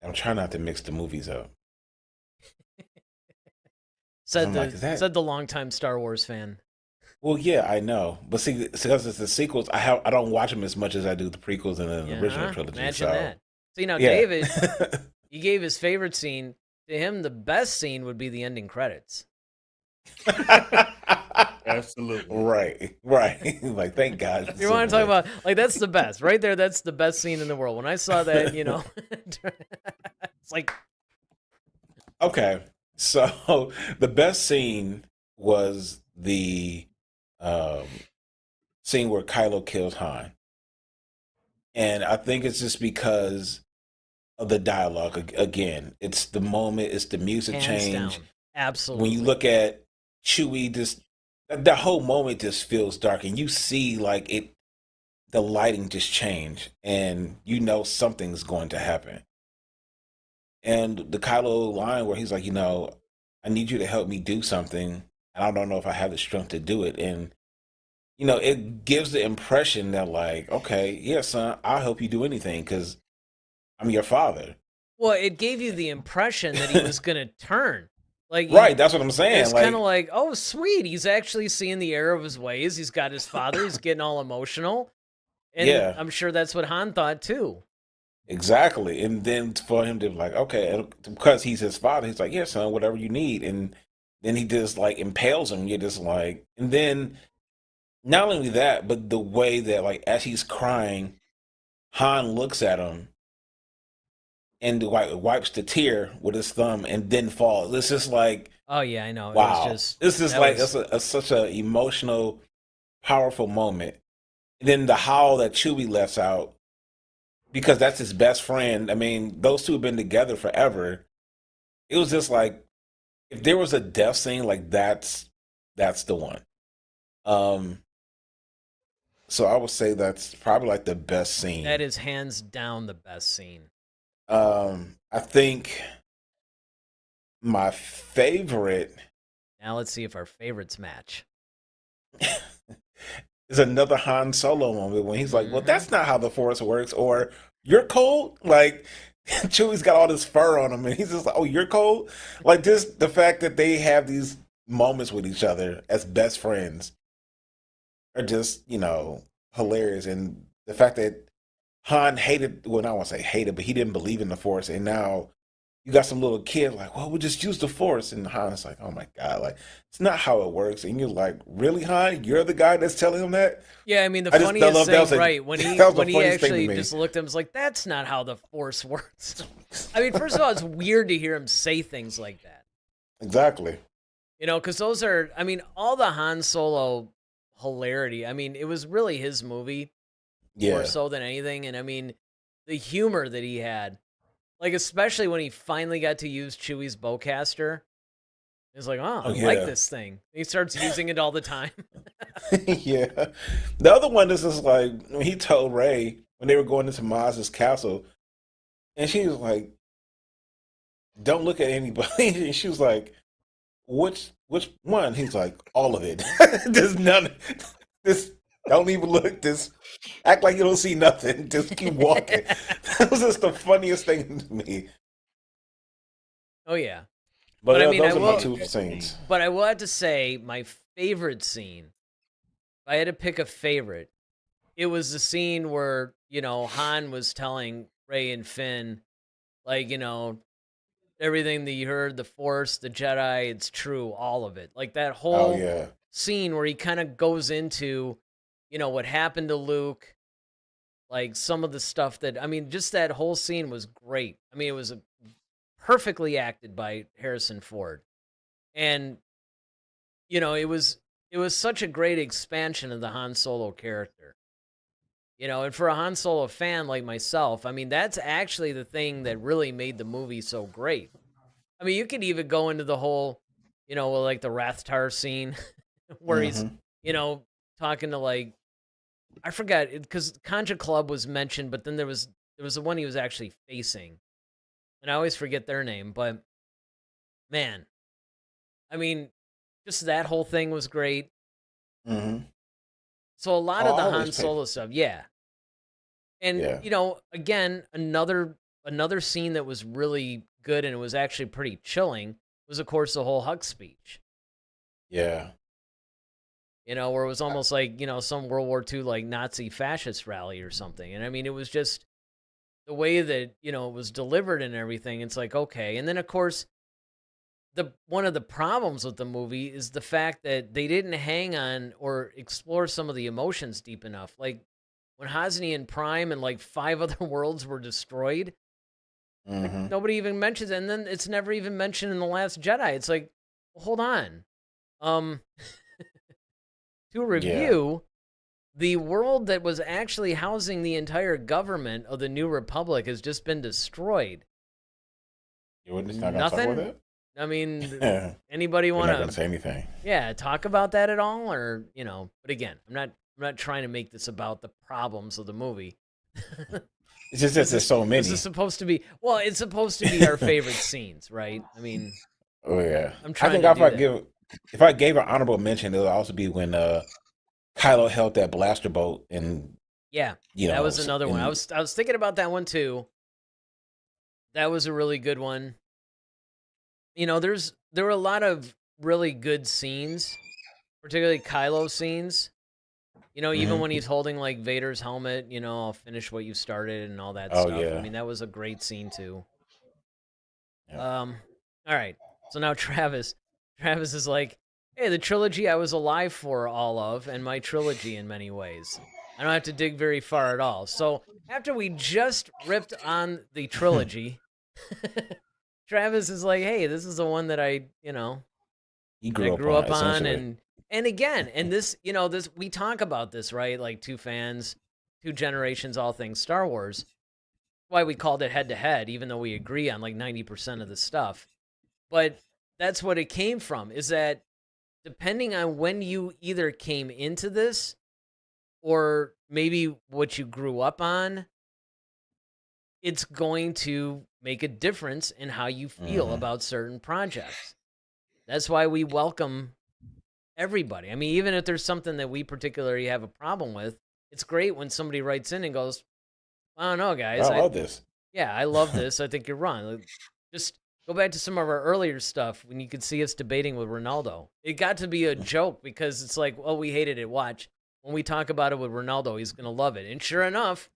I'm trying not to mix the movies up. Said Is that? Said the longtime Star Wars fan. Well, yeah, I know, but see, because it's the sequels, I don't watch them as much as I do the prequels and the original trilogy. Imagine that. So yeah. David, he gave his favorite scene. To him, the best scene would be the ending credits. Absolutely. Right. Like, thank God. You want to talk about, like, that's the best. Right there, that's the best scene in the world. When I saw that, it's like... Okay, so the best scene was the scene where Kylo kills Han. And I think it's just because of the dialogue. Again, it's the moment, it's the music Hands change. down. Absolutely. When you look at Chewie, just the whole moment just feels dark, and you see like the lighting just change, and you know something's going to happen. And the Kylo line where he's like, I need you to help me do something, and I don't know if I have the strength to do it. And it gives the impression that, like, okay, yeah, son, I'll help you do anything because I'm your father. Well, it gave you the impression that he was going to turn. Like, right, that's what I'm saying. It's kind of like, oh, sweet. He's actually seeing the error of his ways. He's got his father. He's getting all emotional. And yeah. I'm sure that's what Han thought, too. Exactly. And then for him to be like, okay, because he's his father, he's like, yeah, son, whatever you need. And then he just, like, impales him. You're just like, and then not only that, but the way that, like, as he's crying, Han looks at him and wipes the tear with his thumb and then falls. It's just like, oh yeah, I know. Wow, it's such an emotional, powerful moment. And then the howl that Chewie lets out, because that's his best friend. I mean, those two have been together forever. It was just like, if there was a death scene, like that's the one. So I would say that's probably like the best scene. That is hands down the best scene. I think my favorite. Now let's see if our favorites match. Is another Han Solo moment when he's like, well, that's not how the Force works, or you're cold. Like, Chewie's got all this fur on him, and he's just like, oh, you're cold? Like, just the fact that they have these moments with each other as best friends are just, hilarious. And the fact that Han hated, well, I don't want to say hated, but he didn't believe in the Force, and now you got some little kid like, well, we'll just use the Force. And Han's like, oh my God, like, it's not how it works. And you're like, really, Han? You're the guy that's telling him that? Yeah, I mean, the funniest thing, right, when he actually just looked at him, was like, that's not how the Force works. I mean, first of all, it's weird to hear him say things like that. Exactly. Because those are, I mean, all the Han Solo hilarity, I mean, it was really his movie more so than anything. And I mean, the humor that he had, like, especially when he finally got to use Chewie's bowcaster. He's like, I like this thing. He starts using it all the time. Yeah. The other one is just like, when he told Rey, when they were going into Maz's castle, and she was like, don't look at anybody. And she was like, which one? He's like, all of it. There's none. Just don't even look. Just act like you don't see nothing. Just keep walking. That was just the funniest thing to me. Oh, yeah. But I mean, those are my two scenes. But I will have to say, my favorite scene, if I had to pick a favorite, it was the scene where, Han was telling Rey and Finn, like, everything that you heard, the Force, the Jedi, it's true, all of it. Like, that whole scene where he kind of goes into, what happened to Luke, like, some of the stuff that, I mean, just that whole scene was great. I mean, it was perfectly acted by Harrison Ford. And, it was such a great expansion of the Han Solo character. And for a Han Solo fan like myself, I mean, that's actually the thing that really made the movie so great. I mean, you could even go into the whole, like the Rathtar scene where he's, Mm-hmm. talking to like, I forgot, because Contra Club was mentioned, but then there was the one he was actually facing, and I always forget their name. But man, I mean, just that whole thing was great. Mm-hmm. So a lot I'll of the always Han pay. Solo stuff, yeah. And Yeah. again, another scene that was really good and it was actually pretty chilling was, of course, the whole Hux speech. Yeah. Where it was almost like some World War II like Nazi fascist rally or something. And I mean, it was just the way that it was delivered and everything. It's like, okay. And then of course, one of the problems with the movie is the fact that they didn't hang on or explore some of the emotions deep enough. Like when Hosnian Prime and like 5 other worlds were destroyed, like Mm-hmm. nobody even mentions it, and then it's never even mentioned in The Last Jedi. It's like, well, hold on. Um to Yeah. review, the world that was actually housing the entire government of the New Republic has just been destroyed. You wouldn't not gonna talk about Nothing. that? I mean, Yeah. anybody You're want not gonna to, say anything. yeah, talk about that at all, or But again, I'm not trying to make this about the problems of the movie. It's just that this there's is so this is many. supposed to be it's supposed to be our favorite scenes, right? I mean, Oh yeah. I'm I trying think to do that. if I gave an honorable mention, it would also be when Kylo held that blaster bolt and Yeah, that was another one. I and was thinking about that one too. That was a really good one. There were a lot of really good scenes, particularly Kylo scenes. Even Mhm. when he's holding like Vader's helmet, I'll finish what you started and all that Oh stuff. I yeah. mean, that was a great scene too. Yeah. Um, all right. So now Travis is like, hey, the trilogy I was alive for all of, and my trilogy in many ways. I don't have to dig very far at all. So after we just ripped on the trilogy, Travis is like, hey, this is the one that He I grew up grew on up on, essentially. and again, and this we talk about this, right? Like two fans, two generations, all things Star Wars. Why we called it head to head, even though we agree on like 90% of the stuff. But that's what it came from, is that depending on when you either came into this or maybe what you grew up on, it's going to make a difference in how you feel Hmm. about certain projects. That's why we welcome everybody. I mean, even if there's something that we particularly have a problem with, it's great when somebody writes in and goes, I don't know, I guys. love this. Yeah, I love this. I think you're wrong. Just go back to some of our earlier stuff when you could see us debating with Ronaldo. It got to be a joke because it's like, oh, we hated it. Watch. When we talk about it with Ronaldo, he's going to love it. And sure enough,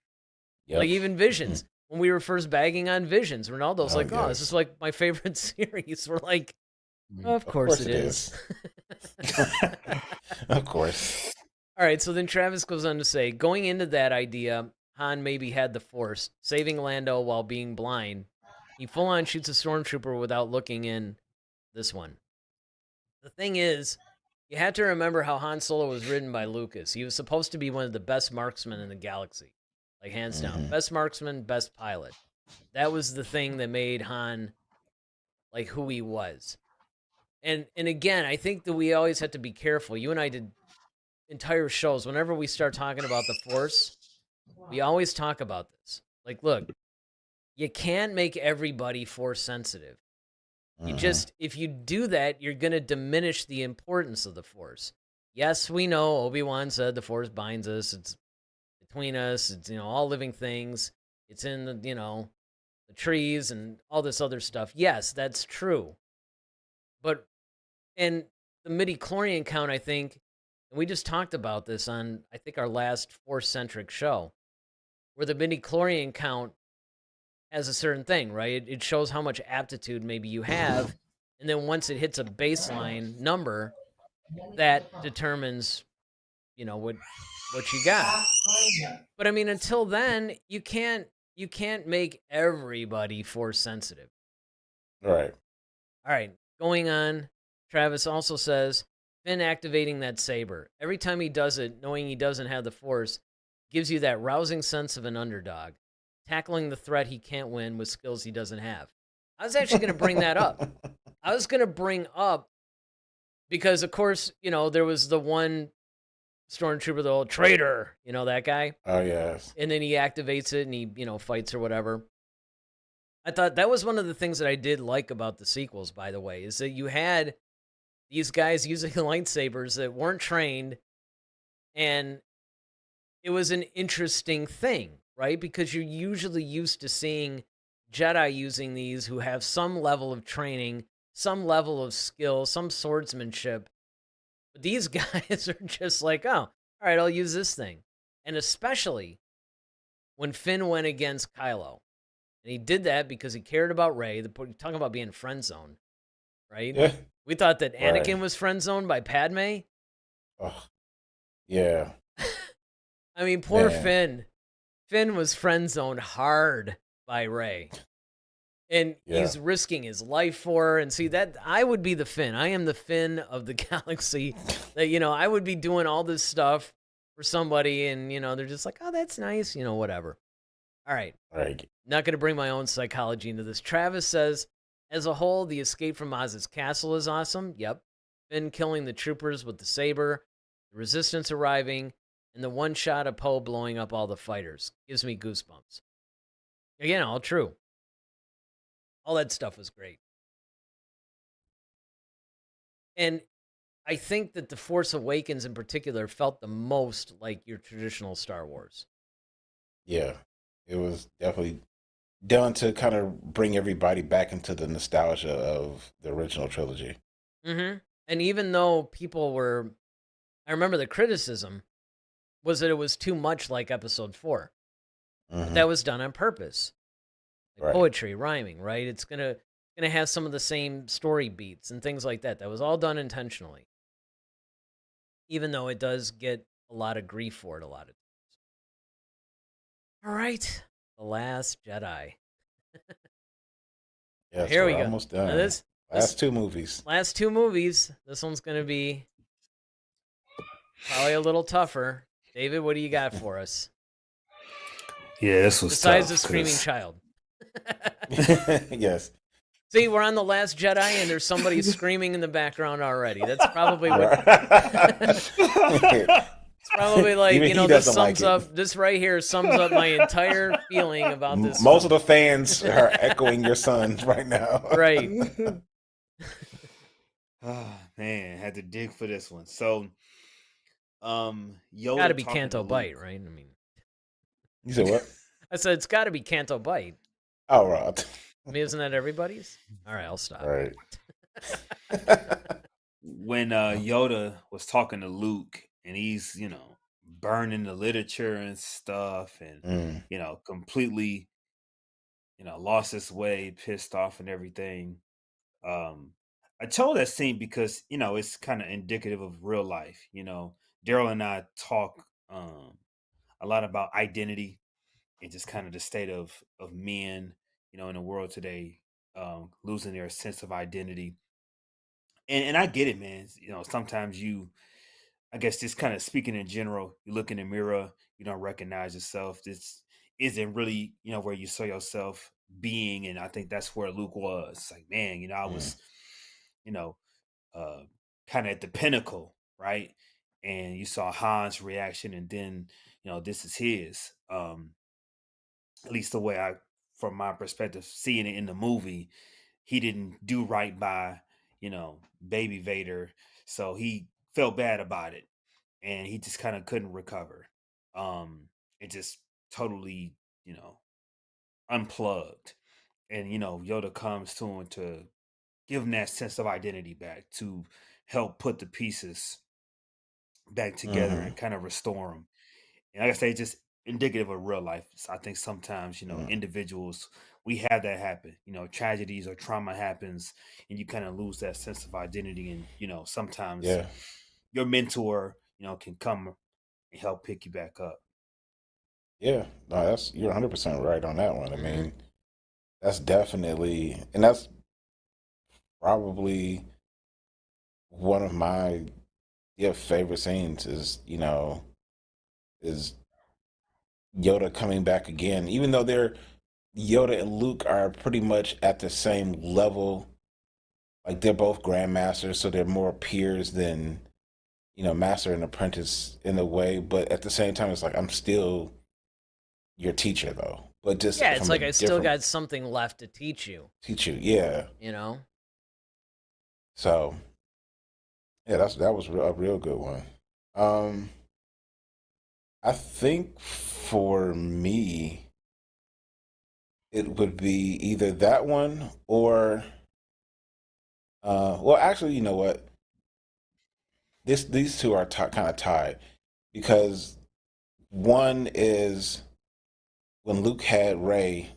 like Yep. even Visions, when we were first bagging on Visions, Ronaldo's Oh like, oh, this is yes. like my favorite series. We're like, of Of course course it it is. is. Of course. All right, so then Travis goes on to say, going into that idea, Han maybe had the Force, saving Lando while being blind. He full on shoots a stormtrooper without looking in this one. The thing is, you have to remember how Han Solo was written by Lucas. He was supposed to be one of the best marksmen in the galaxy, like hands down. Hmm. Best marksman, best pilot. That was the thing that made Han like who he was. And again, I think that we always have to be careful. You and I did entire shows. Whenever we start talking about the Force, we always talk about this. Like, look, you can't make everybody Force sensitive. You Hmm. just, if you do that, you're going to diminish the importance of the Force. Yes, we know Obi-Wan said the Force binds us. It's between us. It's, all living things. It's in the trees and all this other stuff. Yes, that's true. But, and the midi-chlorian count, I think, and we just talked about this on, I think, our last Force-centric show, where the midi-chlorian count has a certain thing, right? It shows how much aptitude maybe you have, and then once it hits a baseline number, that determines, what you got. But I mean, until then, you can't make everybody Force sensitive. Right. All right, going on. Travis also says Finn activating that saber. Every time he does it, knowing he doesn't have the Force, gives you that rousing sense of an underdog, tackling the threat he can't win with skills he doesn't have. I was actually going to bring that up. I was going to bring up because, of course, there was the one stormtrooper, the old traitor, that guy. Oh, yes. And then he activates it and he, fights or whatever. I thought that was one of the things that I did like about the sequels, by the way, is that you had these guys using lightsabers that weren't trained, and it was an interesting thing, right? Because you're usually used to seeing Jedi using these who have some level of training, some level of skill, some swordsmanship. But these guys are just like, oh, all right, I'll use this thing. And especially when Finn went against Kylo. And he did that because he cared about Rey. Talking about being friend zoned, right? Yeah. We thought that Anakin Right. was friend zoned by Padme. Oh, yeah. I mean, poor Man. Finn. Finn was friend zoned hard by Rey. And Yeah. he's risking his life for her. And see, that I would be the Finn. I am the Finn of the galaxy. That, I would be doing all this stuff for somebody, and, they're just like, oh, that's nice, whatever. All right. Right. Not going to bring my own psychology into this. Travis says, as a whole, the escape from Maz's castle is awesome. Yep. Finn killing the troopers with the saber, the resistance arriving, and the one shot of Poe blowing up all the fighters. Gives me goosebumps. Again, all true. All that stuff was great. And I think that The Force Awakens in particular felt the most like your traditional Star Wars. Yeah. It was definitely done to kind of bring everybody back into the nostalgia of the original trilogy. Mm-hmm. And even though people were, I remember the criticism was that it was too much like Episode 4. But that was done on purpose. Like Right. poetry, rhyming, right? It's gonna have some of the same story beats and things like that. That was all done intentionally. Even though it does get a lot of grief for it a lot of times. All right. The Last Jedi. Yes, Here we're we go. almost Now done. this Last two movies. last two movies. This one's gonna be probably a little tougher. David, what do you got for us? Yeah, this was Besides tough, the screaming 'cause- child. Yes. See, we're on The Last Jedi and there's somebody screaming in the background already. That's probably what it's probably like, Even he this doesn't like sums it. up this right here sums up my entire feeling about this. Most of the fans are echoing your son right now. Right. Oh, man, had to dig for this one. So, Yoda Gotta be talking to Canto Luke. Bite, right? I mean, You said what? I said it's gotta be Canto Bite. Oh, right. I mean, isn't that everybody's? All right, I'll stop. Right. When Yoda was talking to Luke, and he's burning the literature and stuff, and completely lost his way, pissed off and everything. I told that scene because it's kind of indicative of real life. Daryl and I talk a lot about identity and just kind of the state of men in the world today, losing their sense of identity. And I get it, man. Sometimes I guess just kind of speaking in general, you look in the mirror, you don't recognize yourself. This isn't really, where you saw yourself being. And I think that's where Luke was. It's like, man, I was, kind of at the pinnacle, right? And you saw Han's reaction, and then, this is his. At least the way from my perspective, seeing it in the movie, he didn't do right by, baby Vader. So he felt bad about it, and he just kind of couldn't recover. It just totally, unplugged. And, Yoda comes to him to give him that sense of identity back, to help put the pieces back together and kind of restore them. And like I say, just indicative of real life. So I think sometimes, individuals, we have that happen. Tragedies or trauma happens, and you kind of lose that sense of identity. And, sometimes Yeah. your mentor, can come and help pick you back up. Yeah. No, you're 100% right on that one. I mean, that's definitely, and that's probably one of my favorite scenes is Yoda coming back again, even though Yoda and Luke are pretty much at the same level. Like they're both grandmasters, so they're more peers than master and apprentice in a way. But at the same time, it's like I'm still your teacher though, but just Yeah, it's from a like I still different got something left to teach you, teach you. Yeah. you know? So yeah, that was a real good one. Um, I think for me, it would be either that one or well, actually, you know what? These two are kind of tied because one is when Luke had Ray,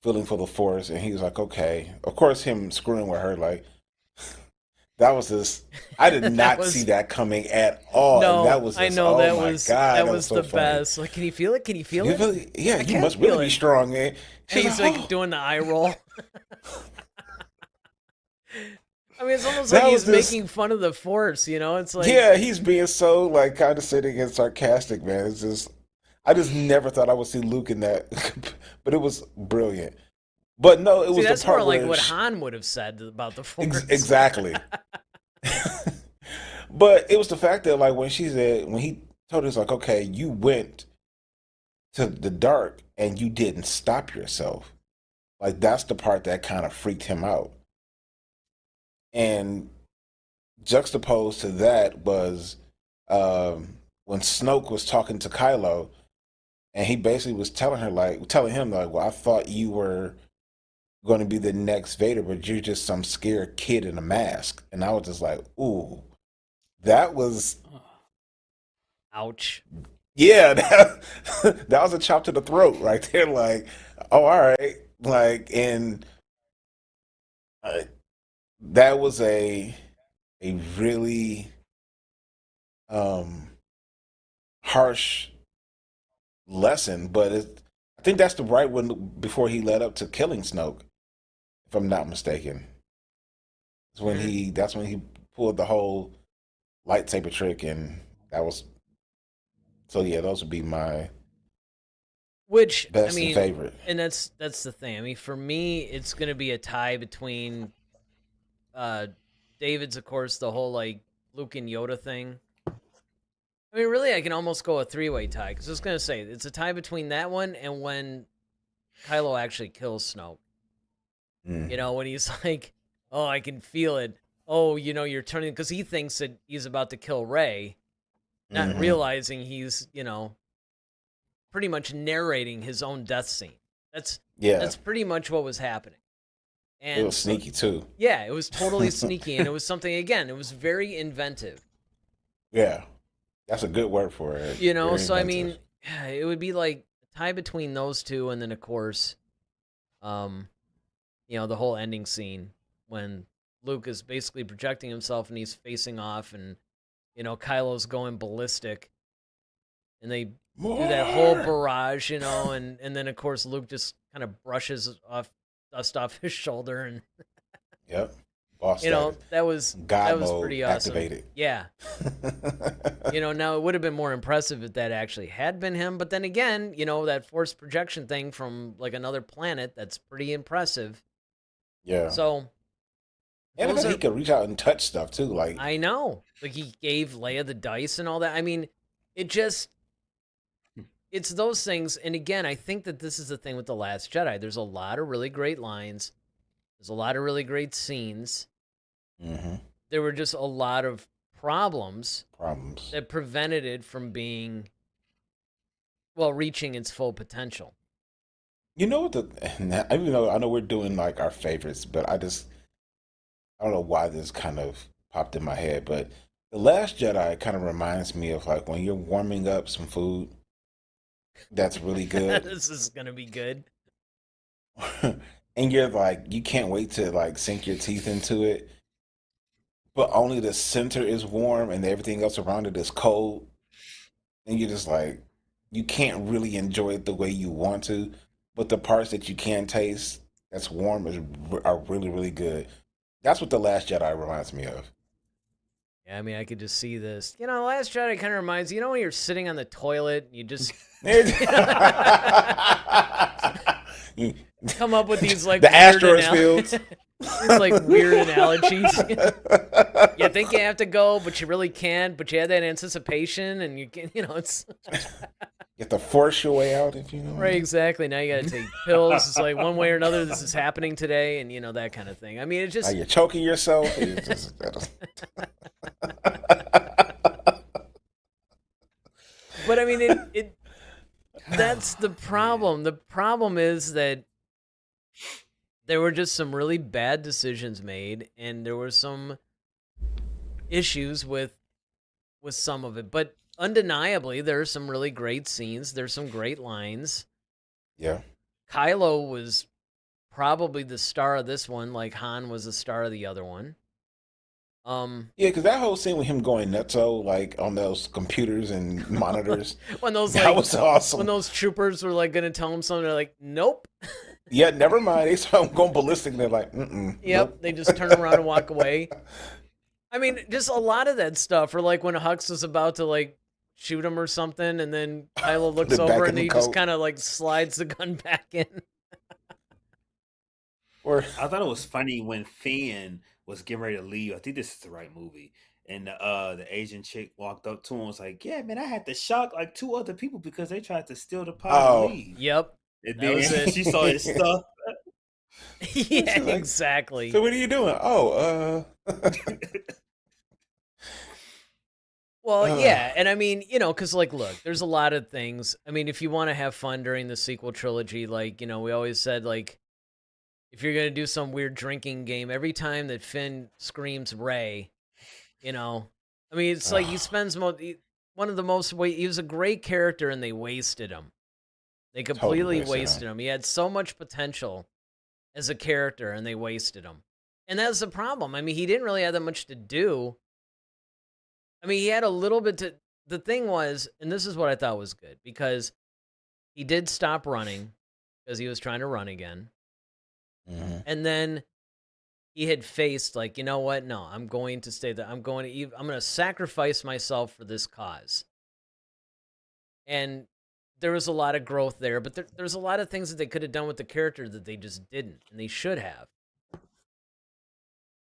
feeling for the Force, and he was like, okay. Of course, him screwing with her, like that was just. I did That not see was that coming at all, and that no, was I just, know oh that my was god, that that was was so the funny. best. Like, can you feel it? Can you feel You it? really, yeah, I you can't must feel really be it. strong, man. And She's he's like, like oh, doing the eye roll. I mean, it's almost like that was he's just, making fun of the Force, you know? It's like, yeah, he's being so like condescending and sarcastic, man. It's just, I just never thought I would see Luke in that, but it was brilliant. But no, it see, was the that's more part like where what Han would have said about the Force. exactly. But it was the fact that like when he told her, it's like, okay, you went to the dark and you didn't stop yourself. Like that's the part that kind of freaked him out. And juxtaposed to that was when Snoke was talking to Kylo, and he basically was telling him like, well, I thought you were going to be the next Vader, but you're just some scared kid in a mask. And I was just like, ooh, that was Ouch. yeah, that was a chop to the throat right there. Like, oh, all right, like, and uh, that was a really um harsh lesson, but I think that's the right one before he led up to killing Snoke, if I'm not mistaken. Mhm. That's when he pulled the whole lightsaber trick, and that was so. Yeah, those would be my Which, I best and mean, favorite. and that's the thing. I mean, for me, it's going to be a tie between uh David's, of course, the whole like Luke and Yoda thing. I mean, really, I can almost go a three-way tie because I was going to say it's a tie between that one and when Kylo actually kills Snoke. Mm. You know, when he's like, "Oh, I can feel it." Oh, you're turning because he thinks that he's about to kill Rey, not Hmm. realizing he's, pretty much narrating his own death scene. That's Yeah, that's pretty much what was happening. it And was so, sneaky too. yeah, it was totally sneaky, and it was something again. It was very inventive. Yeah, that's a good word for it. Very So I inventive. mean, it would be like a tie between those two, and then of course, um, the whole ending scene when Luke is basically projecting himself and he's facing off, and Kylo's going ballistic, and they do that whole More. barrage, and then of course Luke just kind of brushes off dust off his shoulder, and Yep. Boss status. that God was mode pretty awesome. activated. Yeah. Now it would have been more impressive if that actually had been him, but then again, that force projection thing from like another planet, that's pretty impressive. Yeah. So And the those fact he are could reach out and touch stuff too. Like, I know. Like he gave Leia the dice and all that. I mean, it just it's those things. And again, I think that this is the thing with The Last Jedi. There's a lot of really great lines. There's a lot of really great scenes. hmm There were just a lot of problems problems. that prevented it from being, reaching its full potential. You know what even though I know we're doing like our favorites, but I don't know why this kind of popped in my head, but The Last Jedi kind of reminds me of like when you're warming up some food that's really good, This is going to be good. and you're like you can't wait to like sink your teeth into it, but only the center is warm and everything else around it is cold, and you're just like you can't really enjoy it the way you want to, but the parts that you can taste that's warm are really really good. That's what The Last Jedi reminds me of. Yeah, I mean, I could just see this. Last Jedi kind of reminds when you're sitting on the toilet, and you just come up with these like the weird asteroids fields. these like weird analogies. You think you have to go, but you really can't. But you had that anticipation, and you can, it's You have to force your way out if you know. right. Exactly. Now you got to take pills. It's like one way or another, this is happening today, and that kind of thing. I mean, it's just you're choking yourself. But I mean, it that's the problem. The problem is that there were just some really bad decisions made, and there were some issues with some of it. But undeniably, there are some really great scenes. There's some great lines. Yeah. Kylo was probably the star of this one, like Han was the star of the other one. Yeah, because that whole scene with him going nutso, like on those computers and monitors, when those that was awesome. When those troopers were like going to tell him something, they're like, "Nope." Yeah, never mind. They saw him going ballistic. And they're like, "Mm-mm." Yep, nope. They just turn around and walk away. I mean, just a lot of that stuff. Or like when Hux was about to like shoot him or something, and then Kylo looks over and he just kind of like slides the gun back in. Or I thought it was funny when Finn was getting ready to leave. I think this is the right movie. And the Asian chick walked up to him and was like, "Yeah, man, I had to shock like 2 other people because they tried to steal the pot and leave." Yep. And then she saw his stuff. Yeah, like, exactly. So what are you doing? Well, yeah, and I mean, because, like, look, there's a lot of things. I mean, if you want to have fun during the sequel trilogy, like, we always said, like, if you're going to do some weird drinking game, every time that Finn screams Rey, I mean, it's like he spends one of the most, he was a great character, and they wasted him. They completely wasted him. He had so much potential as a character, and they wasted him. And that's the problem. I mean, he didn't really have that much to do. I mean, he had a little bit to... The thing was, and this is what I thought was good, because he did stop running because he was trying to run again. Mm-hmm. And then he had faced, like, you know what? No, I'm going to stay there. I'm going to sacrifice myself for this cause. And there was a lot of growth there, but there's a lot of things that they could have done with the character that they just didn't, and they should have.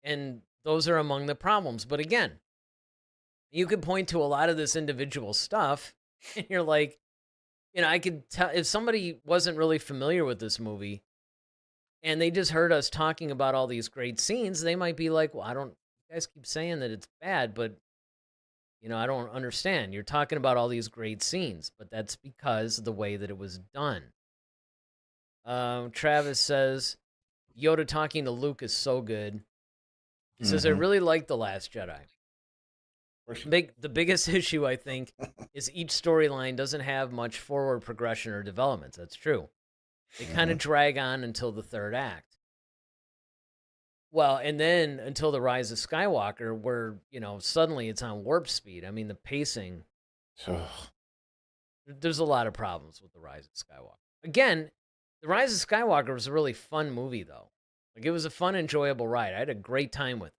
And those are among the problems. But again, you could point to a lot of this individual stuff, and you're like, I could tell if somebody wasn't really familiar with this movie, and they just heard us talking about all these great scenes, they might be like, well, you guys keep saying that it's bad, but I don't understand. You're talking about all these great scenes, but that's because of the way that it was done. Travis says, Yoda talking to Luke is so good. He says, I really like The Last Jedi. The biggest issue, I think, is each storyline doesn't have much forward progression or development. That's true. They kind of drag on until the third act. Well, and then until the Rise of Skywalker, where, suddenly it's on warp speed. I mean, the pacing. There's a lot of problems with the Rise of Skywalker. Again, the Rise of Skywalker was a really fun movie, though. Like, it was a fun, enjoyable ride. I had a great time with it.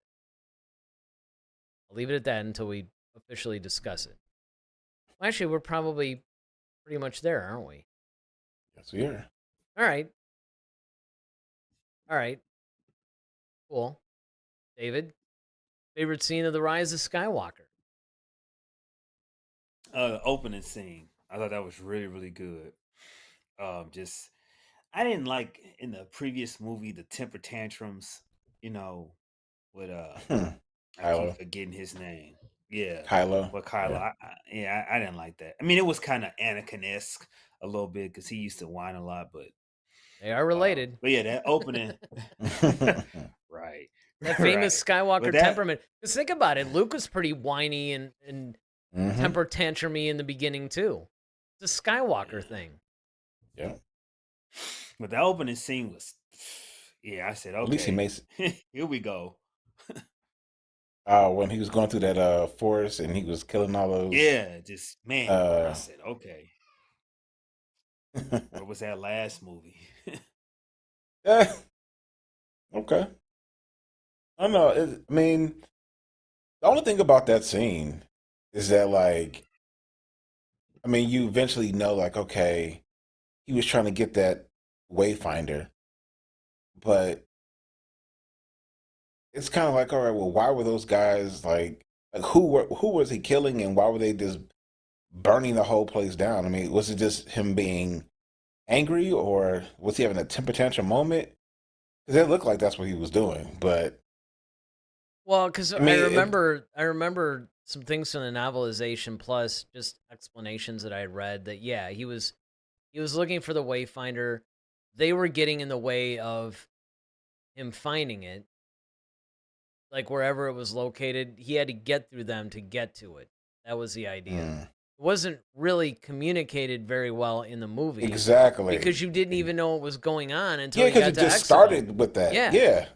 I'll leave it at that until we officially discuss it. Well, actually, we're probably pretty much there, aren't we? Yes, we are. All right. Cool. David, favorite scene of The Rise of Skywalker? Opening scene. I thought that was really, really good. I didn't like in the previous movie the temper tantrums, with I keep forgetting his name. Yeah. Kylo. But Kylo, yeah. I didn't like that. I mean, it was kind of Anakin-esque a little bit because he used to whine a lot, but they are related. But yeah, that opening. Right. That famous Skywalker temperament. Because think about it, Luke was pretty whiny and temper tantrumy in the beginning too. It's a Skywalker thing. Yeah. But that opening scene was, I said, okay. At least he makes here we go. When he was going through that forest and he was killing all those. Yeah, just man. I said, okay. Where was that last movie? Okay. I don't know. I mean, The only thing about that scene is that, like, I mean, you eventually know, like, okay, he was trying to get that Wayfinder, but it's kind of like, all right, well, why were those guys like who was he killing, and why were they just burning the whole place down? I mean, was it just him being angry, or was he having a temper tantrum moment? Because it looked like that's what he was doing, but Well, because I I mean, remember some things from the novelization plus just explanations that I had read that yeah, he was looking for the Wayfinder. They were getting in the way of him finding it, like wherever it was located. He had to get through them to get to it. That was the idea. mm, It wasn't really communicated very well in the movie exactly. because you didn't even know what was going on until Yeah, you because got it to just Expo. started with that. Yeah. Yeah.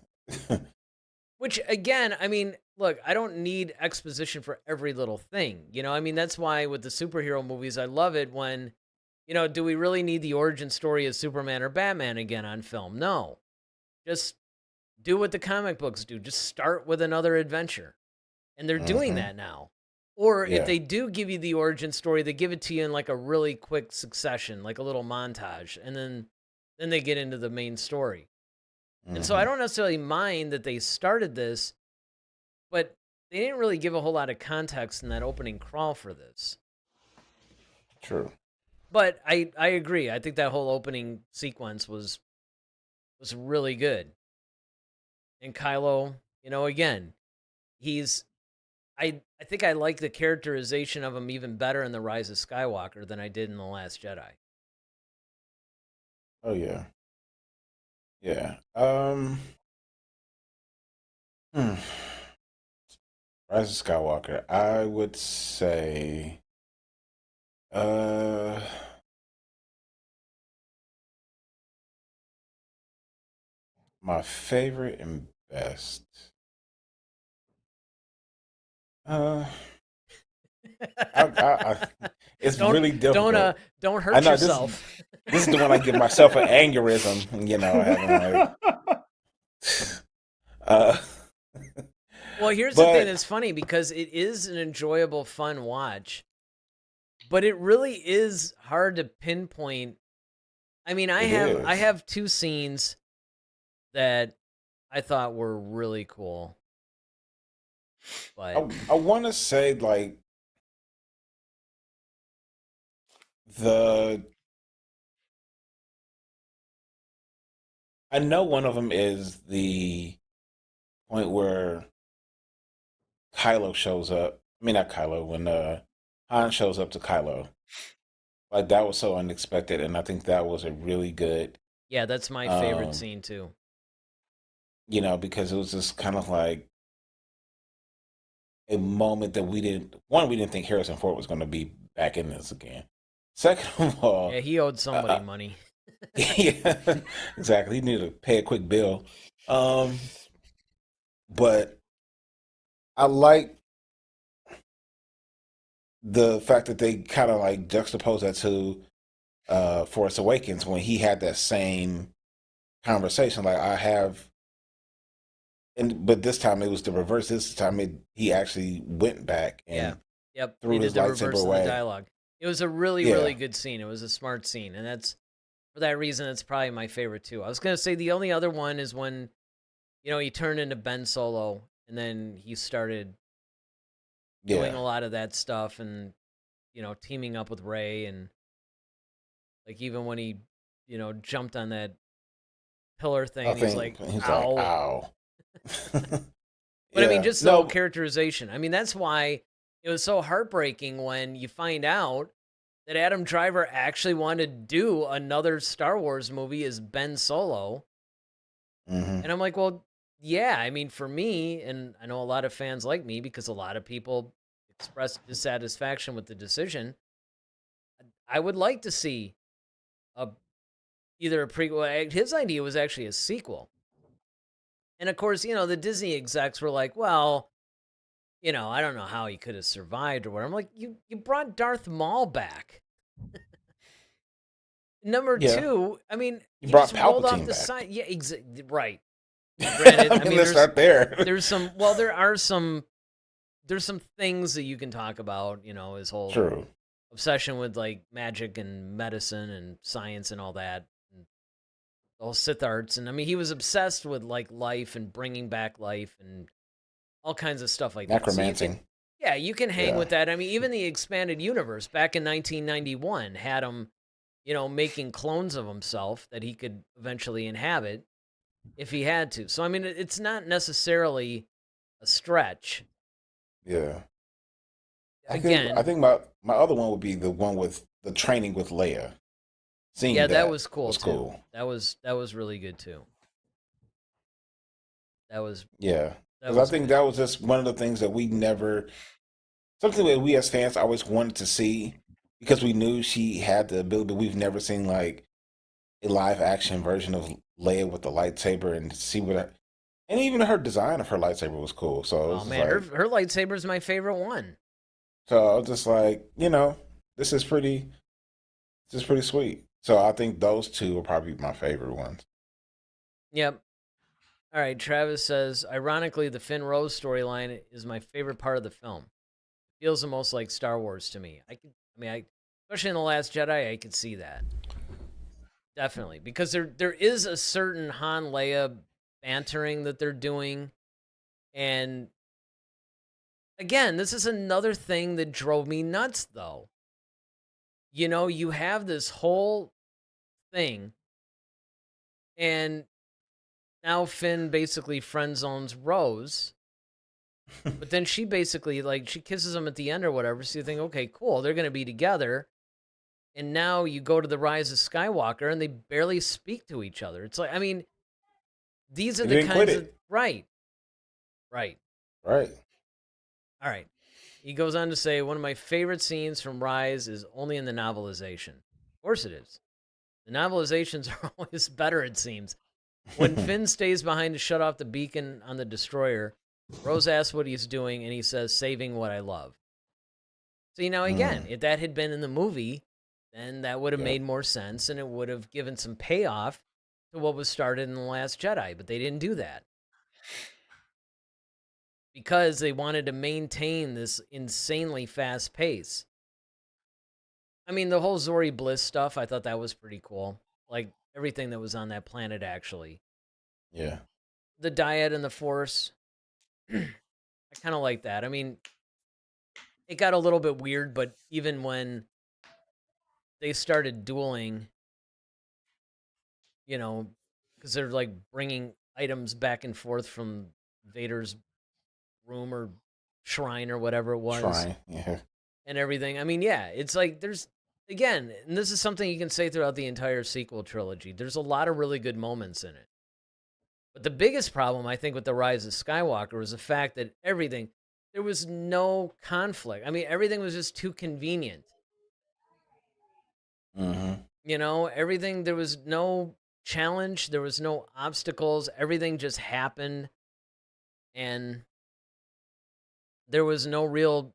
Which again, I mean, look, I don't need exposition for every little thing. I mean, that's why with the superhero movies, I love it when, do we really need the origin story of Superman or Batman again on film? No. Just do what the comic books do. Just start with another adventure. And they're doing hmm that now. Or if Yeah. they do give you the origin story, they give it to you in like a really quick succession, like a little montage, and then they get into the main story. And so I hmm don't necessarily mind that they started this, but they didn't really give a whole lot of context in that opening crawl for this. True. But I agree. I think that whole opening sequence was really good. And Kylo, again, he's I think I like the characterization of him even better in The Rise of Skywalker than I did in The Last Jedi. Oh yeah. Yeah. Hmm. Rise of Skywalker. I would say uh my favorite and best. Uh it's don't really don't difficult. don't I hurt know yourself. this is the one I give myself an aneurysm, having like uh Well, here's the thing but that's funny because it is an enjoyable, fun watch, but it really is hard to pinpoint. I mean, I it have is. two scenes that I thought were really cool, but I want to say like the I know one of them is the point where Kylo shows up. I mean, not Kylo, when Han shows up to Kylo. Like that was so unexpected, and I think that was a really good, yeah, that's my favorite um, scene too. because it was just kind of like a moment that we didn't think Harrison Ford was going to be back in this again. Second of Yeah, all, he owed uh, somebody money. yeah, exactly. He needed to pay a quick bill. Um, but I like the fact that they kind of like juxtapose that to Force Awakens when he had that same conversation. Like I have, but this time it was the reverse. This time he actually went back Yeah. and Yep. They threw did his the reverse lightsaber of the away. dialogue. It was a really, really Yeah. good scene. It was a smart scene. And that's for that reason, it's probably my favorite too. I was gonna say the only other one is when, he turned into Ben Solo and then he started doing Yeah. a lot of that stuff and, teaming up with Rey and like even when he, jumped on that pillar thing I and he's think like, he's like, ow. ow. But I mean, Yeah. just the whole No. characterization. I mean, that's why it was so heartbreaking when you find out that Adam Driver actually wanted to do another Star Wars movie as Ben Solo. hmm And I'm like, well, yeah, I mean, for me, and I know a lot of fans like me because a lot of people expressed dissatisfaction with the decision. I would like to see a either a prequel. His idea was actually a sequel. And of course, the Disney execs were like, well, I don't know how he could have survived or whatever. I'm like, you brought Darth Maul back. Number Yeah. two, I mean, You he brought just rolled off Palpatine the back. side. Yeah, right. Granted, I I mean, mean, let's start there. there are some there's some things that you can talk about, his whole True. obsession with like magic and medicine and science and all that, and the whole Sith arts. And I mean, he was obsessed with like life and bringing back life and all kinds of stuff like that. So Necromancing. you can hang Yeah. with that. I mean, even the expanded universe back in 1991 had him, making clones of himself that he could eventually inhabit if he had to. So I mean, it's not necessarily a stretch. Yeah. Again, I think my other one would be the one with the training with Leia. Seeing yeah, that that was cool was too. cool. That was really good too. That was Yeah. that Because I was think good. that was just one of the things that we never, something that we as fans always wanted to see because we knew she had the ability, but we've never seen like a live action version of Leia with the lightsaber and see what her, and even her design of her lightsaber was cool. So it was Oh just man, her like, her lightsaber is my favorite one. so I was just like, this is pretty, this is pretty sweet. So I think those two are probably my favorite ones. Yep. All right, Travis says, ironically, the Finn Rose storyline is my favorite part of the film. Feels the most like Star Wars to me. Especially in The Last Jedi, I could see that. Definitely. Because there is a certain Han Leia bantering that they're doing. And again, this is another thing that drove me nuts, though. You have this whole thing, and now Finn basically friend zones Rose. But then she basically, like, she kisses him at the end or whatever. So you think, okay, cool, they're going to be together. And now you go to The Rise of Skywalker and they barely speak to each other. It's like, I mean, these are He the didn't quit kinds of. it. Right. Right. All right. He goes on to say, one of my favorite scenes from Rise is only in the novelization. Of course it is. The novelizations are always better, it seems. When Finn stays behind to shut off the beacon on the destroyer, Rose asks what he's doing, and he says, saving what I love. So, again, if that had been in the movie, then that would have Yeah. made more sense, and it would have given some payoff to what was started in The Last Jedi, but they didn't do that. Because they wanted to maintain this insanely fast pace. I mean, the whole Zori Bliss stuff, I thought that was pretty cool. Like, everything that was on that planet, actually. Yeah. The diet and the Force, I kind of like that. I mean, it got a little bit weird, but even when they started dueling, because they're like bringing items back and forth from Vader's room or shrine or whatever it was, Trying. Yeah. and everything. I mean, yeah, it's like again, and this is something you can say throughout the entire sequel trilogy. There's a lot of really good moments in it. But the biggest problem, I think, with The Rise of Skywalker was the fact that there was no conflict. I mean, everything was just too convenient. Mm-hmm. There was no challenge, there was no obstacles, everything just happened, and there was no real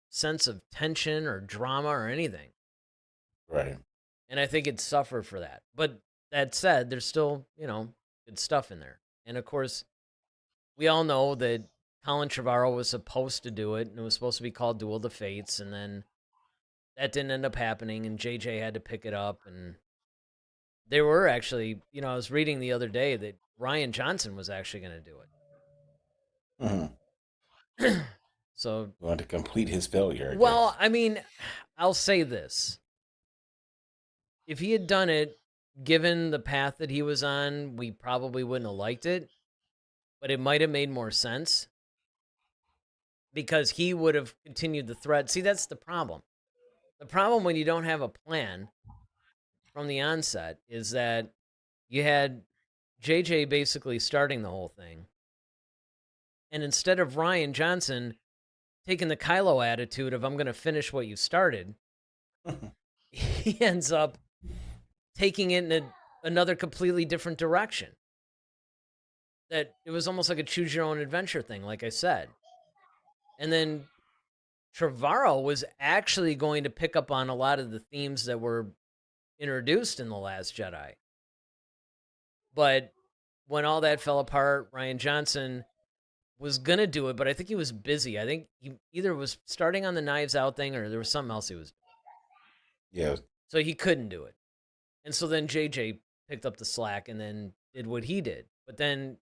sense of tension or drama or anything. Right. And I think it suffered for that. But that said, there's still, good stuff in there. And of course, we all know that Colin Trevorrow was supposed to do it, and it was supposed to be called Duel of the Fates, and then that didn't end up happening, and JJ had to pick it up. And there were actually, I was reading the other day that Ryan Johnson was actually going to do it. Mm-hmm. So, Going to complete his failure. well, I mean, I'll say this. If he had done it, given the path that he was on, we probably wouldn't have liked it, but it might have made more sense because he would have continued the thread. See, that's the problem. The problem when you don't have a plan from the onset is that you had JJ basically starting the whole thing. And instead of Ryan Johnson taking the Kylo attitude of, I'm going to finish what you started, he ends up taking it in another completely different direction. That it was almost like a choose your own adventure thing, like I said. And then Trevorrow was actually going to pick up on a lot of the themes that were introduced in The Last Jedi. But when all that fell apart, Ryan Johnson was gonna do it, but I think he was busy. I think he either was starting on the Knives Out thing or there was something else he was. Yeah. So he couldn't do it, and so then JJ picked up the slack and then did what he did. But then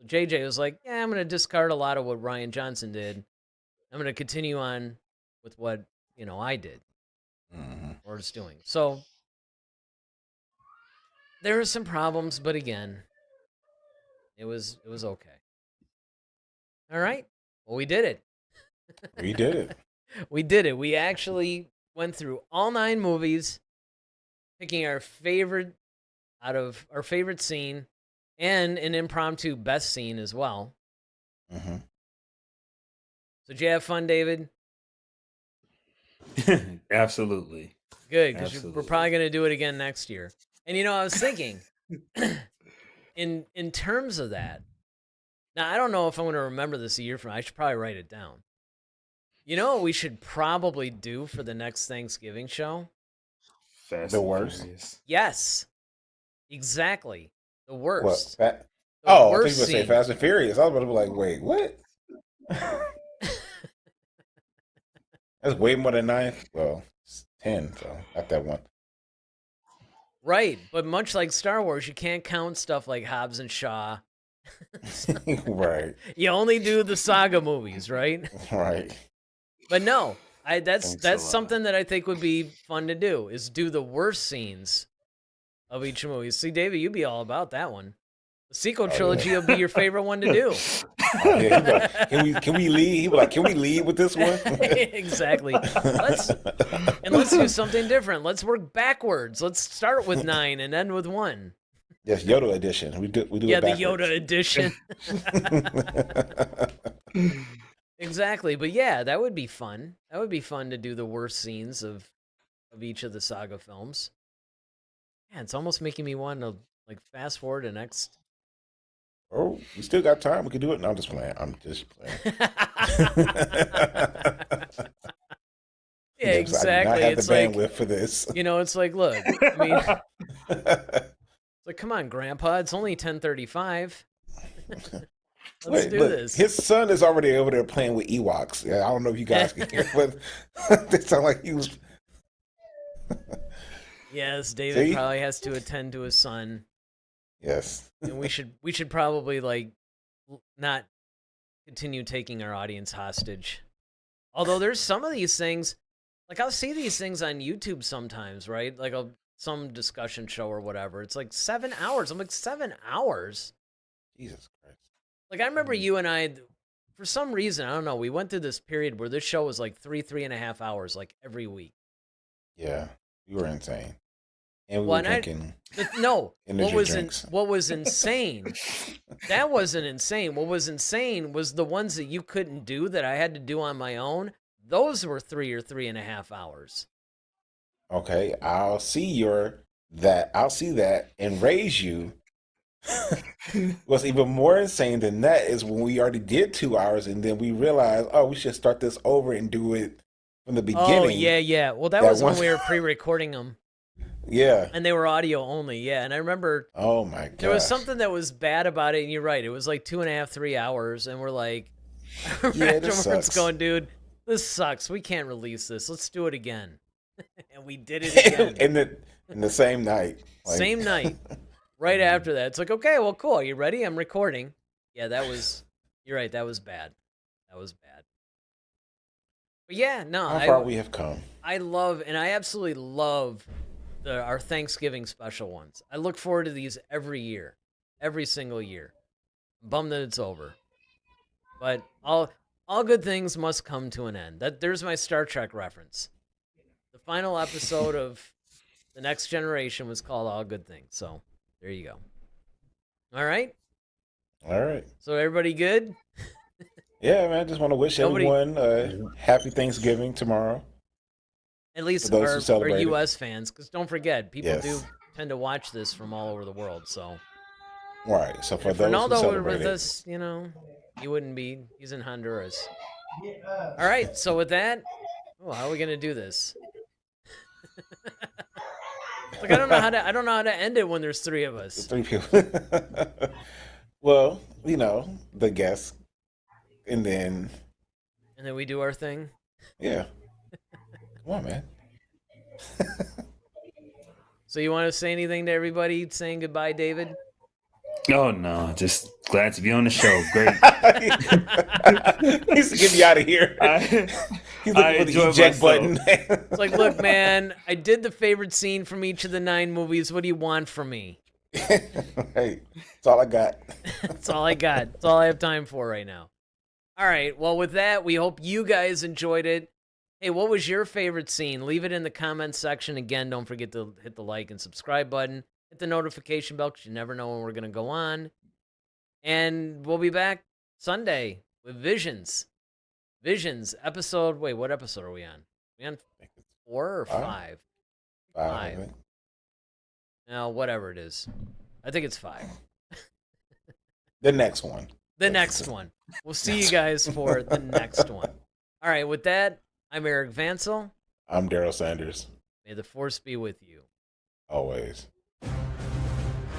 JJ was like, "Yeah, I'm gonna discard a lot of what Ryan Johnson did. I'm gonna continue on with what I did or is doing." So there were some problems, but again, it was okay. All right. Well, we did it. We did it. We did it. We actually went through all 9 movies, picking our favorite out of our favorite scene and an impromptu best scene as well. Mm-hmm. So did you have fun, David? Absolutely. Good, because we're probably going to do it again next year. And I was thinking, in terms of that, now I don't know if I'm going to remember this a year from now. I should probably write it down. You know what we should probably do for the next Thanksgiving show? Fast The and worst? Furious. Yes, exactly. The worst. What? The I thought you were worst going to say scene. Fast and Furious. I was about to be like, wait, what? That's way more than 9. Well, it's 10, so not that one. Right, but much like Star Wars, you can't count stuff like Hobbs and Shaw. Right. You only do the saga movies, right? Right. But no, Thanks a that's lot. something that I think would be fun to do, is do the worst scenes of each movie. See, David, you'd be all about that one. The sequel trilogy will be your favorite one to do. Oh, yeah, he'd be like, can we lead? He'd be like, can we lead with this one? Exactly. Let's do something different. Let's work backwards. Let's start with 9 and end with 1. Yes, Yoda edition. We do Yeah, it the backwards. Yoda edition. Exactly. But yeah, that would be fun. That would be fun to do the worst scenes of each of the saga films. Yeah, it's almost making me want to fast forward to next. Oh, we still got time. We can do it. No, I'm just playing. Yeah, exactly. I do not have It's the like, bandwidth for this. it's like, look, I mean, it's like, come on, Grandpa, it's only 10:35. Let's do this. His son is already over there playing with Ewoks. Yeah, I don't know if you guys can hear, but they sound like he was. Yes, David See? probably has to attend to his son. Yes. And we should probably not continue taking our audience hostage. Although there's some of these things, I'll see these things on YouTube sometimes, right? Some discussion show or whatever. It's 7 hours. I'm like, 7 hours? Jesus Christ. I remember you and I, for some reason, I don't know, we went through this period where this show was 3.5 hours, every week. Yeah, you were insane. And we Well, were and drinking No, energy drinks. what was insane, that wasn't insane. What was insane was the ones that you couldn't do that I had to do on my own. Those were 3 or 3.5 hours. Okay, I'll see that and raise you. What's even more insane than that is when we already did 2 hours and then we realized, oh, we should start this over and do it from the beginning. Oh, yeah. Well, that That was when one- we were pre-recording them. Yeah. And they were audio only, yeah. And I remember Oh my god. there was something that was bad about it, and you're right. It was 2.5, 3 hours, and we're this afterwards sucks. going, dude, this sucks. We can't release this. Let's do it again. And we did it again. in the same night. Same night. Right after that. It's okay, well, cool. Are you ready? I'm recording. Yeah, you're right. That was bad. But yeah, no. How far we have come. I absolutely love our Thanksgiving special ones. I look forward to these every year, every single year. I'm bummed that it's over, but all good things must come to an end. There's my Star Trek reference. The final episode of The Next Generation was called All Good Things. So there you go. All right. All right. So everybody good? Yeah, man. I just want to wish everyone happy Thanksgiving tomorrow. At least For those who our celebrate it. U.S. fans, because don't forget, people Yes. do tend to watch this from all over the world. So Right. So for if those who Ronaldo were celebrate with it, us, he wouldn't be. He's in Honduras. All right. So with that, how are we gonna do this? I don't know how to end it when there's 3 of us. 3 people. Well, the guests and then we do our thing. yeah. Come on, man. So you want to say anything to everybody saying goodbye, David? Oh no, just glad to be on the show. Great. He needs to get me out of here. He's looking for the eject button. It's like, look, man, I did the favorite scene from each of the 9 movies. What do you want from me? Hey, that's all I got. That's all I got. That's all I have time for right now. All right. Well, with that, we hope you guys enjoyed it. Hey, what was your favorite scene? Leave it in the comments section. Again, don't forget to hit the like and subscribe button. Hit the notification bell because you never know when we're going to go on. And we'll be back Sunday with Visions. Visions episode. Wait, what episode are we on? Are we on 4 or 5? 5. Now, whatever it is. I think it's 5. The next one. The next one. We'll see you guys for the next one. All right, with that, I'm Eric Vansel. I'm Daryl Sanders. May the Force be with you. Always.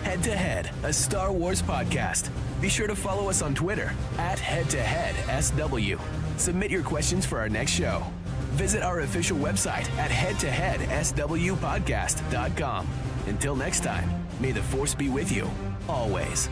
Head to Head, a Star Wars podcast. Be sure to follow us on Twitter @HeadToHeadSW. Submit your questions for our next show. Visit our official website at headtoheadswpodcast.com. Until next time, may the Force be with you, always.